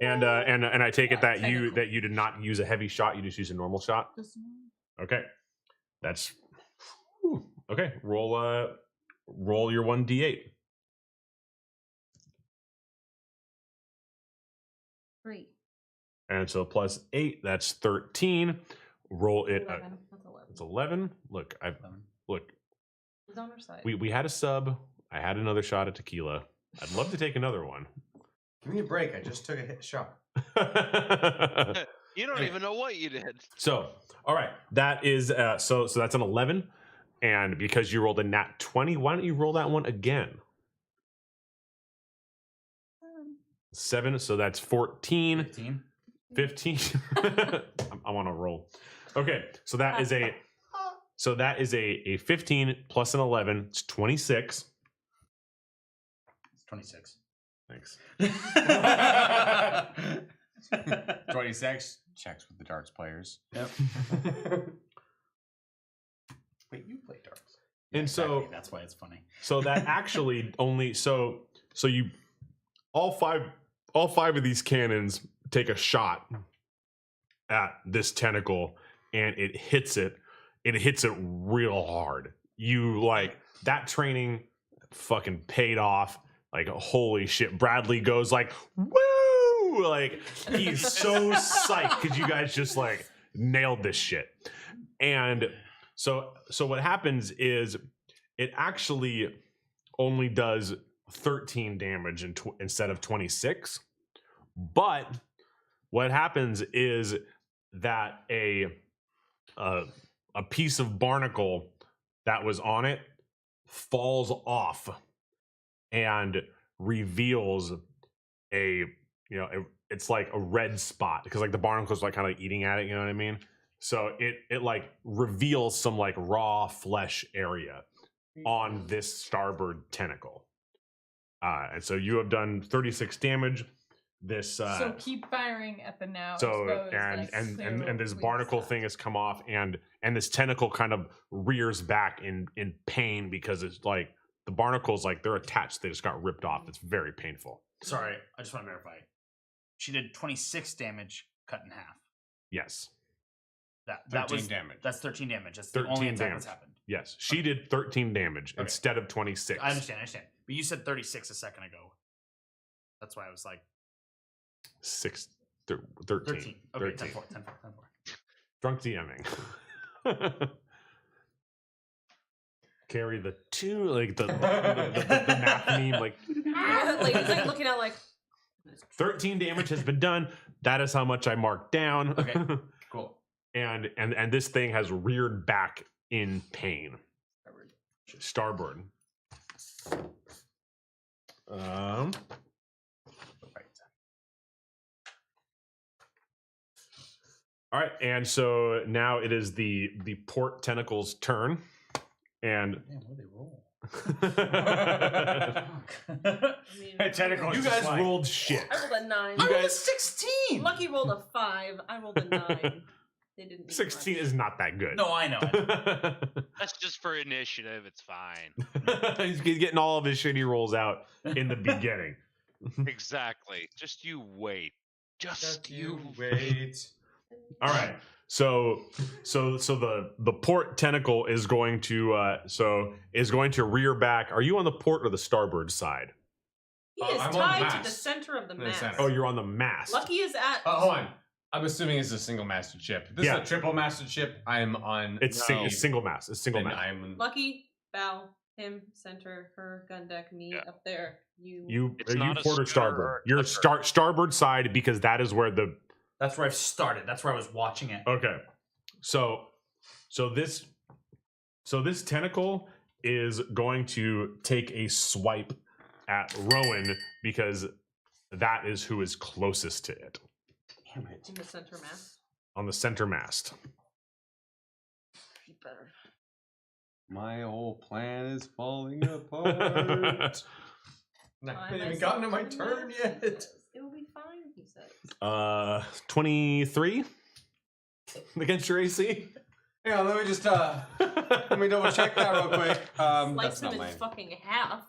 And I take it that you did not use a heavy shot. You just used a normal shot. Okay. That's whew. Okay. Roll your 1d8. 3. And so plus 8, that's 13. Roll it. 11. That's 11. It's 11. Look, look. He's on our side. We had a sub. I had another shot at tequila. I'd love to take another one. Give me a break. I just took a shot. You don't even know what you did. So, all right, that is so that's an 11, and because you rolled a nat 20, why don't you roll that one again? 7, so that's 14. 15. I want to roll. Okay, so that is a 15 plus an 11. It's 26. It's 26. Thanks. 26 checks with the darts players. Yep. Wait, you play darts. And so that's why it's funny. So that actually only so you all five of these cannons take a shot at this tentacle and it hits it real hard. You like that training fucking paid off. Like holy shit. Bradley goes like woo, like he's so psyched because you guys just like nailed this shit. And so what happens is it actually only does 13 damage instead of 26. But what happens is that a piece of barnacle that was on it falls off and reveals it's like a red spot because like the barnacle's like kind of eating at it, you know what I mean? So it like reveals some like raw flesh area on this starboard tentacle. And so you have done 36 damage. This so keep firing at the now. so exposed, and this barnacle thing has come off and this tentacle kind of rears back in pain because it's like the barnacles like they're attached, they just got ripped off. It's very painful. Sorry, I just want to verify. She did 26 damage cut in half. Yes. That 13 was damage. That's 13 damage. That's 13 the only attack damage. that's happened. Yes. She did 13 damage instead of 26. I understand. But you said 36 a second ago. That's why I was like 13. 13. Okay, 13. 10-4. Drunk DMing. Carry the 2, like the math meme, like Like, he's like looking at like 13 damage has been done. That is how much I marked down. Okay, cool. and this thing has reared back in pain. Starboard. All right, and so now it is the port tentacle's turn, and Man, what do they roll? tentacle. you guys rolled shit. I rolled a 9. You guys 16. Lucky rolled a 5. I rolled a 9. They didn't. need 16 much. is not that good. No, I know. That's just for initiative. It's fine. He's getting all of his shitty rolls out in the beginning. Exactly. Just you wait. Just you wait. All right. So the port tentacle is going to rear back. Are you on the port or the starboard side? He is I'm on the tied to the mast. center of the The mast. center. Oh, you're on the mast. Lucky is at. Hold on. I'm assuming it's a single masted ship. If this Yeah. is a triple masted ship, I'm on. It's single mast. It's single then mast. I'm Lucky, bow, him, center, her, gun deck, me Yeah. up there. You. You It's are you not a port or schooner or starboard? a You're clipper. starboard side because that is where the That's where I've started. That's where I was watching it. okay. So this tentacle is going to take a swipe at Rowan because that is who is closest to it Damn it. In the center mast. on the center mast. You better. My whole plan is falling apart. I haven't even gotten to my turn yet. It will be fine, he says. 23 against your AC. Hang on, let me just Let me double check that real quick. Slice That's him not in mine. fucking half.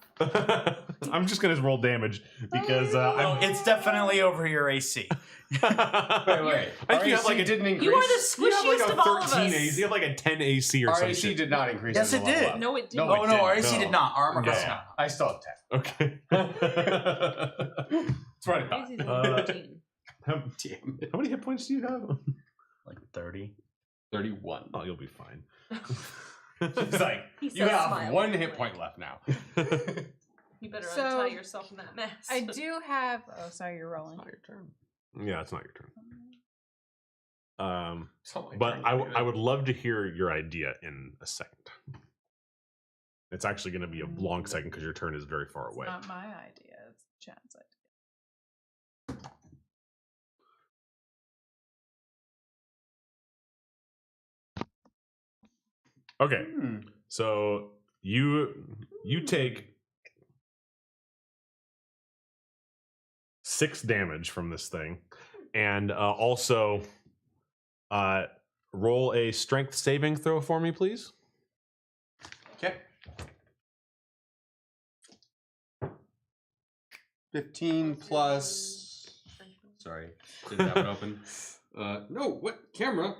I'm just gonna roll damage because Oh, it's definitely over your AC. Wait. I think you have like a didn't increase. You are the you have like squishiest a of all of 13 us. AC. You have like a 10 AC or Our some AC shit. did not increase. Yes, in the it level did. up. No, it No, didn't. Oh it no, didn't. our AC No. did not. Our armor class Yeah. not. I still have 10. Okay. That's what I thought. AC's only 13. How, Damn it. how many hit points do you have? Like 30. 31. Oh, you'll be fine. It's like, He you says have smiling, 1 hit like- point left now. You better So- untie yourself from that mess. I do have. Oh, sorry, you're rolling. Not your turn. Yeah, it's not your turn. It's not my But turn, I dude. would love to hear your idea in a second. It's actually going to be a long second because your turn is very far It's away. not my idea. It's Chad's idea. Okay, Hmm. so you take 6 damage from this thing, and also roll a strength saving throw for me, please. Okay. 15 plus. Sorry, didn't have it open. No, what camera?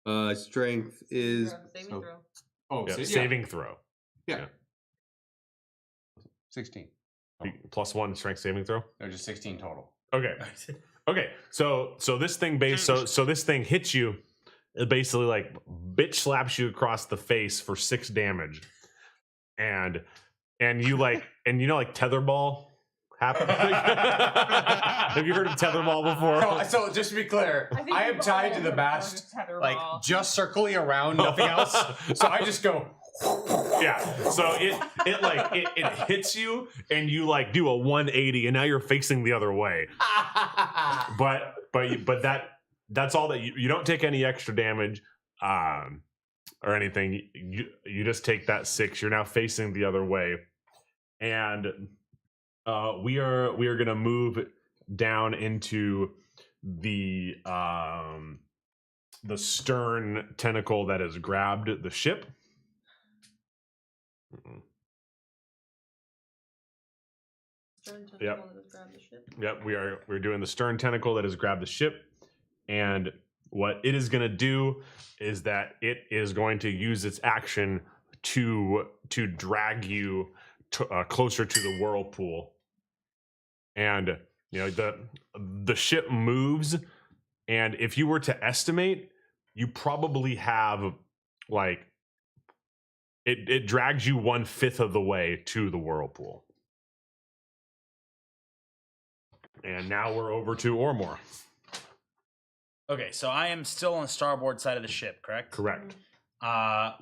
Ah! Strength is Saving so- throw. Yeah, yeah. saving throw. Yeah. 16. +1 strength saving throw. No, just 16 total. Okay. Okay, so this thing so this thing hits you. It basically like bitch slaps you across the face for 6 damage, and you like like tetherball happen. Have you heard of tetherball before? So just to be clear, think I am we've tied all to the heard mast, of tetherball. like just circling around, nothing else. So I just go. Yeah. So it hits you, and you like do a 180, and now you're facing the other way. But that's all that you don't take any extra damage or anything. You just take that 6. You're now facing the other way, and we are gonna move down into the stern tentacle that has grabbed the ship. Stern tentacle Yep. that has grabbed the ship. Yep, we're doing the stern tentacle that has grabbed the ship, and what it is going to do is that it is going to use its action to drag you closer to the whirlpool, and the ship moves, and if you were to estimate, you probably have like it drags you 1/5 of the way to the whirlpool. And now we're over to Ormore. Okay, so I am still on the starboard side of the ship, correct? Correct. How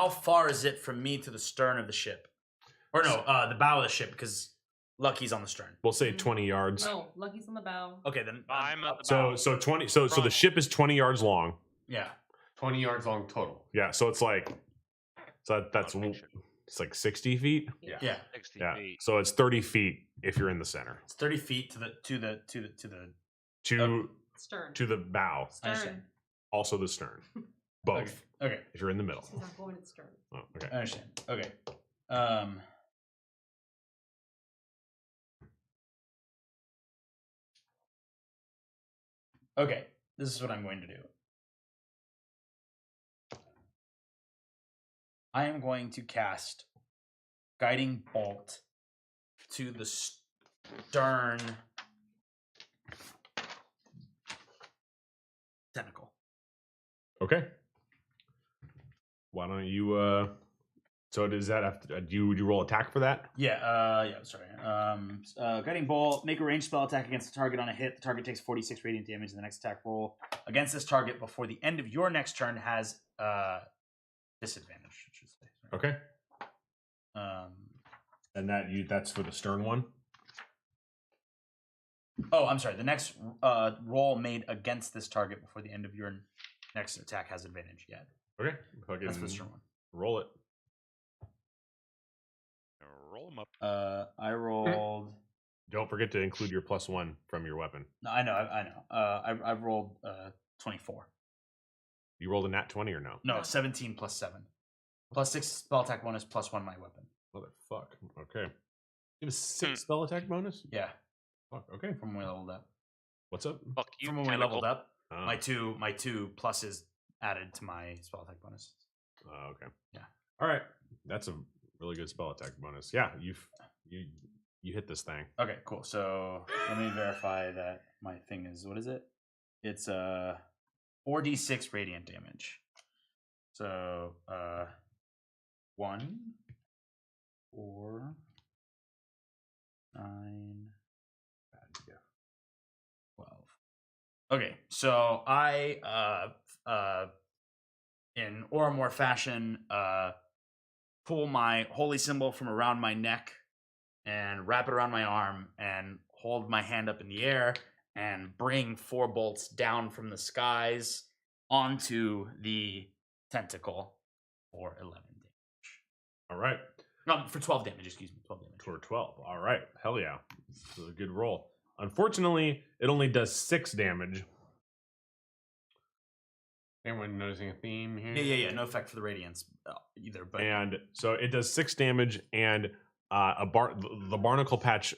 far is it from me to the stern of the ship? Or no, the bow of the ship, because Lucky's on the stern. We'll say 20 yards. No, Lucky's on the bow. Okay, then I'm at the So bow. so 20 so the ship is 20 yards long. yeah. 20 yards long total. Yeah, so it's like that's Picture. it's like 60 feet. Yeah. 60 Yeah. feet. So it's 30 feet if you're in the center. It's 30 feet to the Stern. To the bow, I understand. Stern. also the stern. Both. Okay. If you're in the middle. This is not going at stern. Oh, I okay. understand. Okay. Okay, this is what I'm going to do. I am going to cast Guiding Bolt to the stern tentacle. Okay. Why don't you so does that have to do you roll attack for that? Yeah, sorry. Guiding Bolt, make a ranged spell attack against the target on a hit. The target takes 46 radiant damage, and the next attack roll against this target before the end of your next turn has disadvantage, I should say. Okay. Um, And that's for the stern one? oh, I'm sorry. The next roll made against this target before the end of your next attack has advantage. Yeah, Okay. that's for the stern one. Roll it. Roll them up. I rolled. Don't forget to include your +1 from your weapon. No, I know. I know. I've rolled 24. You rolled a nat 20 or no? No, 17 plus 7. Plus 6 spell attack bonus, plus 1 my weapon. Motherfuck. Okay. You have a 6 spell attack bonus? Yeah, Fuck. Okay. from when we leveled up. What's up? Fuck you, From when we tentacle. leveled up, Oh. my two pluses added to my spell attack bonus. Oh, okay. Yeah. All right. That's a really good spell attack bonus. Yeah, you hit this thing. Okay, cool. So let me verify that my thing is, what is it? It's 4d6 radiant damage. So 1, 4, 9, 12. Okay, so I in Oromore fashion pull my holy symbol from around my neck and wrap it around my arm and hold my hand up in the air and bring 4 bolts down from the skies onto the tentacle for 11 damage. All right. No, for 12 damage, excuse me. 12 damage. For 12. All right. Hell yeah. This is a good roll. Unfortunately, it only does 6 damage. Anyone noticing a theme here? Yeah. No effect for the radiance either. But And so it does 6 damage, and the barnacle patch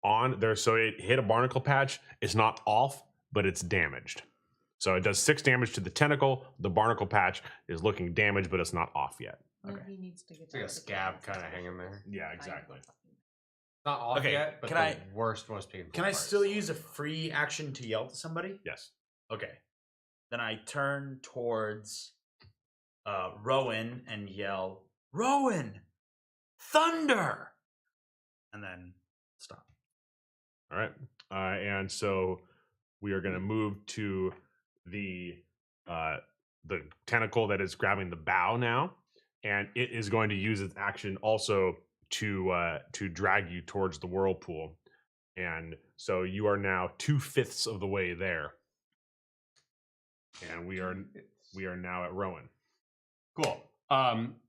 on there. So it hit a barnacle patch. It's not off, but it's damaged. So it does 6 damage to the tentacle. The barnacle patch is looking damaged, but it's not off yet. No, Okay. he needs to get It's like a scab kind of hanging there. Yeah, exactly. Not off Okay, yet, but can the I- worst, most painful. can I part. still use a free action to yell to somebody? Yes. Okay. Then I turn towards Rowan and yell, "Rowan! Thunder!" And then stop. All right. And so we are going to move to the tentacle that is grabbing the bow now, and it is going to use its action also to drag you towards the whirlpool. And so you are now 2/5 of the way there, and we are now at Rowan. Cool.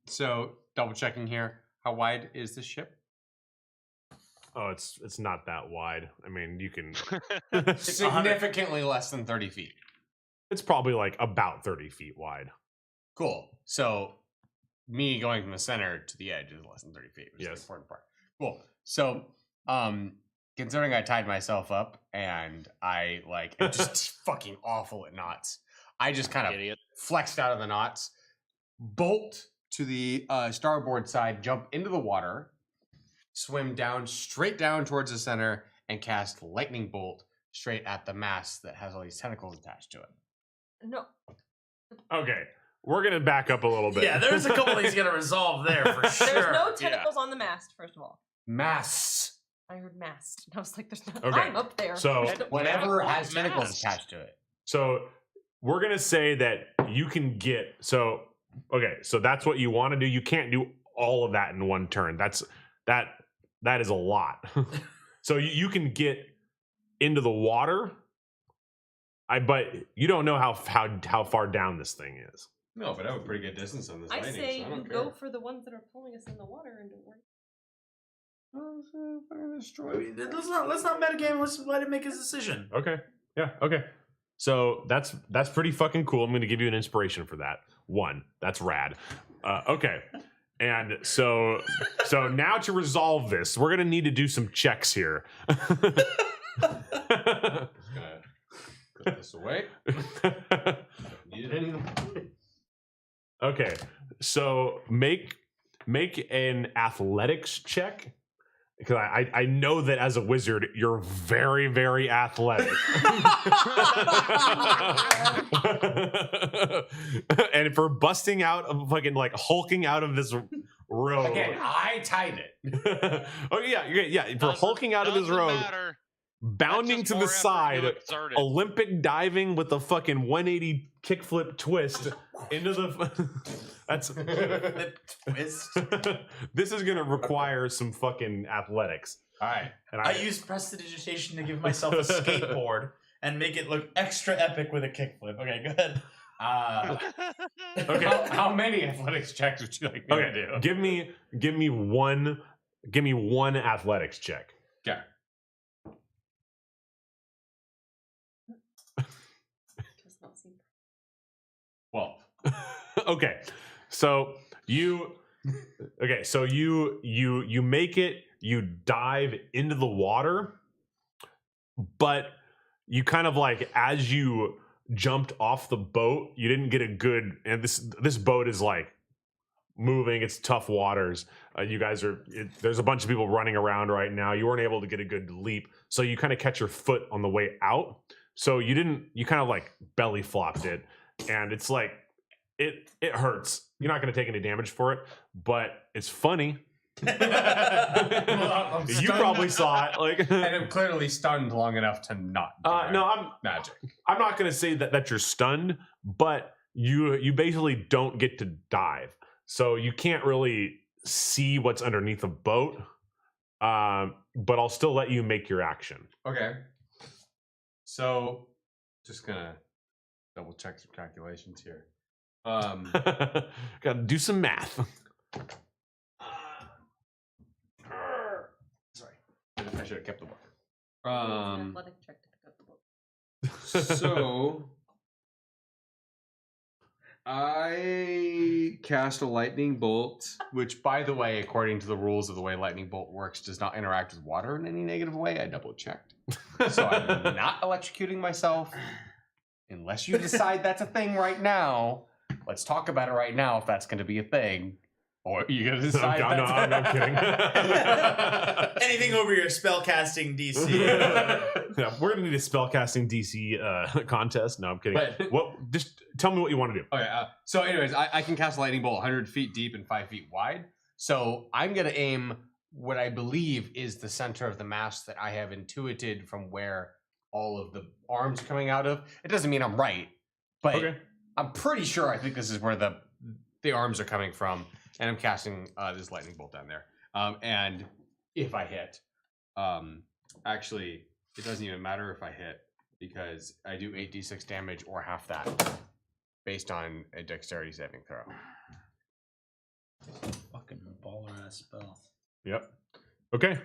So double checking here. How wide is this ship? Oh, it's not that wide. I mean, you can. Significantly less than 30 feet. It's probably like about 30 feet wide. Cool. So me going from the center to the edge is less than 30 feet, which is Yes. the important part. Cool. So considering I tied myself up and I like am just fucking awful at knots, I just kind of Idiot. flexed out of the knots, bolt to the starboard side, jump into the water, swim down straight down towards the center, and cast lightning bolt straight at the mast that has all these tentacles attached to it. No. Okay, we're gonna back up a little bit. Yeah, there's a couple things you gotta resolve there for sure. There's no tentacles on the mast, first of all. Masts. I heard mast. And I was like, there's not. Okay, I'm up there. so- Whatever Mast. has tentacles attached to it. So we're gonna say that you can get so that's what you want to do. You can't do all of that in one turn. That is a lot. So you can get into the water. But you don't know how far down this thing is. No, but I have a pretty good distance on this I lightning, say so I you don't go care. for the ones that are pulling us in the water and don't worry. Let's not metagame. Let's let him make his decision. Okay. Yeah. Okay. So that's pretty fucking cool. I'm going to give you an inspiration for that. 1. That's rad. Okay. And so now to resolve this, we're going to need to do some checks here. Just gonna put this away. Need it anymore. Okay. So make an athletics check. Because I know that as a wizard, you're very, very athletic. And for busting out of fucking like hulking out of this road. Again, I tied it. Oh yeah. For hulking out of this Doesn't road, matter. bounding That's to just the more effort side, you exerted. Olympic diving with a fucking 180 kickflip twist into the. That's. Twist. This is gonna require some fucking athletics. All right. And I used prestidigitation to give myself a skateboard and make it look extra epic with a kickflip. Okay, good. Okay. How many athletics checks would you like me to do? Okay, give me one athletics check. Okay. Does not seem. 12. Okay, so you make it. You dive into the water, but you kind of like as you jumped off the boat, you didn't get a good. And this boat is like moving. It's tough waters. You guys are. There's a bunch of people running around right now. You weren't able to get a good leap, so you kind of catch your foot on the way out. So you didn't. You kind of like belly flopped it, and it's like it hurts. You're not going to take any damage for it, but it's funny. I'm You stunned. probably saw it. Like, And I'm clearly stunned long enough to not. do no, magic. I'm not going to say that you're stunned, but you basically don't get to dive, so you can't really see what's underneath the boat. But I'll still let you make your action. Okay. So, just gonna double check some calculations here. Got to do some math. Sorry, I should have kept the book. It's an athletic check to pick up the book. So I cast a lightning bolt. Which, by the way, according to the rules of the way lightning bolt works, does not interact with water in any negative way. I double checked, so I'm not electrocuting myself. Unless you decide that's a thing right now, let's talk about it right now. If that's going to be a thing, or you gonna decide? No, I'm kidding. Anything over your spellcasting DC. Yeah, we're gonna need a spellcasting DC contest. No, I'm kidding. But- Just tell me what you want to do. Okay. So, anyways, I can cast a lightning bolt 100 feet deep and 5 feet wide. So I'm gonna aim what I believe is the center of the mast that I have intuited from where all of the arms are coming out of. It doesn't mean I'm right, but Okay. I'm pretty sure I think this is where the arms are coming from, and I'm casting this lightning bolt down there. And if I hit, actually, it doesn't even matter if I hit because I do 8d6 damage or half that, based on a dexterity saving throw. Fucking baller ass spell. Yep. Okay.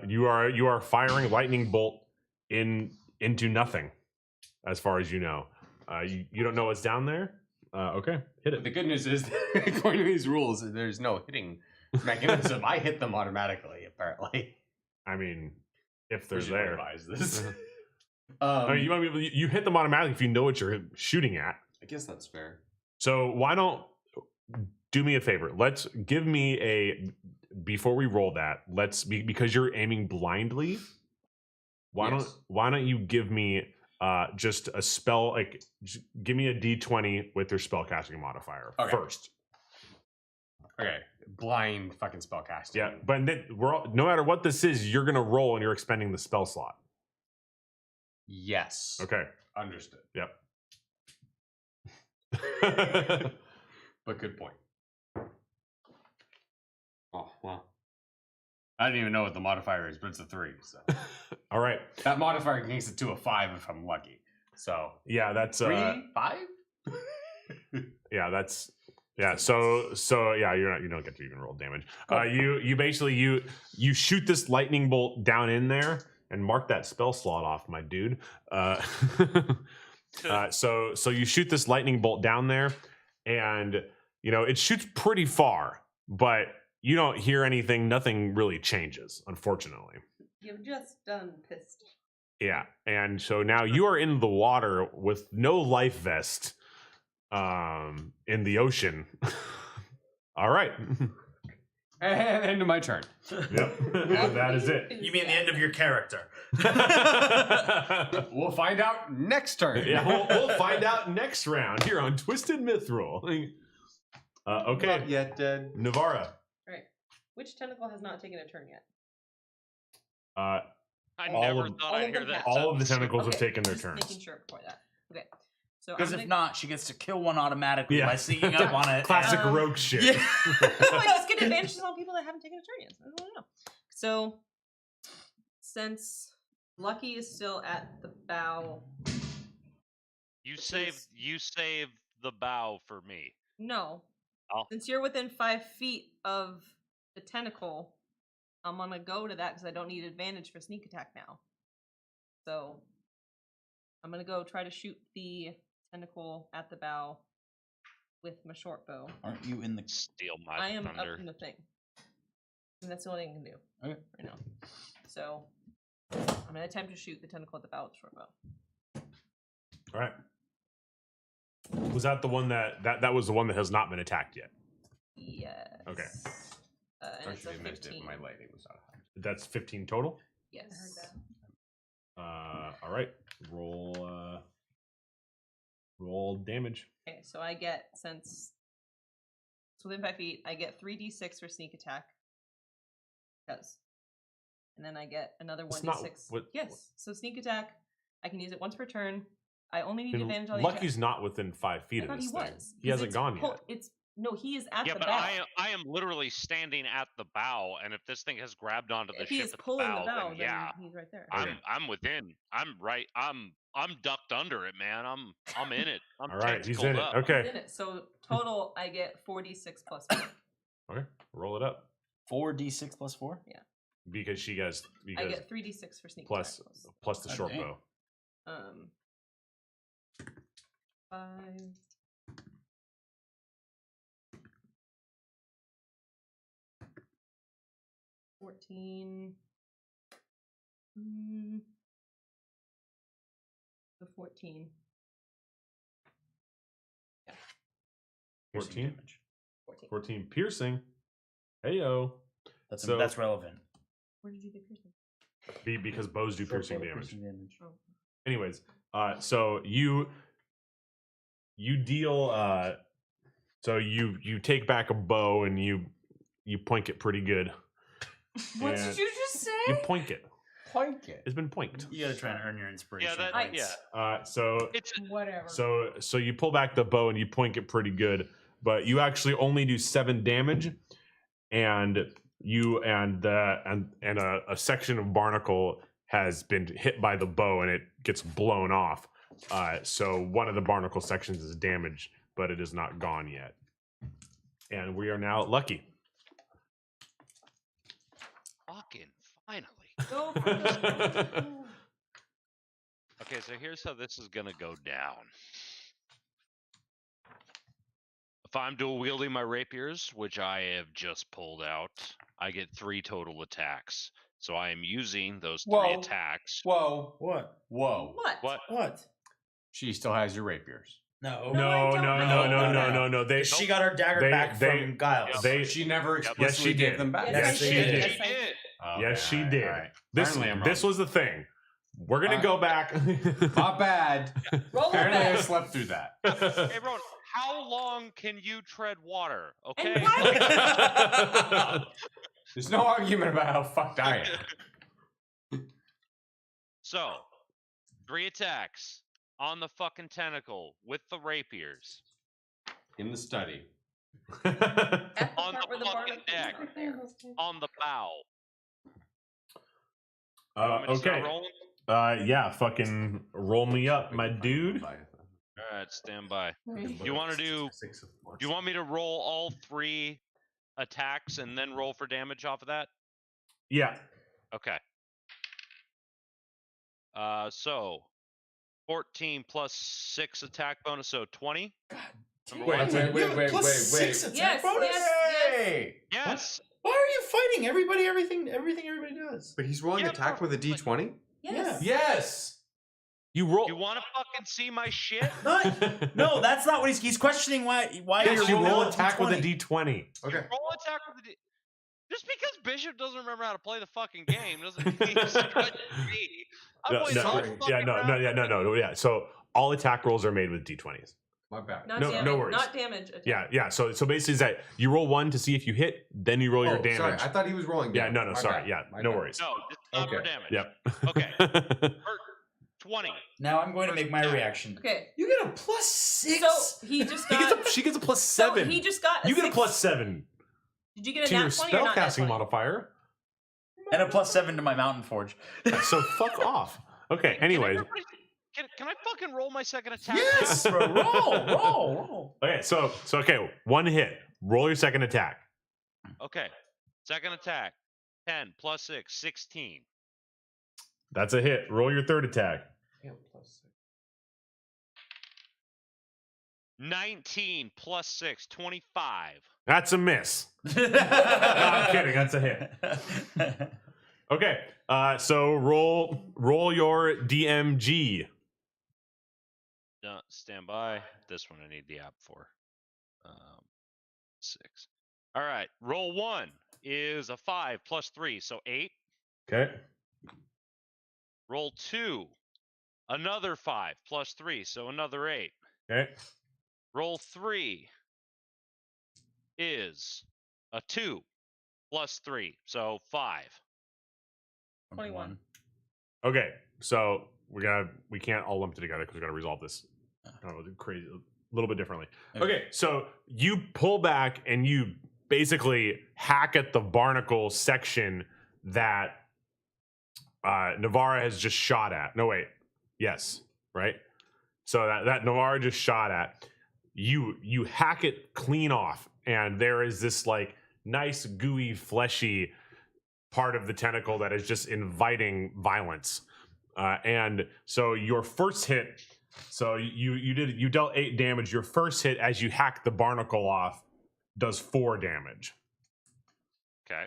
You are firing lightning bolt into nothing, as far as you know. You don't know what's down there. Okay, hit But it. the good news is, according to these rules, there's no hitting mechanism. I hit them automatically, apparently. I mean, if We they're should there. revise this. I mean, you hit them automatically if you know what you're shooting at. I guess that's fair. So why don't do me a favor? Let's give me before we roll that. Because you're aiming blindly. Why Yes. don't you give me just a spell? Like, give me a D20 with your spellcasting modifier Okay. first. Okay, blind fucking spellcasting. Yeah, but then no matter what this is, you're gonna roll and you're expending the spell slot. Yes. Okay. Understood. Yep. But good point. Oh, well. I didn't even know what the modifier is, but it's a 3. So All right. that modifier makes it to a 5 if I'm lucky. So Yeah, that's 3, 5. yeah, that's yeah. So yeah, you don't get to even roll damage. You basically you shoot this lightning bolt down in there and mark that spell slot off, my dude. So you shoot this lightning bolt down there, and it shoots pretty far, but you don't hear anything. Nothing really changes, unfortunately. You've just done pissed. Yeah, and so now you are in the water with no life vest, in the ocean. All right. And end of my turn. Yep. That is it. You mean the end of your character? We'll find out next turn. Yeah, we'll find out next round here on Twisted Mithril. Okay, Not yet dead. Navara. Right. Which tentacle has not taken a turn yet? I All never of- thought all I'd of hear them that. have. All of the sentence. tentacles have Okay, taken their just turns. Making sure before that. Okay. So Because I'm if gonna- not, she gets to kill one automatically Yeah. by sneaking up on it. Classic Um, rogue shit. Yeah. No, I just get advantages on people that haven't taken a turn yet. So I don't know. So, since Lucky is still at the bow, You Which saved is- the bow for me. no. Oh. Since you're within 5 feet of the tentacle, I'm gonna go to that because I don't need advantage for sneak attack now. So, I'm gonna go try to shoot the tentacle at the bow with my short bow. Aren't you in the? Steal my I am thunder. up in the thing. And that's the only thing I can do Okay. right now. So I'm gonna attempt to shoot the tentacle at the bow with the short bow. All right. Was that the one that was the one that has not been attacked yet? Yes. Okay. And it's a Actually, I missed it. 15. My lighting was out of high. That's 15 total. Yes. I heard that. All right. Roll damage. Okay, so I get, since it's within 5 feet, I get 3d6 for sneak attack. Because. And then I get another It's 1d6. not what- Yes. So sneak attack, I can use it once per turn. I only need And advantage on the Lucky's not within 5 feet I of thought this he thing. was. He hasn't It's gone pull- yet. It's no, he is at Yeah, the but bow. I am literally standing at the bow, and if this thing has grabbed onto the If he ship is at pulling the the bow, then then yeah, he's right there. I'm within. I'm right. I'm ducked under it, man. I'm in it. I'm All right, he's in tentacled it. up. Okay. He's in it. So total, I get 4d6 plus 4. Okay. Roll it up 4d6 plus 4. because she gets I get 3d6 for sneak plus attack. plus the God short damn. bow. 5. 14. The 14. 14. Damage. 14. 14 piercing. Heyo. So- That's relevant. Where did you get piercing? Because bows do piercing Short bow, damage. piercing damage. Oh. Anyways, so you deal so you take back a bow and you point it pretty good. What And did you just say? You point it. Point it. It's been poinked. You gotta try and earn your inspiration. Yeah, that, points. yeah. So It's Whatever. so you pull back the bow and you point it pretty good, but you actually only do 7 damage, and a section of barnacle has been hit by the bow and it gets blown off. So one of the barnacle sections is damaged, but it is not gone yet. And we are now lucky. fucking finally. Go for it. Okay, so here's how this is gonna go down. If I'm dual wielding my rapiers, which I have just pulled out, I get 3 total attacks. So I am using those 3 Whoa. attacks. Whoa. What? Whoa. What? What? What? She still has your rapiers. No. No. They She got her dagger back from Giles. they- She never Yes, explicitly she gave did. them back. Yes, she did. Yes, She I did. Yes, she alright, did. alright. This Apparently I'm this wrong. was the thing. We're gonna Alright. go back. Not bad. Roll it Apparently I back. slept through that. Hey, Rowan, how long can you tread water? Okay. And why? There's no argument about how fucked I am. So, 3 attacks on the fucking tentacle with the rapiers. In the study. At the On part the where the fucking barnacle is deck. right there. On the bow. You want me to start Okay. rolling? Yeah, fucking roll me up, my dude. All right, stand by. You want to do? Do you want me to roll all 3 attacks and then roll for damage off of that? Yeah. Okay. So 14 plus 6 attack bonus, so 20. Number Wait, one. wait. Plus 6 attack Yes, bonus? yes. Hey! Yes. Why are you fighting everything everybody does? But he's rolling Yeah, attack no, with a d20? Yes. Yes! You roll. You want to fucking see my shit? No, that's not what he's questioning. Why Yes, you're you rolling roll a attack with a D20. d20. Okay. Roll attack with the. Just because Bishop doesn't remember how to play the fucking game doesn't mean he's good to me. I No, played no, the whole yeah, fucking round. no. Yeah. So all attack rolls are made with d20s. My bad. Not No- damage. no worries. Not damage. Attack. Yeah. So basically, is that you roll 1 to see if you hit, then you roll your Oh, damage. sorry. I thought he was rolling. Yeah. damage. No. My Sorry. bad. Yeah. My No bad. worries. No, it's not for Okay. damage. Yep. Okay. 20. Now I'm going to make my reaction. Okay. You get a plus 6. So he just got. she gets a plus so 7. he just got. You get a 6. plus 7 Did you get a to your nat 20 or not nat spellcasting 20? modifier. And a plus 7 to my Mountain Forge. So fuck off. Okay. Anyways. Can I fucking roll my second attack? Yes, bro. Roll. Okay. So okay. 1 hit. Roll your second attack. Okay. Second attack. 10 plus 6, 16. That's a hit. Roll your third attack. 19 plus 6, 25. That's a miss. No, I'm kidding. That's a hit. Okay, so roll your DMG. Stand by. This one I need the app for. 6. All right. Roll 1 is a 5 plus 3, so 8. Okay. Roll 2, another 5 plus 3, so another 8. Okay. Roll 3 is a 2 plus 3, so 5. 21. Okay. So we can't all lump it together because we gotta resolve this crazy a little bit differently. Okay. So you pull back and you basically hack at the barnacle section that Navarra has just shot at. No, wait. Yes. Right? So that Navarra just shot at. You hack it clean off, and there is this like nice, gooey, fleshy part of the tentacle that is just inviting violence. And so your first hit, so you dealt 8 damage. Your first hit as you hack the barnacle off does 4 damage. Okay.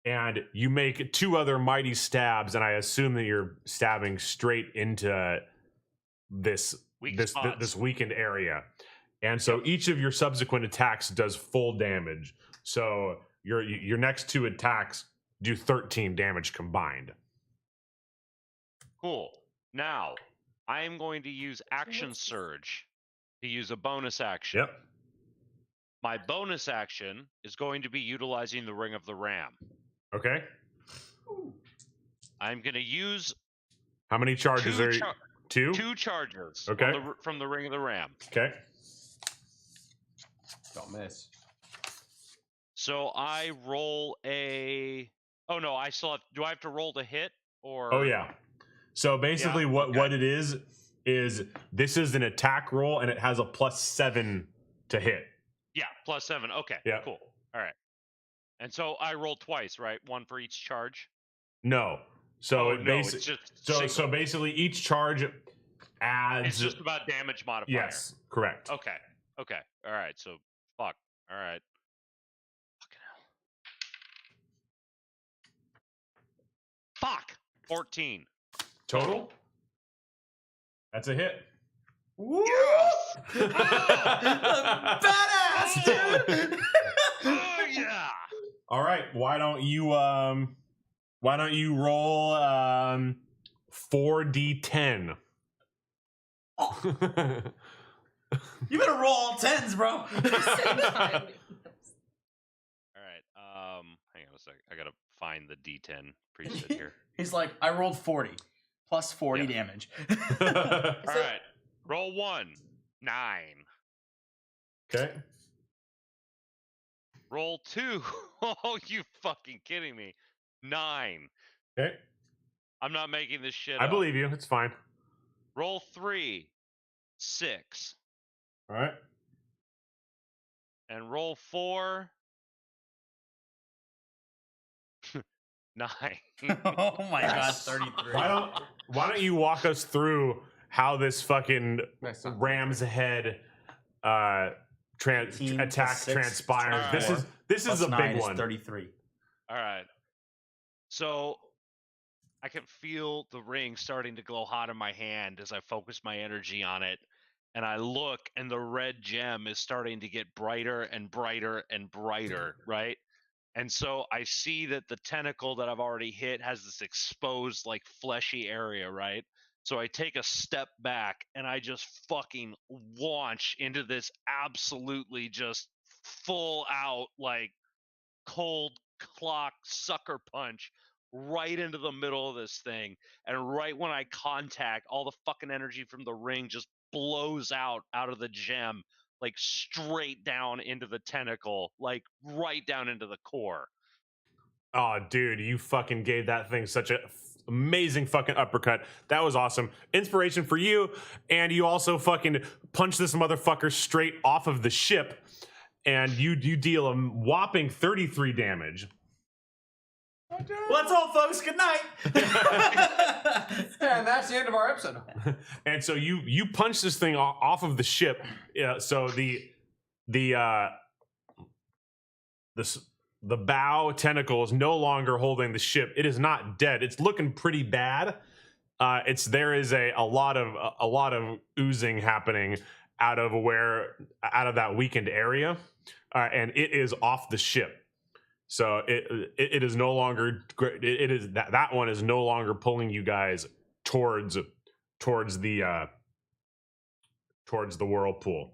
And you make 2 other mighty stabs, and I assume that you're stabbing straight into this weakened area. And so each of your subsequent attacks does full damage. So your next 2 attacks do 13 damage combined. Cool. Now, I am going to use Action Surge to use a bonus action. Yep. My bonus action is going to be utilizing the Ring of the Ram. Okay. I'm going to use How many charges are you? 2? 2 charges Okay. from the Ring of the Ram. Okay. Don't miss. So I roll a... Oh, no, I still have... Do I have to roll to hit? Or... Oh, yeah. So basically what it is this is an attack roll, and it has a +7 to hit. Yeah, +7. Okay, Yeah. Cool. All right. And so I roll twice, right? 1 for each charge? No. So it's just so basically each charge adds... It's just about damage modifier. Yes, correct. Okay. All right. So, fuck. All right. Fucking hell. Fuck. 14. Total? That's a hit. Woo! Yes! Badass, dude! Oh, yeah! All right, why don't you roll 4d10? You better roll all 10s, bro. Same time. All right. Hang on a second. I gotta find the D10 preset here. He's like, I rolled 40 plus 40 damage. All right. Roll 1. 9. Okay. Roll 2. Oh, you fucking kidding me? 9. Okay. I'm not making this shit I up. believe you. It's fine. Roll 3. 6. All right. And roll 4. 9. Oh my god, 33. Why don't you walk us through how this fucking Nice. ram's head 18 attack plus 6 transpires? plus This is a Plus 9 big is one. 33. All right. So I can feel the ring starting to glow hot in my hand as I focus my energy on it. And I look, and the red gem is starting to get brighter and brighter and brighter, right? And so I see that the tentacle that I've already hit has this exposed, like, fleshy area, right? So I take a step back, and I just fucking launch into this absolutely just full out, like, cold clock sucker punch right into the middle of this thing. And right when I contact, all the fucking energy from the ring just blows out of the gem, like straight down into the tentacle, like right down into the core. Oh, dude, you fucking gave that thing such a amazing fucking uppercut. That was awesome. Inspiration for you. And you also fucking punch this motherfucker straight off of the ship. And you deal a whopping 33 damage. Well, that's all, folks. Good night. And that that's the end of our episode. And so you punch this thing off of the ship. So the bow tentacle is no longer holding the ship. It is not dead. It's looking pretty bad. There is a lot of oozing happening out of that weakened area, and it is off the ship. So it is no longer. It is that one is no longer pulling you guys towards the whirlpool.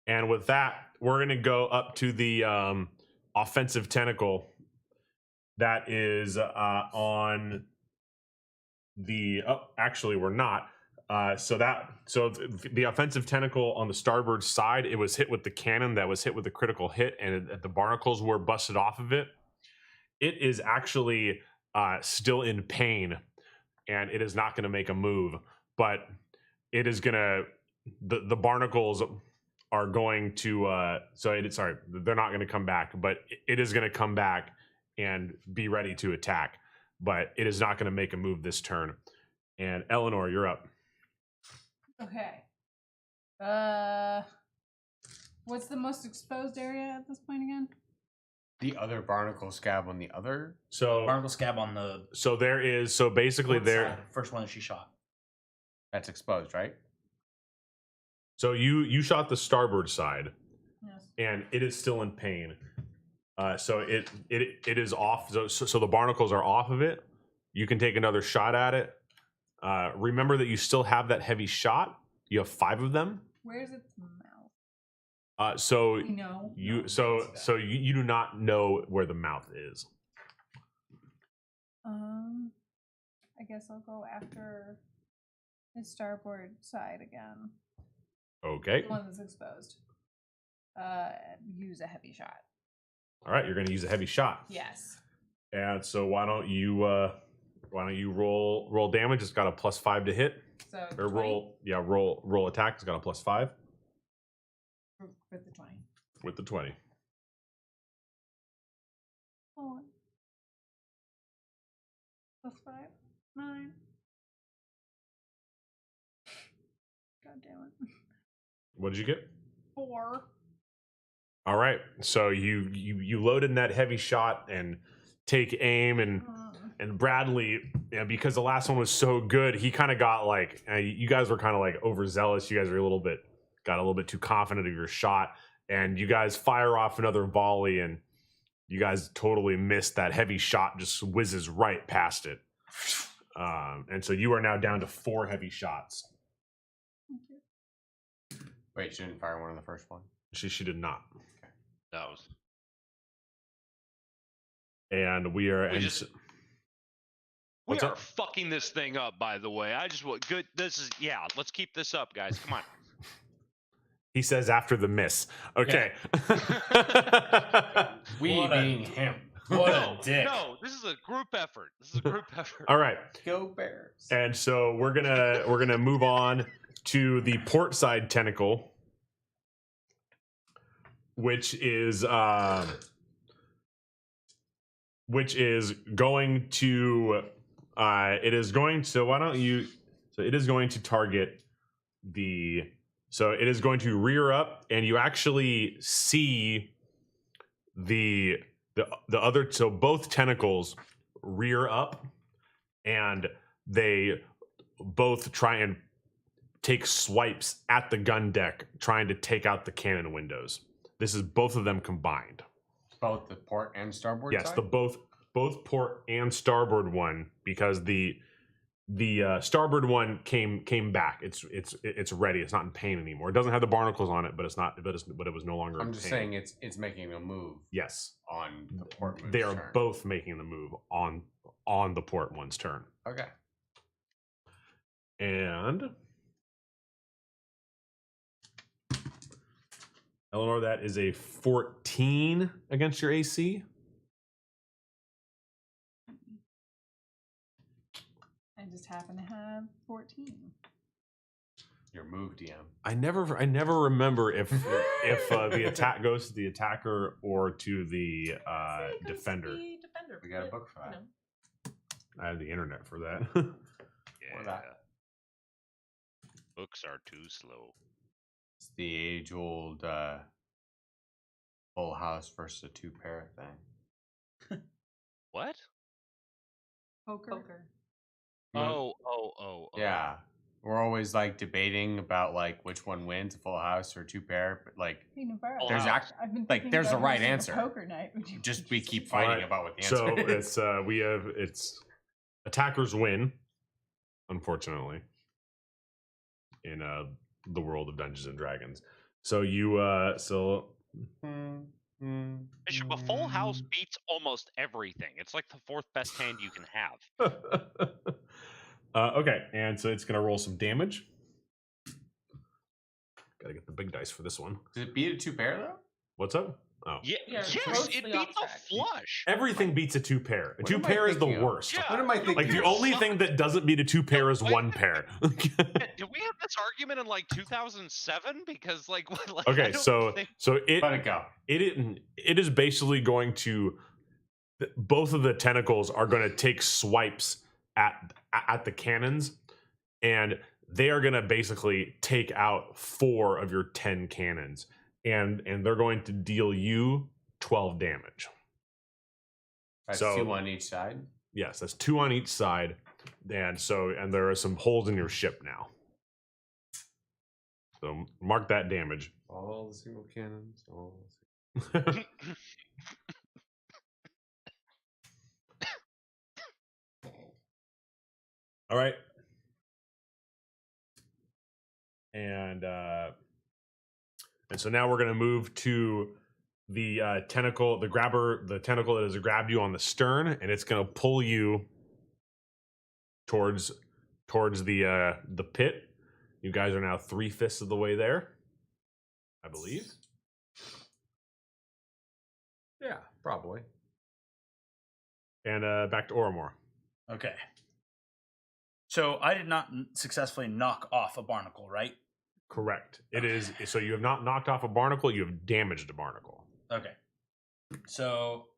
And with that, we're gonna go up to the offensive tentacle that is on the. Oh, actually, we're not. So the offensive tentacle on the starboard side, it was hit with the cannon that was hit with a critical hit, and the barnacles were busted off of it. It is actually still in pain, and it is not going to make a move. But it is going to. The barnacles are going to. Sorry, they're not going to come back, but it is going to come back and be ready to attack. But it is not going to make a move this turn. And Eleanor, you're up. Okay. What's the most exposed area at this point again? The other barnacle scab on the other. So Barnacle scab on the basically side, first one that she shot. That's exposed, right? So you shot the starboard side, Yes. and it is still in pain. So it is off. So the barnacles are off of it. You can take another shot at it. Remember that you still have that heavy shot. You have 5 of them. Where's its mouth? So We know. you you do not know where the mouth is. I guess I'll go after the starboard side again. Okay. The one that's exposed. Use a heavy shot. All right. You're going to use a heavy shot. Yes. And so why don't you roll damage? It's got a +5 to hit. So Or 20 roll attack. It's got a +5 with the 20. with the 20. Hold on. +5, 9. God damn it. What did you get? 4. All right. So you load in that heavy shot and take aim, and Bradley, because the last one was so good, he kind of got like you guys were kind of like overzealous. You guys were got a little bit too confident of your shot, and you guys fire off another volley, and you guys totally missed that heavy shot. Just whizzes right past it, and so you are now down to 4 heavy shots. Wait, she didn't fire one of the first one. She did not. That was. And we are. We What's are up? fucking this thing up, by the way. I just want good. Let's keep this up, guys. Come on. He says after the miss. Okay. We What being a- him. What No, a dick. no, this is a group effort. All right. Go Bears. And so we're gonna move on to the port side tentacle, which is going to it is going to target it is going to rear up, and you actually see the other, so both tentacles rear up, and they both try and take swipes at the gun deck, trying to take out the cannon windows. This is both of them combined. Both the port and starboard Yes, side? the both port and starboard one, because the starboard one came back. It's ready. It's not in pain anymore. It doesn't have the barnacles on it, but it was no longer. I'm in just pain. saying it's making a move Yes, on the port move's they are turn. both making the move on the port one's turn. Okay. And Eleanor, that is a 14 against your AC. I just happen to have 14. Your move, DM. I never remember if the attack goes to the attacker or to the defender. We got a book for that. I have the internet for that. Or that. Hooks are too slow. It's the age-old full house versus a two-pair thing. What? Poker. Oh. Yeah. We're always like debating about like which one wins, a full house or two pair. But like, Navarro. there's House. I've been like, thinking there's about a right hosting a answer. Poker night. Would you just we keep All fighting right, about what the answer So is. it's it's attackers win, unfortunately, in the world of Dungeons and Dragons. So you Bishop, a full house beats almost everything. It's like the fourth best hand you can have. okay, and so it's gonna roll some damage. Gotta get the big dice for this one. Does it beat a two pair though? What's up? Oh, Yeah, Yes, mostly it beats off a track. flush. everything beats a two pair. A What two am I pair is the thinking of? worst. Yeah. What am I thinking? Like the You're only suck- thing that doesn't beat a two pair is wait. one pair. Did we have this argument in like 2007? Because like, like I Okay, don't so think- Let it go. it is basically going to, both of the tentacles are going to take swipes at the cannons, and they are going to basically take out 4 of your 10 cannons, and they're going to deal you 12 damage. That's So- 2 on each side. Yes, that's 2 on each side, and there are some holes in your ship now. So mark that damage. All the single cannons. All All right. And so now we're gonna move to the tentacle, the tentacle that has grabbed you on the stern, and it's gonna pull you towards the pit. You guys are now 3/5 of the way there, I believe. yeah, probably. And back to Oromor. Okay. So I did not successfully knock off a barnacle, right? Correct. It is. So you have not knocked off a barnacle. You have damaged a barnacle. Okay. So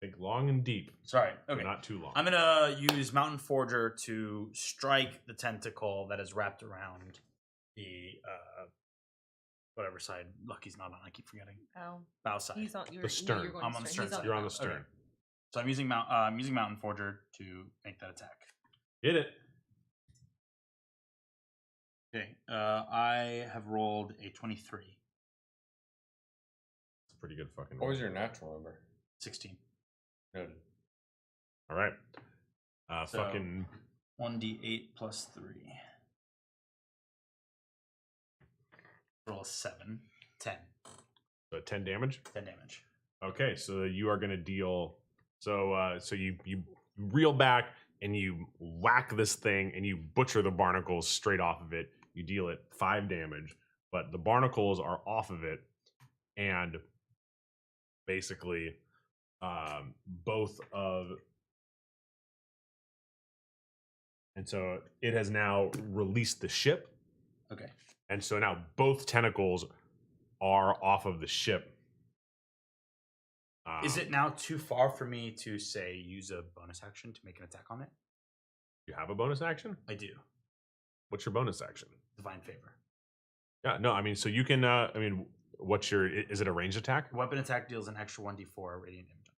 Think long and deep, sorry. but Okay. not too long. I'm gonna use Mountain Forger to strike the tentacle that is wrapped around the whatever side Lucky's not on. I keep forgetting. Oh, Bow side. he's on you're, The stern. No, you're going I'm to on the stern. stern He's side. You're on the bow. stern. Okay. So I'm using Mountain Forger to make that attack. Hit it. Okay. I have rolled a 23. It's a pretty good fucking What roll. was your natural number? 16. Noted. All right. So- Fucking 1d8 plus 3. Roll a 7. 10. 10 damage. 10 damage. Okay, so you are going to deal. So you reel back and you whack this thing and you butcher the barnacles straight off of it. You deal it 5 damage, but the barnacles are off of it, and basically both of. And so it has now released the ship. Okay. And so now both tentacles are off of the ship. Is it now too far for me to say use a bonus action to make an attack on it? You have a bonus action? I do. What's your bonus action? Divine Favor. Yeah, no, I mean, so you can, what's your, is it a ranged attack? Weapon attack deals an extra 1d4 radiant damage.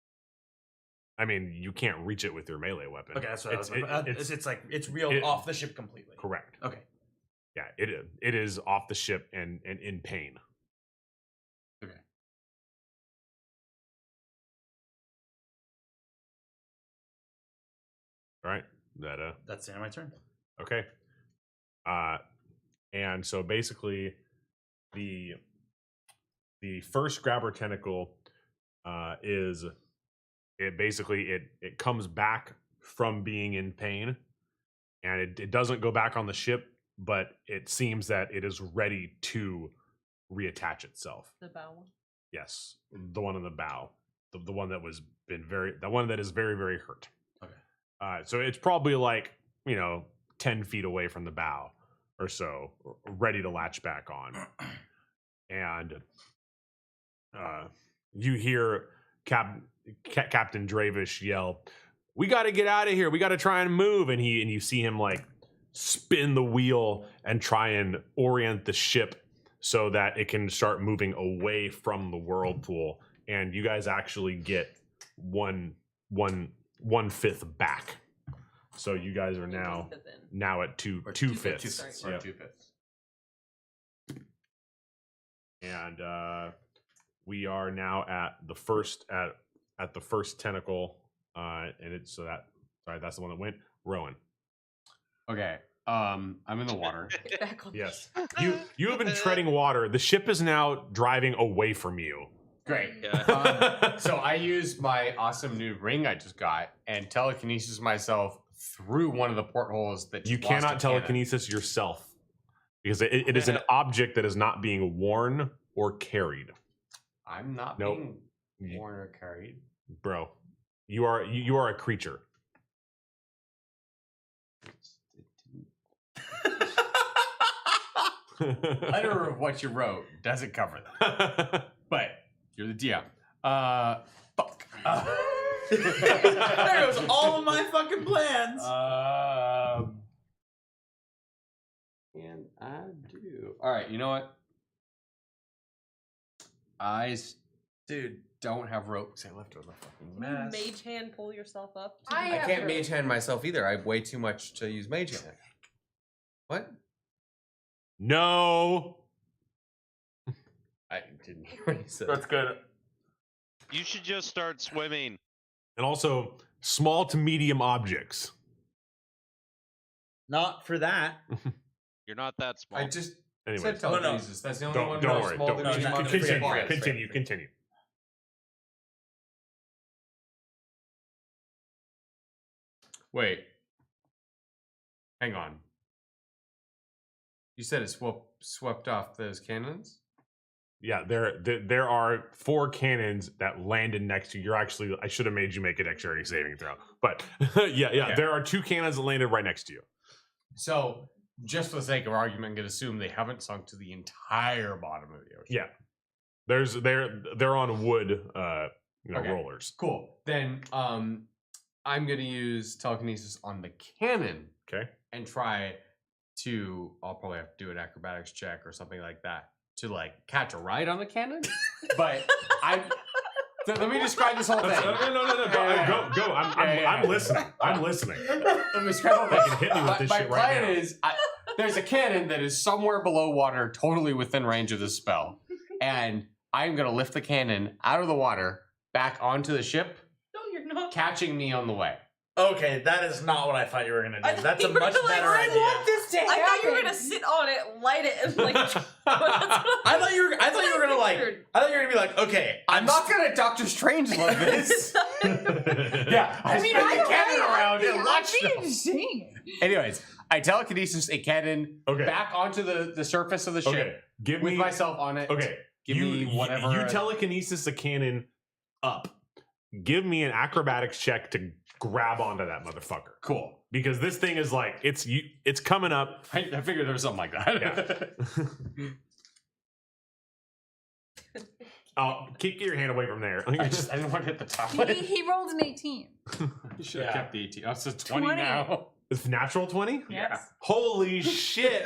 I mean, you can't reach it with your melee weapon. Okay, that's what it's, I was. It's like it's reeled it- off the ship completely. correct. Okay. Yeah, it is off the ship and in pain. Okay. All right. That That's the end of my turn. okay. And so basically the first grabber tentacle is it basically it comes back from being in pain, and it doesn't go back on the ship, but it seems that it is ready to reattach itself. The bow one. Yes, the one in the bow, the one that was the one that is very, very hurt. Okay. So it's probably like 10 feet away from the bow or so, ready to latch back on. and you hear Captain Dravish yell, "We got to get out of here! We got to try and move!" And you see him like spin the wheel and try and orient the ship so that it can start moving away from the whirlpool. And you guys actually get one fifth back. So you guys are now at two fifths. Or Yep. 2/5. And we are now at the first tentacle, and it's that's the one that went. Rowan. Okay. I'm in the water. Get back on. Yes, you have been treading water. The ship is now driving away from you. Great. Yeah. So I use my awesome new ring I just got and telekinesis myself through one of the portholes that You lost cannot a cannon. telekinesis yourself because it is an object that is not being worn or carried. I'm not Nope. being worn or carried. Bro, you are a creature. Letter of what you wrote doesn't cover that. But you're the DM. Fuck. There goes all of my fucking plans. And I do. All right, you know what? Dude, don't have rope because I left it with a fucking mess. Mage hand pull yourself up. I can't mage hand myself either. I have way too much to use mage hand. What? No. I didn't hear what he said. That's good. You should just start swimming. And also small to medium objects. Not for that. You're not that small. I just Anyways, said telekinesis. That's the only one. don't where worry. small Don't, to no, medium not objects free. applies. continue. Wait. Hang on. You said it swept off those cannons? Yeah, there are 4 cannons that landed next to you. I should have made you make a dexterity saving throw. But yeah, Okay. there are 2 cannons that landed right next to you. So, just for the sake of argument, I'm going to assume they haven't sunk to the entire bottom of the ocean. Yeah. They're on wood Okay. rollers. Cool. Then I'm going to use telekinesis on the cannon Okay. and try to, I'll probably have to do an acrobatics check or something like that to like catch a ride on the cannon. But so let me describe this whole thing. No. Go. I'm listening. I'm listening. Let me describe the whole They thing. can hit me with this My shit right plan now. is there's a cannon that is somewhere below water, totally within range of this spell. And I'm going to lift the cannon out of the water back onto the ship, No, you're not. catching me on the way. Okay, that is not what I thought you were gonna I do. thought That's a you were much like, better I idea. want this to I thought you were happen. gonna sit on it, light it, and like. I thought you were gonna like. I thought you were gonna be like, okay, I'm not going to Doctor Strange love this. Yeah, I spin the cannon around and watch them. insane. Anyways, I telekinesis a cannon Okay. back onto the surface of the ship Okay. Give with me myself on it. Okay. Give me whatever. You telekinesis the cannon up. Give me an acrobatics check to grab onto that motherfucker. Cool. Because this thing is like it's coming up. I figured there was something like that. Yeah. Oh, keep your hand away from there. I didn't want to hit the top. He rolled an 18. You should have Yeah. kept the 18. Oh, so 20 20. now. It's natural 20? Yes. Holy shit.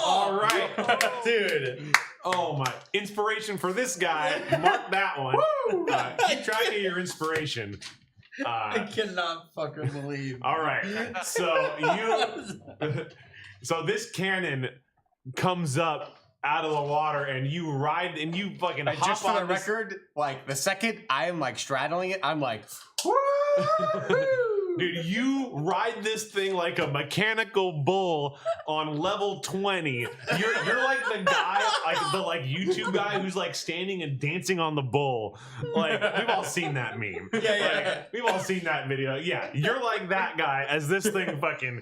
All right. dude. Oh my. Inspiration for this guy. Mark that one. Keep track of your inspiration. I cannot fucking believe. All right. So this cannon comes up out of the water and you ride and you fucking hop Just for on the this- record, like the second I am like straddling it, I'm like, Dude, you ride this thing like a mechanical bull on level 20. You're like the guy, like the YouTube guy who's like standing and dancing on the bull. Like we've all seen that meme. Yeah. We've all seen that video. Yeah, you're like that guy as this thing fucking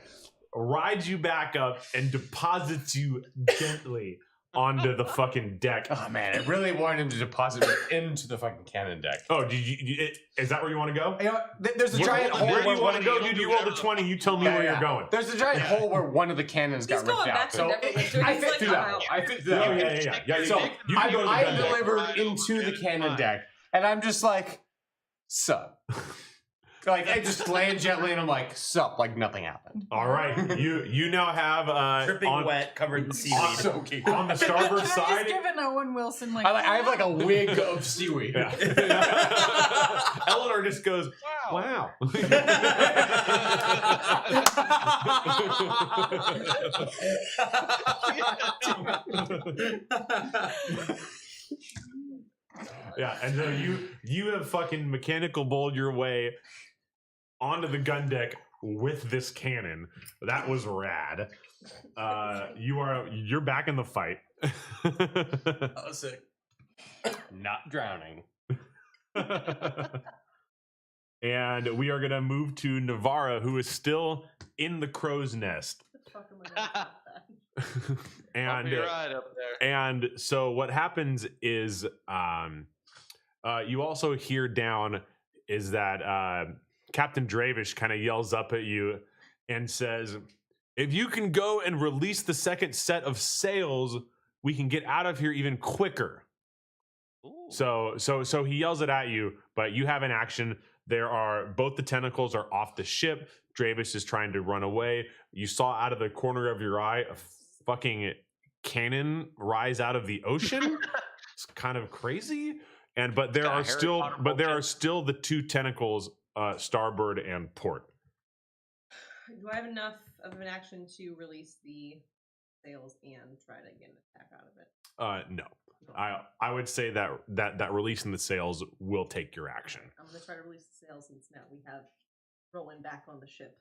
rides you back up and deposits you gently onto the fucking deck. Oh man, I really wanted him to deposit it into the fucking cannon deck. Oh, is that where you want to go? You know, there's a giant hole. Where do you want one to of go, dude? You roll the 20. You tell me where you're going. There's a giant hole where one of the cannons got ripped out. So I fit through that. I fit through that. Yeah. So you can go to the I gun deck. delivered into the cannon deck, and I'm just like, sup. Like I just land gently, and I'm like, sup, like nothing happened. All right, you now have Dripping wet, covered in seaweed. Soaking. on the starboard Can I side. just give an Owen Wilson like? I have like a wig of seaweed. Yeah. Eleanor just goes, wow. Yeah, and so you have fucking mechanical bowled your way onto the gun deck with this cannon. That was rad. You're back in the fight. That was sick. Not drowning. And we are gonna move to Navara, who is still in the crow's nest. And right up there. and so what happens is you also hear down is that Captain Dravish kind of yells up at you and says, if you can go and release the second set of sails, we can get out of here even quicker. Ooh. So he yells it at you, but you have an action. There are both the tentacles are off the ship. Dravish is trying to run away. You saw out of the corner of your eye a fucking cannon rise out of the ocean. It's kind of crazy. But there are still the two tentacles, starboard and port. Do I have enough of an action to release the sails and try to get an attack out of it? No. I would say that releasing the sails will take your action. I'm gonna try to release the sails since now we have Rowan back on the ship.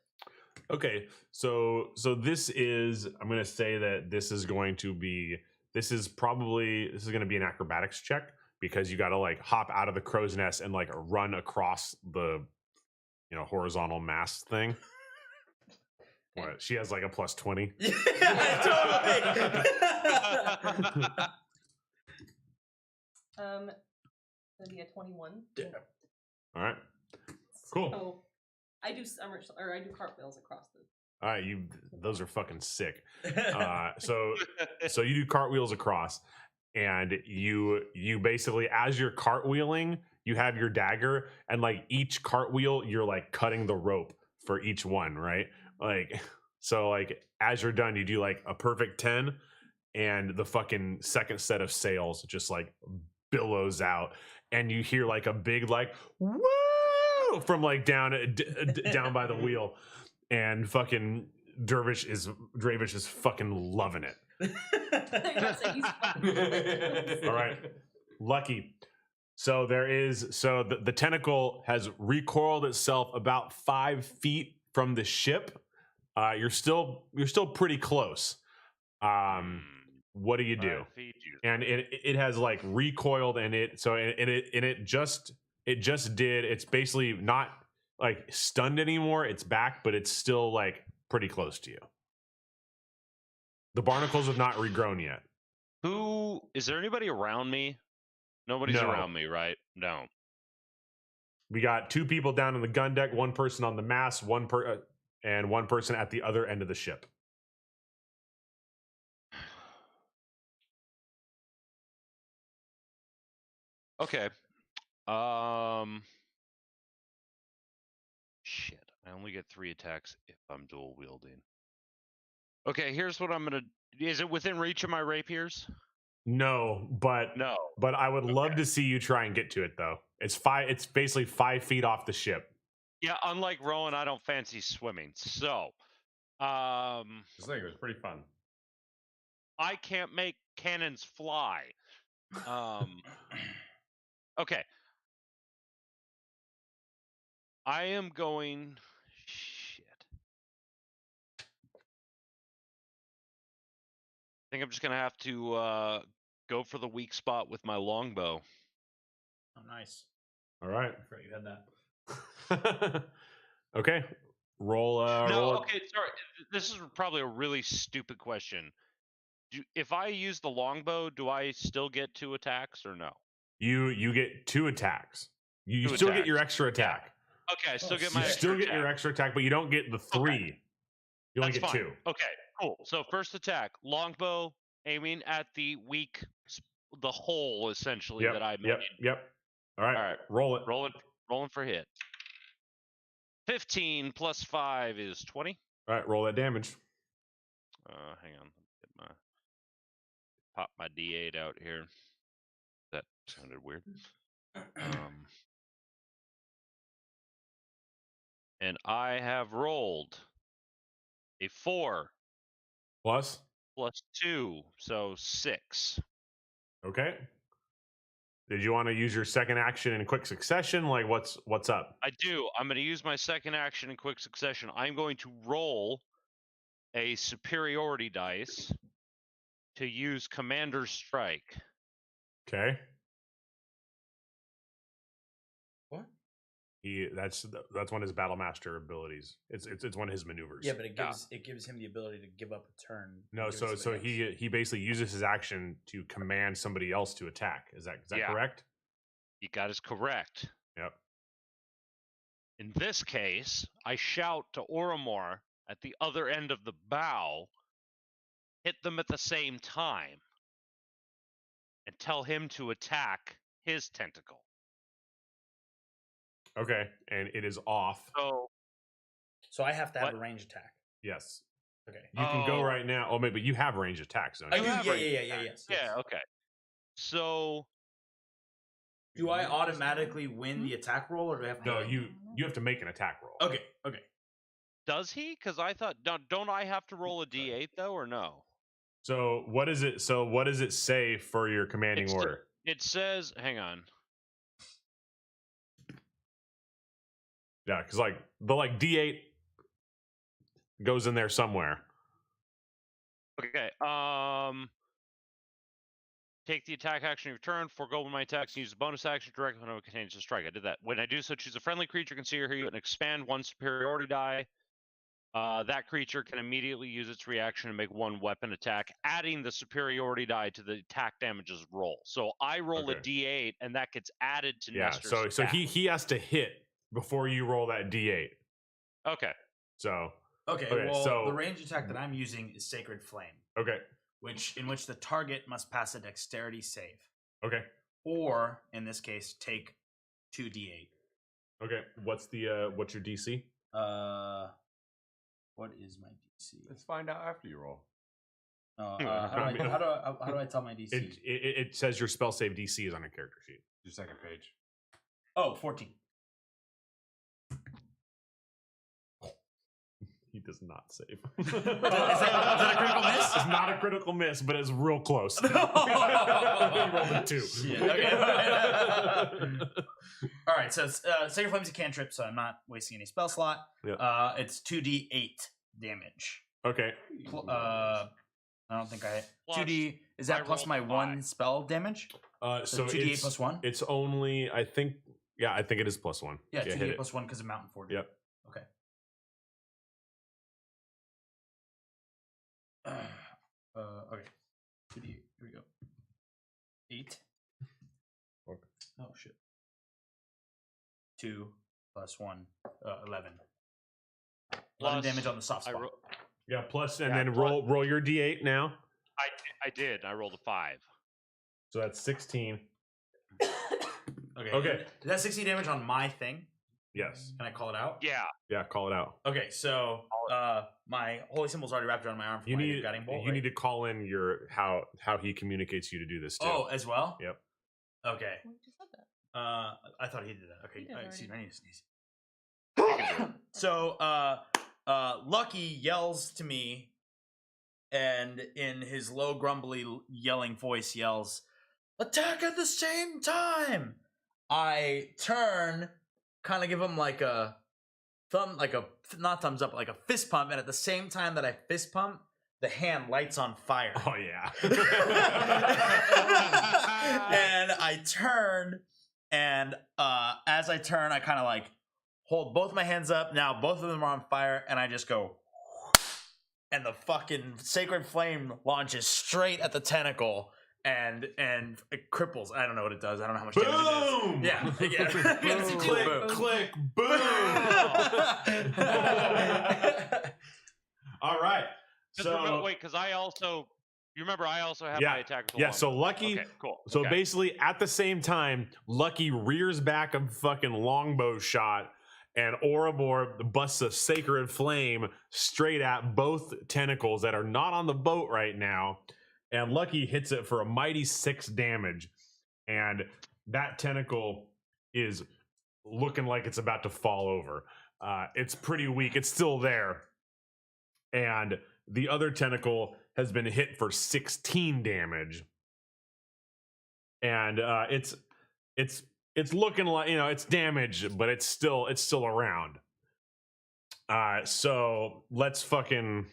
Okay, so this is I'm gonna say that this is going to be an acrobatics check because you got to like hop out of the crow's nest and like run across the horizontal mast thing. What? She has like a plus 20. Yeah, totally. Gonna be a 21. Yeah. All right. Cool. So I do cartwheels across the. All right, those are fucking sick. So you do cartwheels across, and you basically, as you're cartwheeling, you have your dagger, and like each cartwheel, you're like cutting the rope for each one, right? Like so, like as you're done, you do like a perfect 10, and the fucking second set of sails just like billows out, and you hear like a big like woo from like down by the wheel. And fucking Dravish is fucking loving it. All right, Lucky. So the tentacle has recoiled itself about 5 feet from the ship. You're still pretty close. What do you do? And it has like recoiled, and it just did. It's basically not like stunned anymore. It's back, but it's still like pretty close to you. The barnacles have not regrown yet. Who is there? Anybody around me? Nobody's No. around me, right? No. We got 2 people down on the gun deck, 1 person on the mast, and 1 person at the other end of the ship. Okay. Shit. I only get 3 attacks if I'm dual wielding. Okay, here's what I'm gonna. Is it within reach of my rapiers? No, but I would love to see you try and get to it though. It's basically 5 feet off the ship. Yeah, unlike Rowan, I don't fancy swimming. So, This thing was pretty fun. I can't make cannons fly. Okay. I am going. Shit. I think I'm just gonna have to go for the weak spot with my longbow. Oh, nice. All right. I forgot you had that. Okay. Roll. No, roll. okay, sorry. This is probably a really stupid question. if I use the longbow, do I still get 2 attacks or no? You get 2 attacks. You 2 still get your attacks. extra attack. Okay, I still get You my still extra get your attack. extra attack, but you don't get the 3. You only That's get fine. 2. Okay, cool. So first attack, longbow, aiming at the weak, the hole essentially Yep. that I Yep. made. Yep. All right. All right, Roll it. rolling for hit. 15 plus 5 is 20. All right. Roll that damage. Hang on. Pop my D8 out here. That sounded weird. And I have rolled a 4 Plus. plus 2, so 6. Okay. Did you want to use your second action in quick succession? Like, what's up? I do. I'm going to use my second action in quick succession. I'm going to roll a superiority dice to use Commander's Strike. Okay. What? That's one of his battle master abilities. It's one of his maneuvers. Yeah, but it gives him the ability to give up a turn. No, and give it so somebody else. he basically uses his action to command somebody else to attack. Is that Yeah. correct? You got it correct. Yep. In this case, I shout to Oromor at the other end of the bow, hit them at the same time, and tell him to attack his tentacle. Okay, and it is off. So I have to have What? a range attack. Yes. Okay. You can go Oh. right now. Oh, but you have range attacks, don't I you? do. have Yeah, range yeah, attack. yes. Yeah, okay. So Do I automatically win the attack roll, or do I have to? No, you have to make an attack roll. Okay. Okay. does he? Because I thought, don't I have to roll a D8 though, or no? So what is it? So what does it say for your commanding It's- order? It says, hang on. Yeah, because the D8 goes in there somewhere. Okay. Take the attack action of your turn, forego my attacks, and use the bonus action directly when it contains a strike. I did that. When I do so, choose a friendly creature consider you and expand 1 superiority die. That creature can immediately use its reaction and make 1 weapon attack, adding the superiority die to the attack damages roll. So I roll a D8, and that gets added to Yeah. Nestor's So attack. he has to hit before you roll that D8. Okay. So Okay. Okay, Well, so- the range attack that I'm using is Sacred Flame, okay. in which the target must pass a Dexterity save, Okay. or in this case, take 2d8. Okay. What's your DC? What is my DC? Let's find out after you roll. How do I tell my DC? It says your spell save DC is on your character sheet. Your second page. Oh, 14. He does not save. Is that a critical miss? It's not a critical miss, but it's real close. He rolled a 2. Shit, okay. All right, so Sacred Flame's a cantrip, so I'm not wasting any spell slot. Yep. It's 2d8 damage. Okay. I don't think I... Plus, 2d... Is I that plus rolled my 5. 1 spell damage? So 2d8 plus 1? It's only, I think it is plus 1. Yeah, hit 2d8 it. plus 1 because of Mountain Fortress. Yep. Okay. Okay. 2d8. Here we go. 8. Okay. Oh, shit. 2 plus 1. 11. 11 Plus, damage on the soft I spot. Yeah, plus, and Yeah, then plus- roll your D8 now. I did. I rolled a 5. So that's 16. Okay. Okay. Is that 60 damage on my thing? Yes. Can I call it out? Yeah. Yeah, call it out. Okay, so my holy symbol's already wrapped around my arm for You my need guiding bolt. you need to call in your how he communicates you to do this too. Oh, as well? Yep. Okay. We just said that. I thought he did that. Okay. He did Excuse me, I already. need to sneeze. So Lucky yells to me, and in his low, grumbly, yelling voice yells, "Attack at the same time!" I turn, kind of give him like a thumb, not thumbs up, like a fist pump, and at the same time that I fist pump, the hand lights on fire. Oh yeah. And I turn, and as I turn, I kind of like hold both my hands up. Now both of them are on fire, and I just go and the fucking sacred flame launches straight at the tentacle. And it cripples. I don't know what it does. I don't know how much damage Boom! it is. Yeah. Boom! Click, Boom. click, boom! All right. Just remember, wait, because I also have my attack with the so longbow. Lucky. Okay, cool. So okay. basically, at the same time, Lucky rears back a fucking longbow shot, and Oromor busts a sacred flame straight at both tentacles that are not on the boat right now. And Lucky hits it for a mighty 6 damage. And that tentacle is looking like it's about to fall over. It's pretty weak. It's still there. And the other tentacle has been hit for 16 damage. And it's looking like, it's damaged, but it's still around. So let's fucking,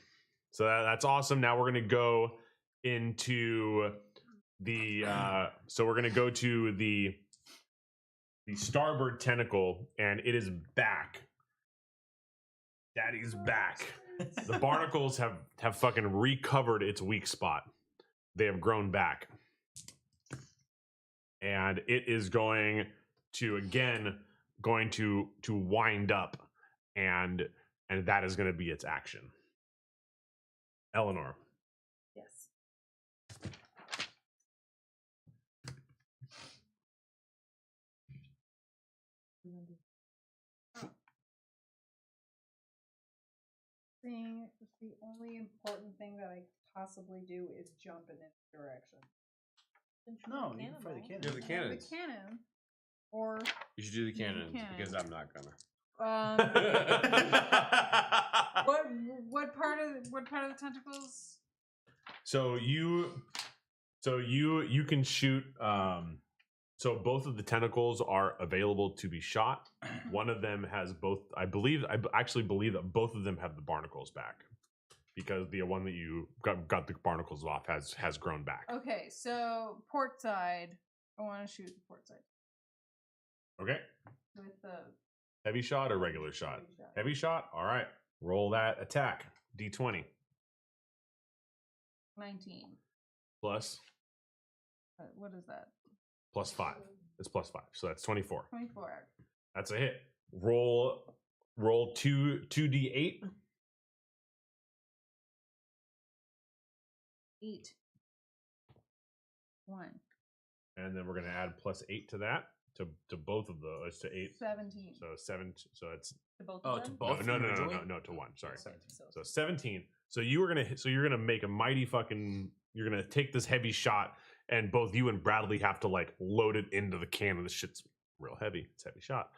so that's awesome. Now we're gonna go into the so we're gonna go to the starboard tentacle, and it is back. Daddy's back. The barnacles have fucking recovered its weak spot. They have grown back, and it is going to wind up, and that is going to be its action. Eleanor. Yes. The only important thing that I possibly do is jump in any direction. No, you can fire the cannon. Do the cannons. The cannon, or You should do the Do the cannons cannon. because I'm not gonna. what part of the tentacles? So you can shoot. So both of the tentacles are available to be shot. One of them has both. I actually believe that both of them have the barnacles back, because the one that you got the barnacles off has grown back. Okay, so port side. I want to shoot the port side Okay. with the Heavy shot or regular shot? heavy shot. Heavy shot. All right. Roll that attack. D20 19. plus What is that? plus 5. It's plus 5, so that's 24. 24. That's a hit. Roll 2d8. 8. 1. And then we're gonna add plus 8 to that, to both of those, to 8. 17. So 7. So it's To both Oh, of to them? both no, individually? to 1. Sorry. So So 17. So you're gonna make a mighty fucking. You're gonna take this heavy shot, and both you and Bradley have to like load it into the cannon. This shit's real heavy. It's a heavy shot,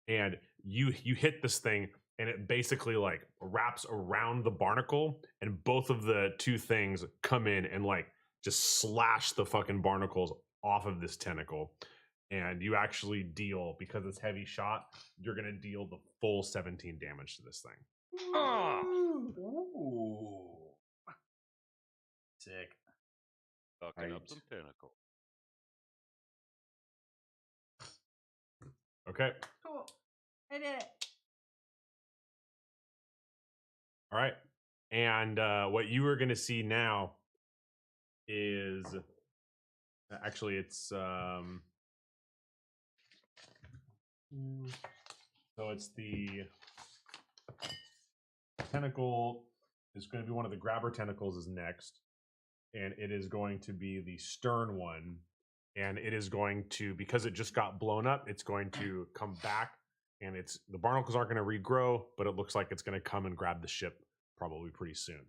and you hit this thing, and it basically like wraps around the barnacle, and both of the two things come in and like just slash the fucking barnacles off of this tentacle. And you actually deal, because it's heavy shot, you're gonna deal the full 17 damage to this thing. Ooh. Sick. Fucking up Right. some pinnacle. Okay. Cool. I did it. All right. And what you are going to see now is actually it's so it's the tentacle is going to be one of the grabber tentacles is next, and it is going to be the stern one, and it is going to, because it just got blown up, it's going to come back, and the barnacles aren't going to regrow, but it looks like it's going to come and grab the ship probably pretty soon.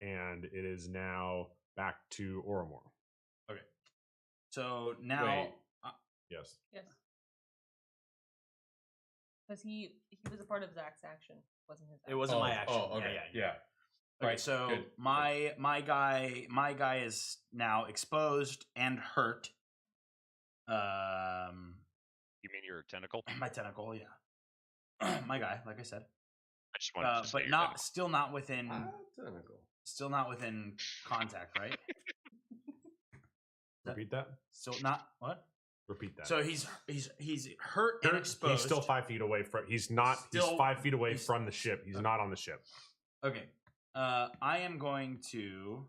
And it is now back to Oromor. Okay. So now Wait. Yes. Yes. Because he was a part of Zach's action. Wasn't his action. it wasn't my action. Oh, okay. Yeah. Yeah. Okay, so good, my guy is now exposed and hurt. You mean your tentacle? My tentacle, yeah. My guy, like I said, I just wanted to say but your not tentacle. still not within contact, right? Repeat that. Still not what? Repeat that. So he's hurt and exposed. He's still 5 feet away from. He's not. He's Still- 5 feet away from the ship. He's not on the ship. Okay. I am going to.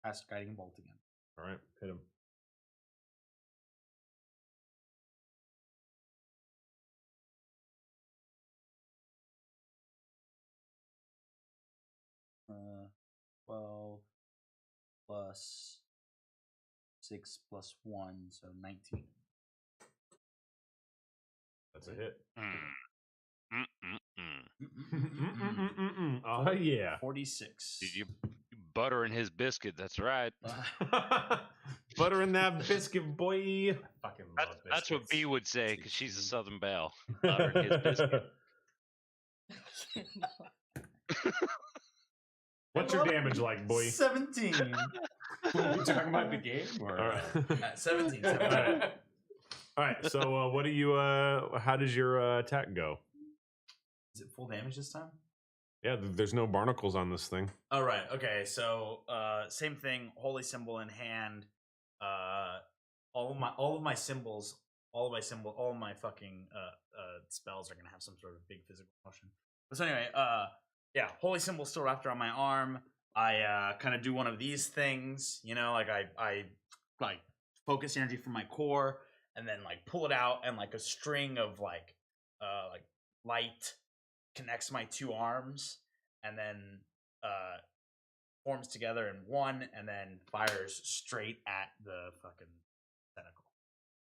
Cast Guiding Bolt again. All right, hit him. Uh, 12 plus 6 plus 1, so 19. That's a hit. Mm. Oh yeah. 46. Did you buttering his biscuit? That's right. Butter in that biscuit, boy. Fucking That's, love that's what biscuits. B would say because she's a Southern belle. Buttering his biscuit. What's your damage like, boy? 17. Are we talking about the game? Or, All right. 17. All right. All right. So, what do you? How does your attack go? Is it full damage this time? Yeah, there's no barnacles on this thing. All right. Okay. So, same thing. Holy symbol in hand. All of my symbols, all of my fucking spells are gonna have some sort of big physical motion. But so anyway, yeah, holy symbol still wrapped around my arm. I kind of do one of these things, you know, like I like focus energy from my core and then like pull it out, and like a string of like light connects my two arms and then forms together in one and then fires straight at the fucking tentacle.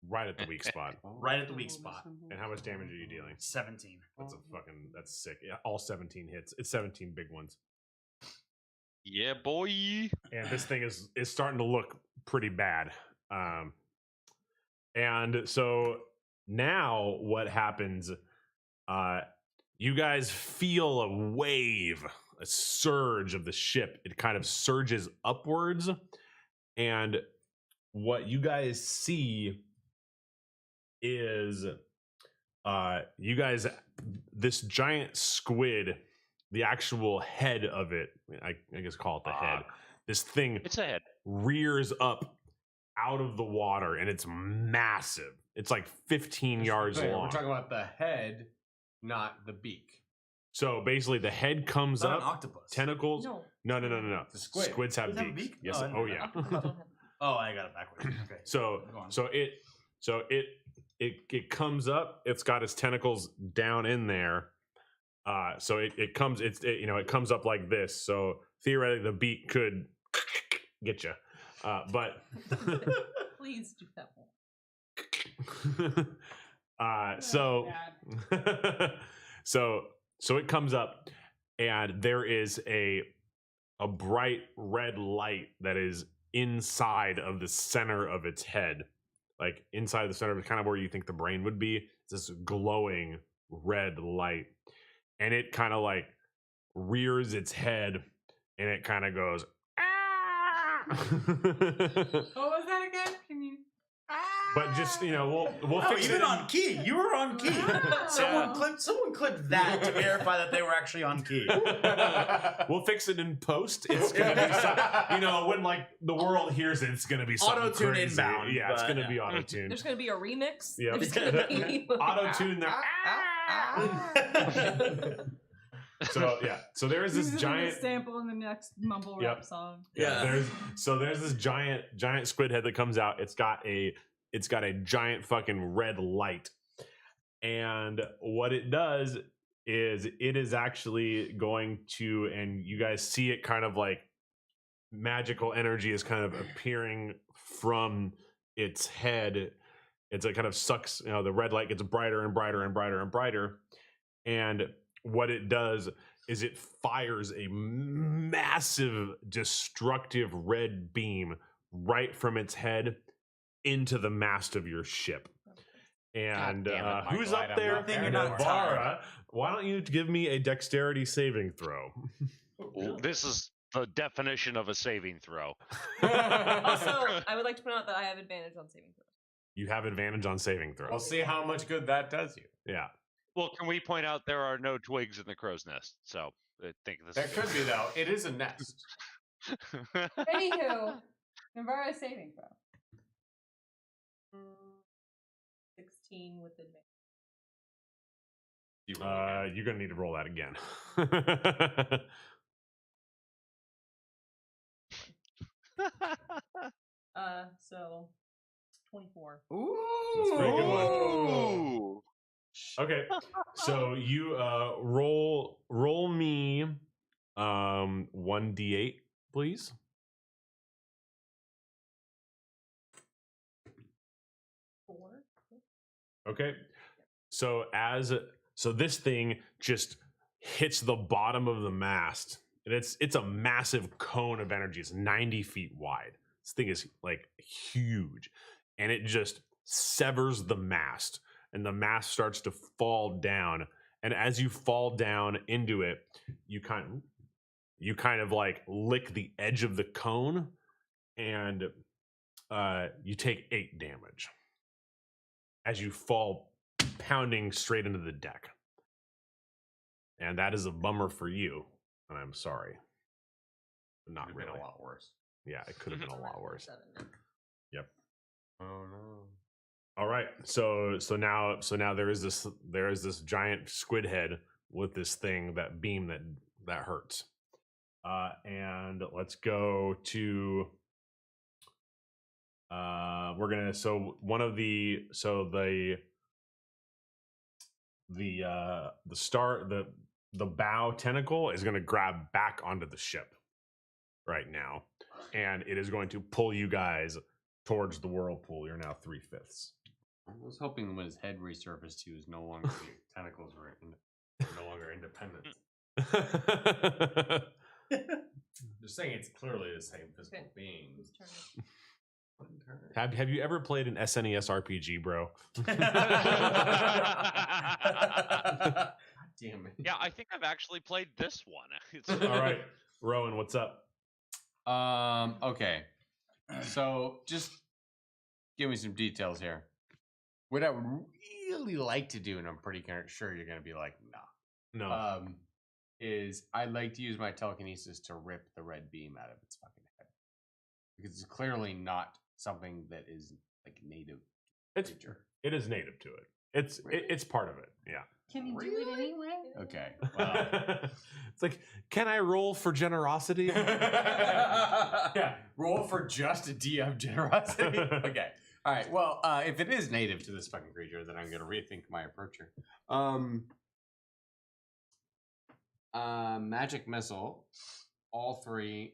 Right at the weak spot. Right at the weak spot. And how much damage are you dealing? 17. That's sick. Yeah, all 17 hits. It's 17 big ones. Yeah, boy. And this thing is starting to look pretty bad. And so now what happens? You guys feel a wave, a surge of the ship. It kind of surges upwards, and what you guys see is this giant squid, the actual head of it, I guess call it the head. This thing, It's a head. rears up out of the water, and it's massive. It's like 15 yards We're long. talking about the head, not the beak. So basically, the head comes Is that an up, octopus? tentacles. No. No. The squid. Squids have Squids have a beaks. beak? Yes. Oh, I didn't Oh know yeah. Octopus don't have- Oh, I got it backwards. Okay. So Go on. so it comes up. It's got its tentacles down in there. So it comes up like this. So theoretically, the beak could get you. But Please do that one. So it comes up, and there is a bright red light that is inside of the center of its head, like inside the center of it, kind of where you think the brain would be. It's this glowing red light, and it kind of like rears its head, and it kind of goes. What was that again? Can you? But just we'll Oh, fix you've it. been on key. You were on key. Someone clipped that to verify that they were actually on key. We'll fix it in post. It's gonna be when like the world hears it, it's gonna be something Auto-tune crazy. inbound, Yeah, it's but, gonna yeah. be auto tune. There's going to be a remix. Yep. There's gonna be Auto tune there. So there is this giant. sample in the next mumble Yep. rap song. Yeah. There's this giant squid head that comes out. It's got a giant fucking red light, and what it does is it is actually going to, and you guys see it kind of like magical energy is kind of appearing from its head. It's like kind of sucks, the red light gets brighter and brighter and brighter and brighter, and what it does is it fires a massive destructive red beam right from its head into the mast of your ship. And God damn it, who's Michael, up there? I'm You're not Navara. Why don't you give me a dexterity saving throw? This is the definition of a saving throw. Also, I would like to point out that I have advantage on saving throws. You have advantage on saving throws. We'll see how much good that does you. Yeah. Well, can we point out there are no twigs in the crow's nest? So I think this That could be though. It is a nest. Anywho, Navara saving throw. 16 with advantage. You're gonna need to roll that again. So 24. Ooh. That's a pretty good one. Ooh. Okay, so you roll me 1d8, please. Four. Okay, so this thing just hits the bottom of the mast, and it's a massive cone of energy. It's 90 feet wide. This thing is like huge, and it just severs the mast, and the mast starts to fall down. And as you fall down into it, you kind of like lick the edge of the cone, and you take 8 damage as you fall pounding straight into the deck. And that is a bummer for you, and I'm sorry. But not Could have really. been a lot worse. Yeah, it could have been a lot worse. 7 now. Yep. Oh no. All right. So now there is this giant squid head with this thing, that beam that hurts. And let's go to we're gonna the bow tentacle is gonna grab back onto the ship right now, and it is going to pull you guys towards the whirlpool. You're now 3/5. I was hoping when his head resurfaced, he was no longer tentacles were no longer independent. Just saying, it's clearly the same physical Okay. being. Whose turn? Have you ever played an SNES RPG, bro? Damn it. Yeah, I think I've actually played this one. All right, Rowan, what's up? Okay. So just give me some details here. What I would really like to do, and I'm pretty sure you're gonna be like, nah. No. Is I'd like to use my telekinesis to rip the red beam out of its fucking head. Because it's clearly not something that is like native It's creature. it is native to it. It's part of it. Yeah. Can you do it anyway? Okay. Well, It's like, can I roll for generosity? yeah. Roll for just a DM generosity. Okay. All right. Well, if it is native to this fucking creature, then I'm gonna rethink my approach here. Magic missile, all 3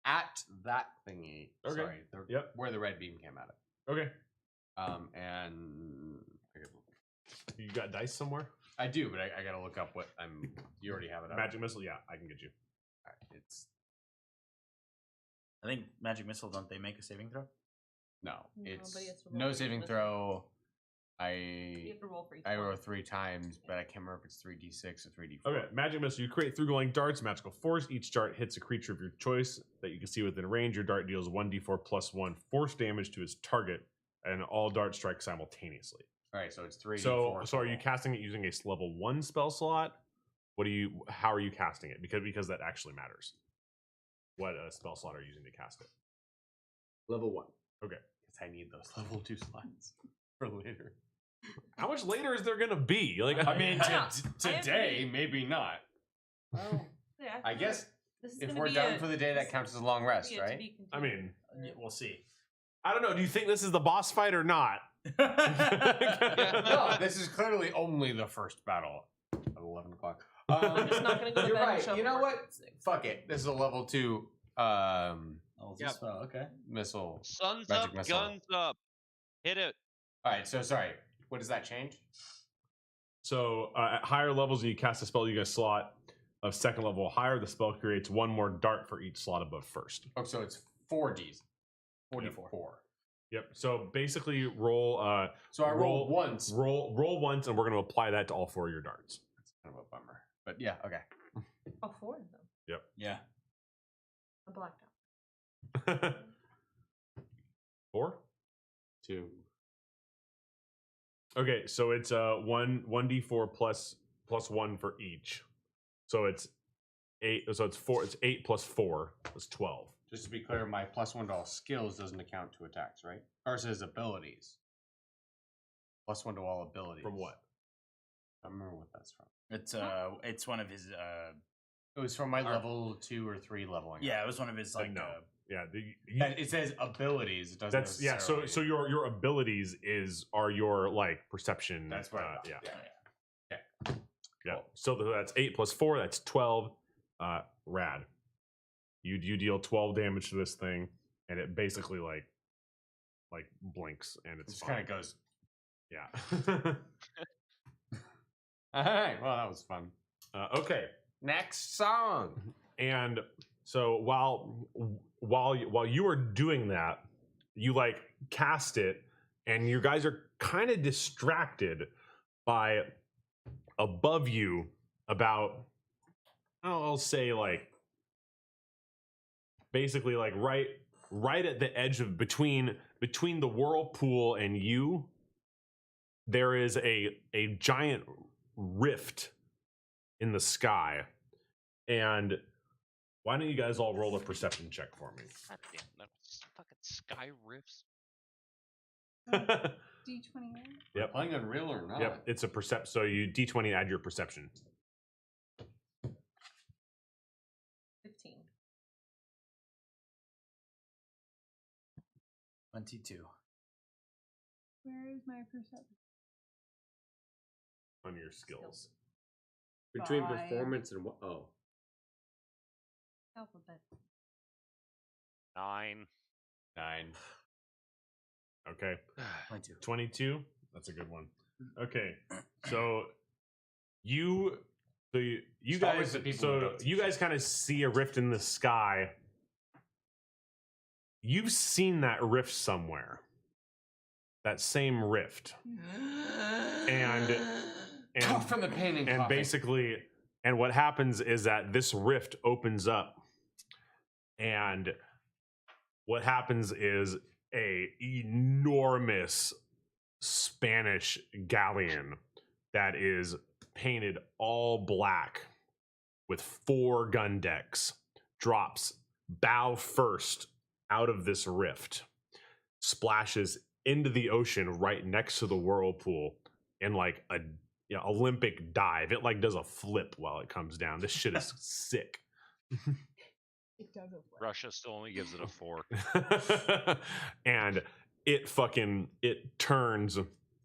at that thingy. Okay. Sorry. Yep. Where the red beam came out of. Okay. And You got dice somewhere? I do, but I gotta look up what I'm. You already have it up. Magic missile? Yeah, I can get you. All right, it's I think magic missile. Don't they make a saving throw? no. No, It's but he has to roll no for saving each throw. You have to roll for each I one. roll 3 times, but I can't remember if it's 3d6 or 3d4. Okay, magic missile. You create 3 glowing darts, magical force. Each dart hits a creature of your choice that you can see within range. Your dart deals 1d4 plus 1 force damage to its target, and all darts strike simultaneously. All right, so it's 3d4. So are you casting it using a level 1 spell slot? How are you casting it? Because that actually matters. What spell slot are you using to cast it? level 1? Okay. Because I need those level 2 slots for later. How much later is there gonna be? Like, I mean, Yeah. today maybe not. Oh. Yeah, I guess this is if gonna we're be done a- for the day, that this counts as a long is rest, gonna be a to right? be I continued. mean, Yeah, we'll see. I don't know. Do you think this is the boss fight or not? No, this is clearly only the first battle at 11 o'clock. I'm just not gonna go to You're bed and right. show You know up what? at 6. Fuck it. This is a level 2 Oh, is Yep. this okay. missile. Sun's Magic up, missile. guns up. Hit it. All right, so sorry. What does that change? So at higher levels, you cast a spell, you get a slot of second level or higher. The spell creates 1 more dart for each slot above first. Oh, so it's 4Ds. 44. 4. Yep. So basically, roll. So I roll once. Roll once, and we're going to apply that to all 4 of your darts. That's kind of a bummer. But yeah, okay. Oh, 4 of them. Yeah. I blacked out. 4. 2. Okay, so it's 1d4 plus 1 for each. So it's 8. So it's 4. It's 8 plus 4 is 12. Just to be clear, my +1 to all skills doesn't account to attacks, right? Or it says abilities. +1 to all abilities. From what? I don't remember what that's from. It's one of his. It was from my level 2 or 3 leveling. Yeah, it was one of his like. No. Yeah, It says abilities. It doesn't. that's yeah. So your abilities are your like perception. That's right. Yeah. Yeah. So that's 8 plus 4. That's 12. Rad. You deal 12 damage to this thing, and it basically like blinks, and It it's just kind of goes. Yeah. All right. Well, that was fun. Okay. Next song. And so while you are doing that, you like cast it, and you guys are kind of distracted by above you about I'll say like basically like right at the edge of between the whirlpool and you, there is a giant rift in the sky. And why don't you guys all roll a perception check for me? God damn, that's fucking sky rifts. D20. Yep. Playing Unreal or not? Yep. It's a percept. So you D20 add your perception. 15. 22. Where is my perception? On your skills. Between 5. performance and what? Oh. Alphabet. 9. 9. Okay. 22. 22. That's a good one. Okay. So you Start with guys the people who don't see you guys kind of see a rift in the sky. You've seen that rift somewhere. That same rift. And From the pain and and coughing. basically, and what happens is that this rift opens up, and what happens is a enormous Spanish galleon that is painted all black with 4 gun decks drops bow first out of this rift, splashes into the ocean right next to the whirlpool in like a Olympic dive. It like does a flip while it comes down. This shit is sick. It doesn't work. Russia still only gives it a 4. And it turns,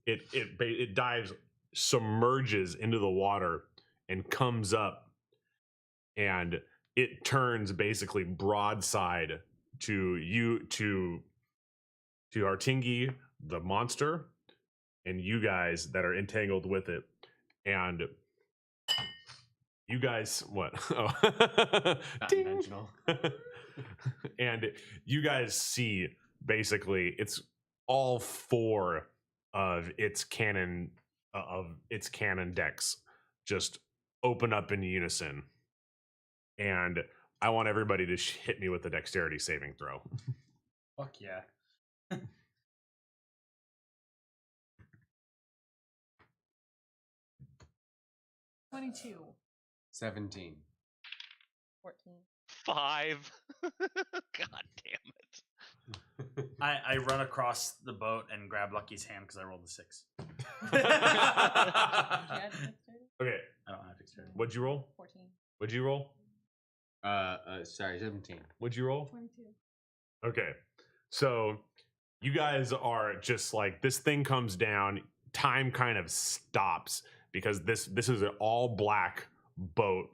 it dives, submerges into the water and comes up, and it turns basically broadside to Artingi, the monster, and you guys that are entangled with it. And you guys, what? Oh, Not ding. intentional. And you guys see basically it's all 4 of its cannon decks just open up in unison. And I want everybody to hit me with a dexterity saving throw. Fuck yeah. 22. 17. 14. 5. God damn it. I run across the boat and grab Lucky's hand because I rolled a 6. Did you add dexterity? Okay, I don't have dexterity. what'd you roll? 14. What'd you roll? Sorry, 17. What'd you roll? 22. Okay, so you guys are just like, this thing comes down, time kind of stops because this is an all black boat,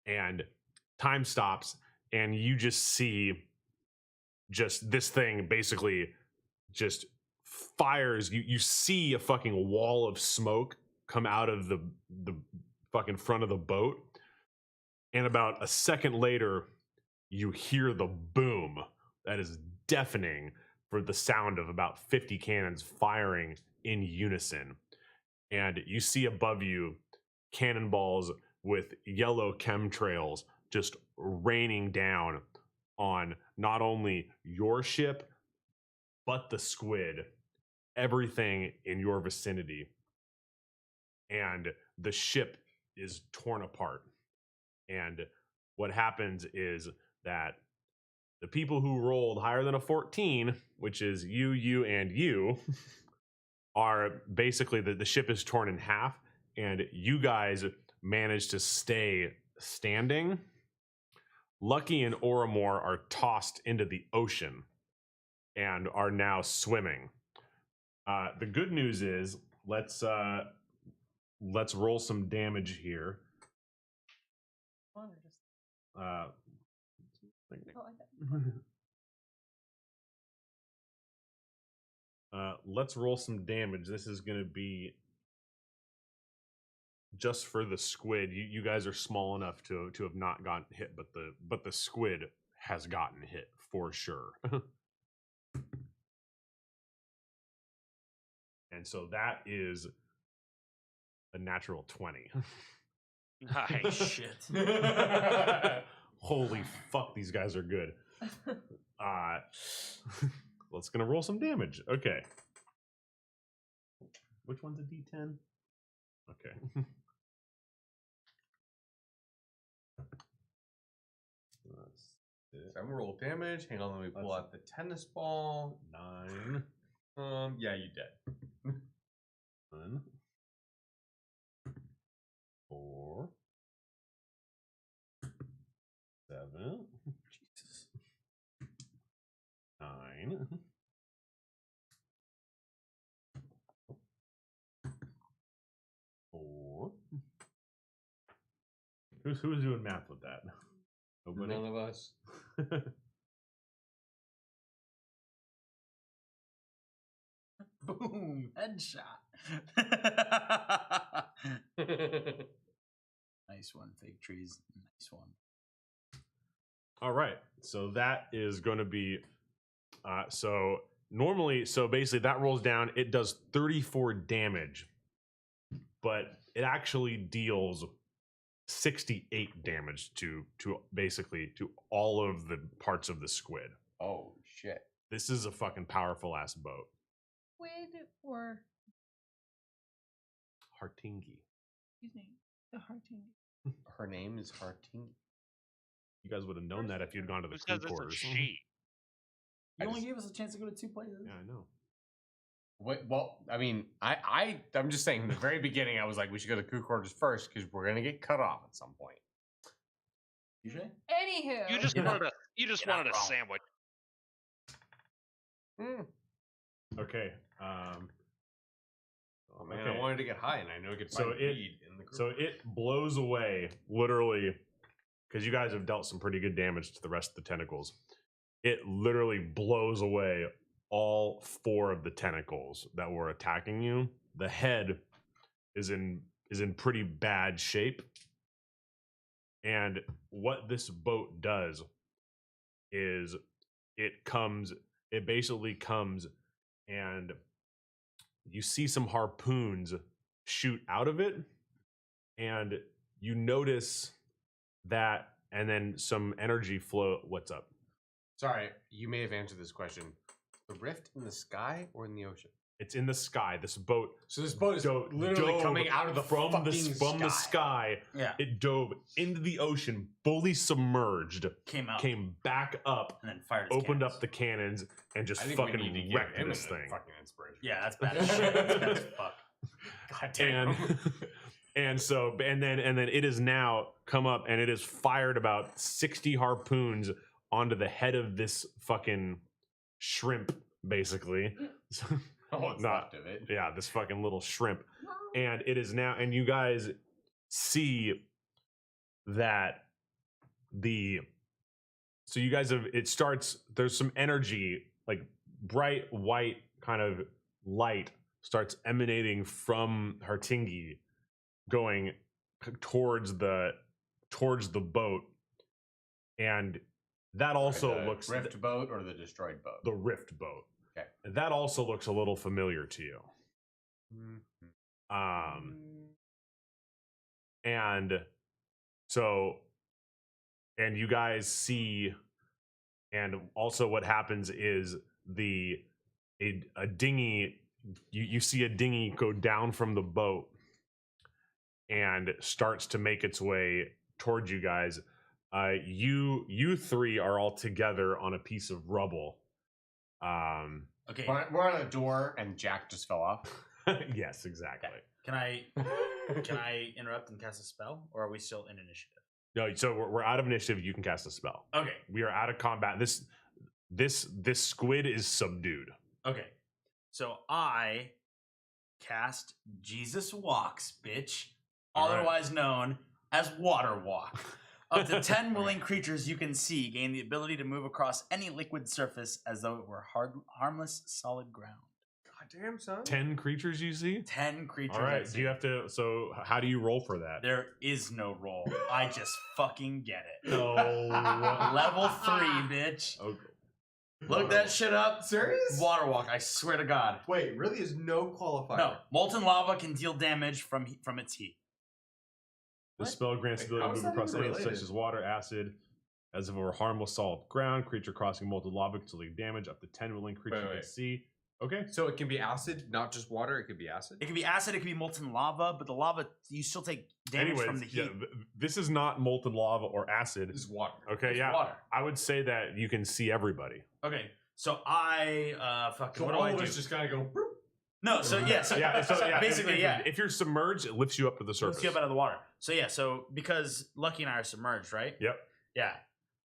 and time stops, and you just see just this thing basically just fires. You see a fucking wall of smoke come out of the fucking front of the boat, and about a second later you hear the boom that is deafening for the sound of about 50 cannons firing in unison. And you see above you cannonballs with yellow chemtrails just raining down on not only your ship, but the squid everything in your vicinity, and the ship is torn apart. And what happens is that the people who rolled higher than a 14, which is you, and you, are basically the ship is torn in half, and you guys manage to stay standing. Lucky and Oramor are tossed into the ocean and are now swimming. The good news is let's roll some damage here. Let's roll some damage. This is going to be just for the squid. You guys are small enough to have not gotten hit, but the squid has gotten hit for sure. And so that is a natural 20. Nice. Shit. Holy fuck, these guys are good. Let's gonna roll some damage. Okay. Which one's a D10? Okay. 7 roll damage. Hang on, let me pull out the tennis ball. 9. Yeah, you did. 1. 4. 7. Jesus. 9. 4. Who's doing math with that? Nobody? None of us. Boom! Headshot. Nice one, fig trees. Nice one. All right. So that is going to be so basically that rolls down. It does 34 damage, but it actually deals 68 damage to basically to all of the parts of the squid. Oh shit! This is a fucking powerful ass boat. Squid or Hartingi. excuse me, the Harting. Her name is Harting. You guys would have known that if you'd gone to the Who crew says it's a quarters. she? You only gave us a chance to go to 2 places. Yeah, I know. Wait, well, I mean, I'm just saying. From the very beginning, I was like, we should go to the crew quarters first because we're gonna get cut off at some point. You should? Anywho, You just You're not- wanted a you're not wanted a wrong. sandwich. Okay. Oh man, Okay. I wanted to get high, and I know it could So find it- weed in the crew. So it blows away, literally, because you guys have dealt some pretty good damage to the rest of the tentacles. It literally blows away all 4 of the tentacles that were attacking you. The head is in pretty bad shape. And what this boat does is it basically comes and you see some harpoons shoot out of it, and you notice that, and then some energy flow. What's up? Sorry, you may have answered this question. The rift in the sky or in the ocean? It's in the sky. This boat. So this boat is dove literally coming out of the from fucking the sky. Yeah. It dove into the ocean, fully submerged, Came out. came back up, and then fired its opened cannons. up the cannons, and just I think we fucking need to give wrecked him this a thing. fucking inspiration. Yeah, that's bad as shit. That's bad as fuck. God damn. And then it is now come up and it has fired about 60 harpoons onto the head of this fucking shrimp, basically. Oh, it's Not- left of it. Yeah, this fucking little shrimp. And it is now, and you guys see that so you guys have, it starts, there's some energy, like bright white kind of light starts emanating from Hartingi, going towards the boat. And that also the looks, rift boat or the destroyed boat. the rift boat. Okay. That also looks a little familiar to you. And so, and you guys see, and also what happens is a dinghy you see a dinghy go down from the boat and starts to make its way towards you guys. You three are all together on a piece of rubble. Okay. We're on a door, and Jack just fell off. Yes, exactly. Can I interrupt and cast a spell, or are we still in initiative? No, so we're out of initiative. You can cast a spell. Okay. We are out of combat. This squid is subdued. Okay. So I cast Jesus Walks, bitch, All right. otherwise known as Water Walk. Up to 10 willing creatures you can see gain the ability to move across any liquid surface as though it were harmless, solid ground. God damn, son. 10 creatures you see? 10 creatures. All I right. see. Do you have to? So how do you roll for that? There is no roll. I just fucking get it. No. Level 3, bitch. Okay. Look that shit up. Serious? Water Walk, I swear to God. Wait, really is no qualifier. No, molten lava can deal damage from its heat. The What? spell grants the Wait, ability to how move is across that any even such related? as water, acid, as if it were harmless solid ground. Creature crossing molten lava can take damage up to 10 willing creatures you wait. can see. Okay. So it can be acid, not just water. It could be acid. It can be acid, it can be molten lava, but the lava, you still take damage Anyways, from the heat. yeah, this is not molten lava or acid. It's water. Okay, It's yeah. water. I would say that you can see everybody. Okay, so I fucking So what do all I of do? us just kind of go. Boop. No, so yeah, so, Yeah, so, yeah, basically, if, yeah. If you're submerged, it lifts you up to the surface. Let's get up out of the water. So yeah, so because Lucky and I are submerged, right? Yep. Yeah.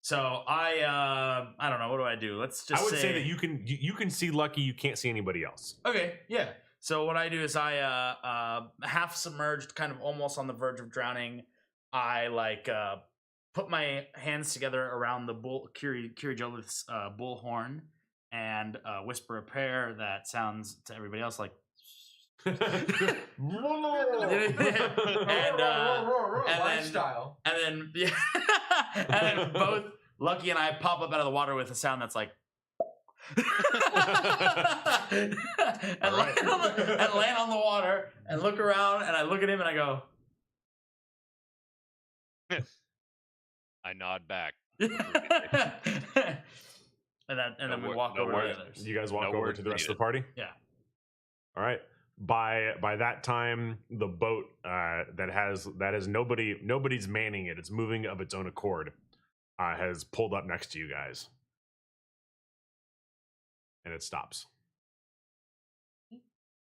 So I don't know. What do I do? Let's just. I would say that you can see Lucky. You can't see anybody else. Okay, yeah. So what I do is I half submerged, kind of almost on the verge of drowning. I put my hands together around the bull Kirijolith's bull horn and whisper a prayer that sounds to everybody else like. and Lifestyle. then yeah, and then both Lucky and I pop up out of the water with a sound that's like. and, land on the water and look around and I look at him and I go. I nod back. and then we walk over to the others. You guys walk No over words to the rest of the needed. party. Yeah. All right. By that time, the boat that has nobody's manning it. It's moving of its own accord. Has pulled up next to you guys, and it stops.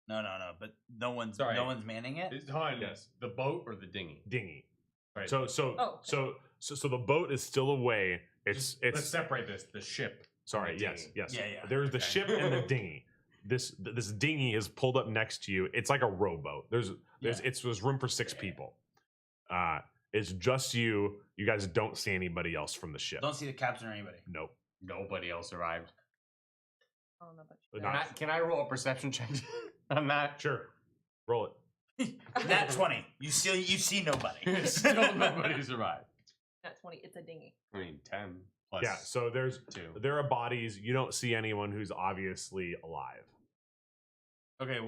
No. But no one's Sorry. manning it. Hold on. Yes. The boat or the dinghy? Dinghy. Right. So Oh, okay. the boat is still away. Let's separate this. The ship. sorry. and the Yes. dinghy. Yes. Yeah. There's the Okay. ship and the dinghy. This dinghy is pulled up next to you. It's like a rowboat. There's room for 6 people. It's just you. You guys don't see anybody else from the ship. Don't see the captain or anybody. Nope. Nobody else arrived. I don't know about But you. not- Can I roll a perception check on that? Sure. Roll it. Nat 20. You see nobody. Still nobody survived. Not 20. It's a dinghy. I mean, 10 plus. Yeah. So two. there are bodies. You don't see anyone who's obviously alive. Okay,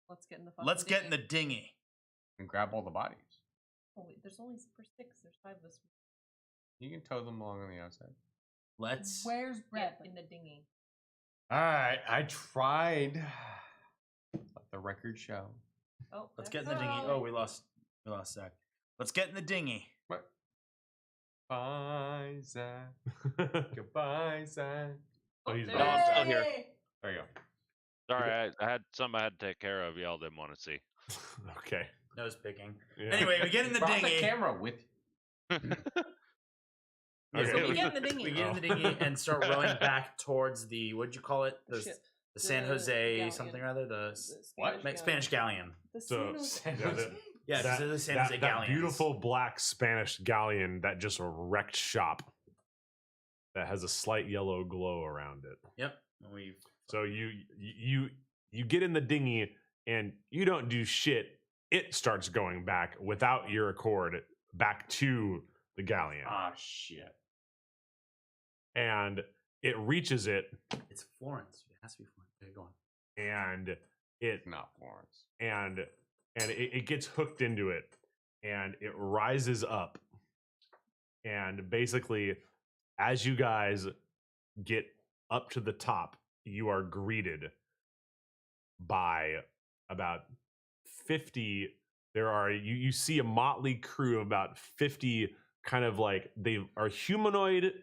Let's get in the. let's get in the dinghy. And grab all the bodies. Oh, wait, there's only for 6. There's 5 of us. You can tow them along on the outside. Let's. Where's Yeah, Brett? in the dinghy. All right, I tried. Let the record show. Oh, Let's that's- get in the dinghy. Oh, we lost Zach. Let's get in the dinghy. Bye, Zach. Goodbye, Zach. Oh, he's there No, it I'm is. still here. There you go. Sorry, I had something I had to take care of. Y'all didn't want to see. Okay. Nose picking. Yeah. Anyway, we get in the Brought dinghy. the camera with you. Yeah, Okay. So we get in the dinghy. We get in the dinghy and start rowing back towards the what'd you call it? The Ship. San The Jose galleon. something or other. The What? Spanish galleon. The So San Jose- yeah, the- Yeah, that, the San that- Jose that galleons. beautiful black Spanish galleon that just wrecked shop. That has a slight yellow glow around it. Yep. And we So you get in the dinghy and you don't do shit. It starts going back without your accord back to the galleon, Ah, shit. and it reaches it, it's Florence. It has to be Florence. Okay, go on. and it Not Florence. and it gets hooked into it, and it rises up, and basically, as you guys get up to the top, you are greeted by about 50. There are you see a motley crew of about 50, kind of like they are humanoid,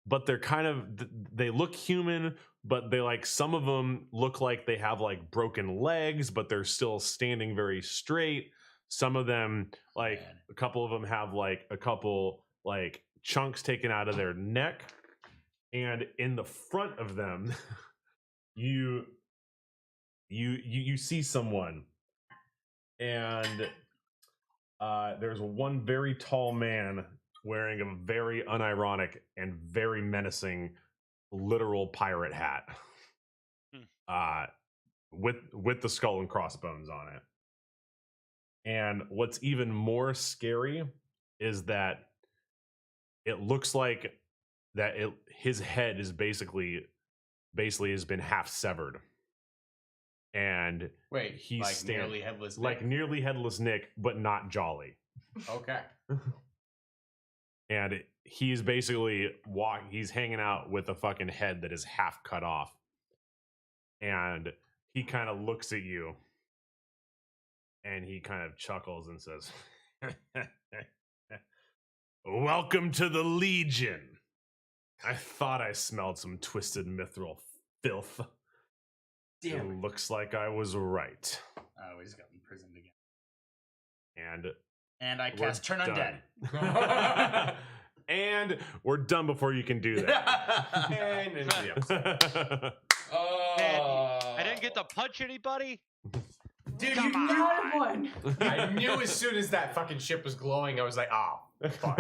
but they're kind of they look human, but they like some of them look like they have like broken legs, but they're still standing very straight. Some of them, like Man. a couple of them, have like a couple like chunks taken out of their neck, and in the front of them, you see someone, and there's one very tall man wearing a very unironic and very menacing literal pirate hat, with the skull and crossbones on it. And what's even more scary is that it looks like that his head is basically has been half severed, and Wait, he's like nearly headless. like Nick? nearly headless Nick, but not Jolly. Okay. And he's basically he's hanging out with a fucking head that is half cut off, and he kind of looks at you and he kind of chuckles and says, "Welcome to the Legion. I thought I smelled some twisted mithril filth. Damn It looks like I was right." Oh, he's got imprisoned again. And I we're cast Turn Undead. done. And we're done before you can do that. And into the episode. I didn't get to punch anybody. Dude, Come you on. Not one. I knew as soon as that fucking ship was glowing, I was like, oh, fuck.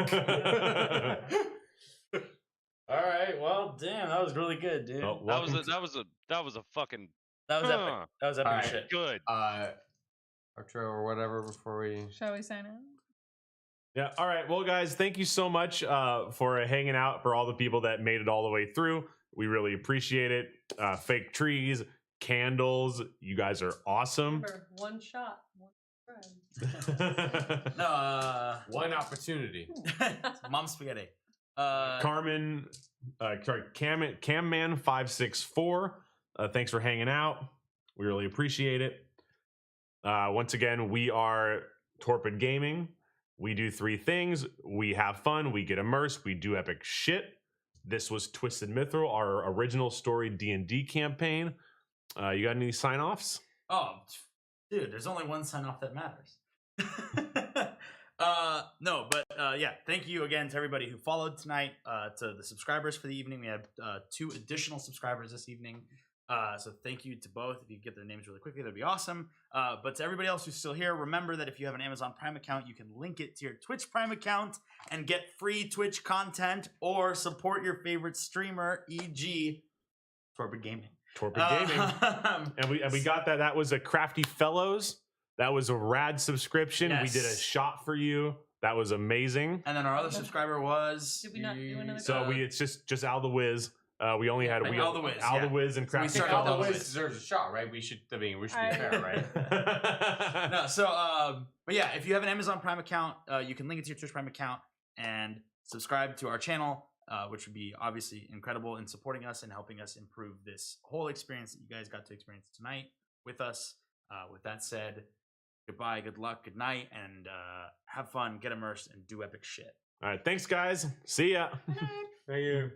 All right. Well, damn, that was really good, dude. Well, That was welcome that was a fucking That was epic. Huh. That was epic All right. shit. good. Outro or whatever before we. Shall we sign out? Yeah. All right. Well, guys, thank you so much for hanging out. For all the people that made it all the way through, we really appreciate it. Fake trees, candles. You guys are awesome. Remember, one shot, one friend. No, One opportunity. Mom spaghetti. Carmen, Camman564. Thanks for hanging out. We really appreciate it. Once again, we are Torpid Gaming. We do 3 things. We have fun. We get immersed. We do epic shit. This was Twisted Mithril, our original story D&D campaign. You got any sign-offs? Oh, dude, there's only one sign off that matters. No, but yeah, thank you again to everybody who followed tonight, to the subscribers for the evening. We had 2 additional subscribers this evening. So thank you to both. If you could get their names really quickly, that'd be awesome. But to everybody else who's still here, remember that if you have an Amazon Prime account, you can link it to your Twitch Prime account and get free Twitch content or support your favorite streamer, e.g. Torpid Gaming. Torpid Gaming. And we got that. That was a Crafty Fellows. That was a rad subscription. We did a Yes. shot for you. That was amazing. And then our other subscriber was. Did we not do another? So it's just Al the Wiz. We only had Al the Wiz, Al the yeah. Wiz and So we Crafty started All the Al the Fellows. Wiz deserves a shot, right? We should be fair, right? No, so but yeah, if you have an Amazon Prime account, you can link it to your Twitch Prime account and subscribe to our channel, which would be obviously incredible in supporting us and helping us improve this whole experience that you guys got to experience tonight with us. With that said, goodbye, good luck, good night, and have fun, get immersed, and do epic shit. All right, thanks guys. See ya. Thank you.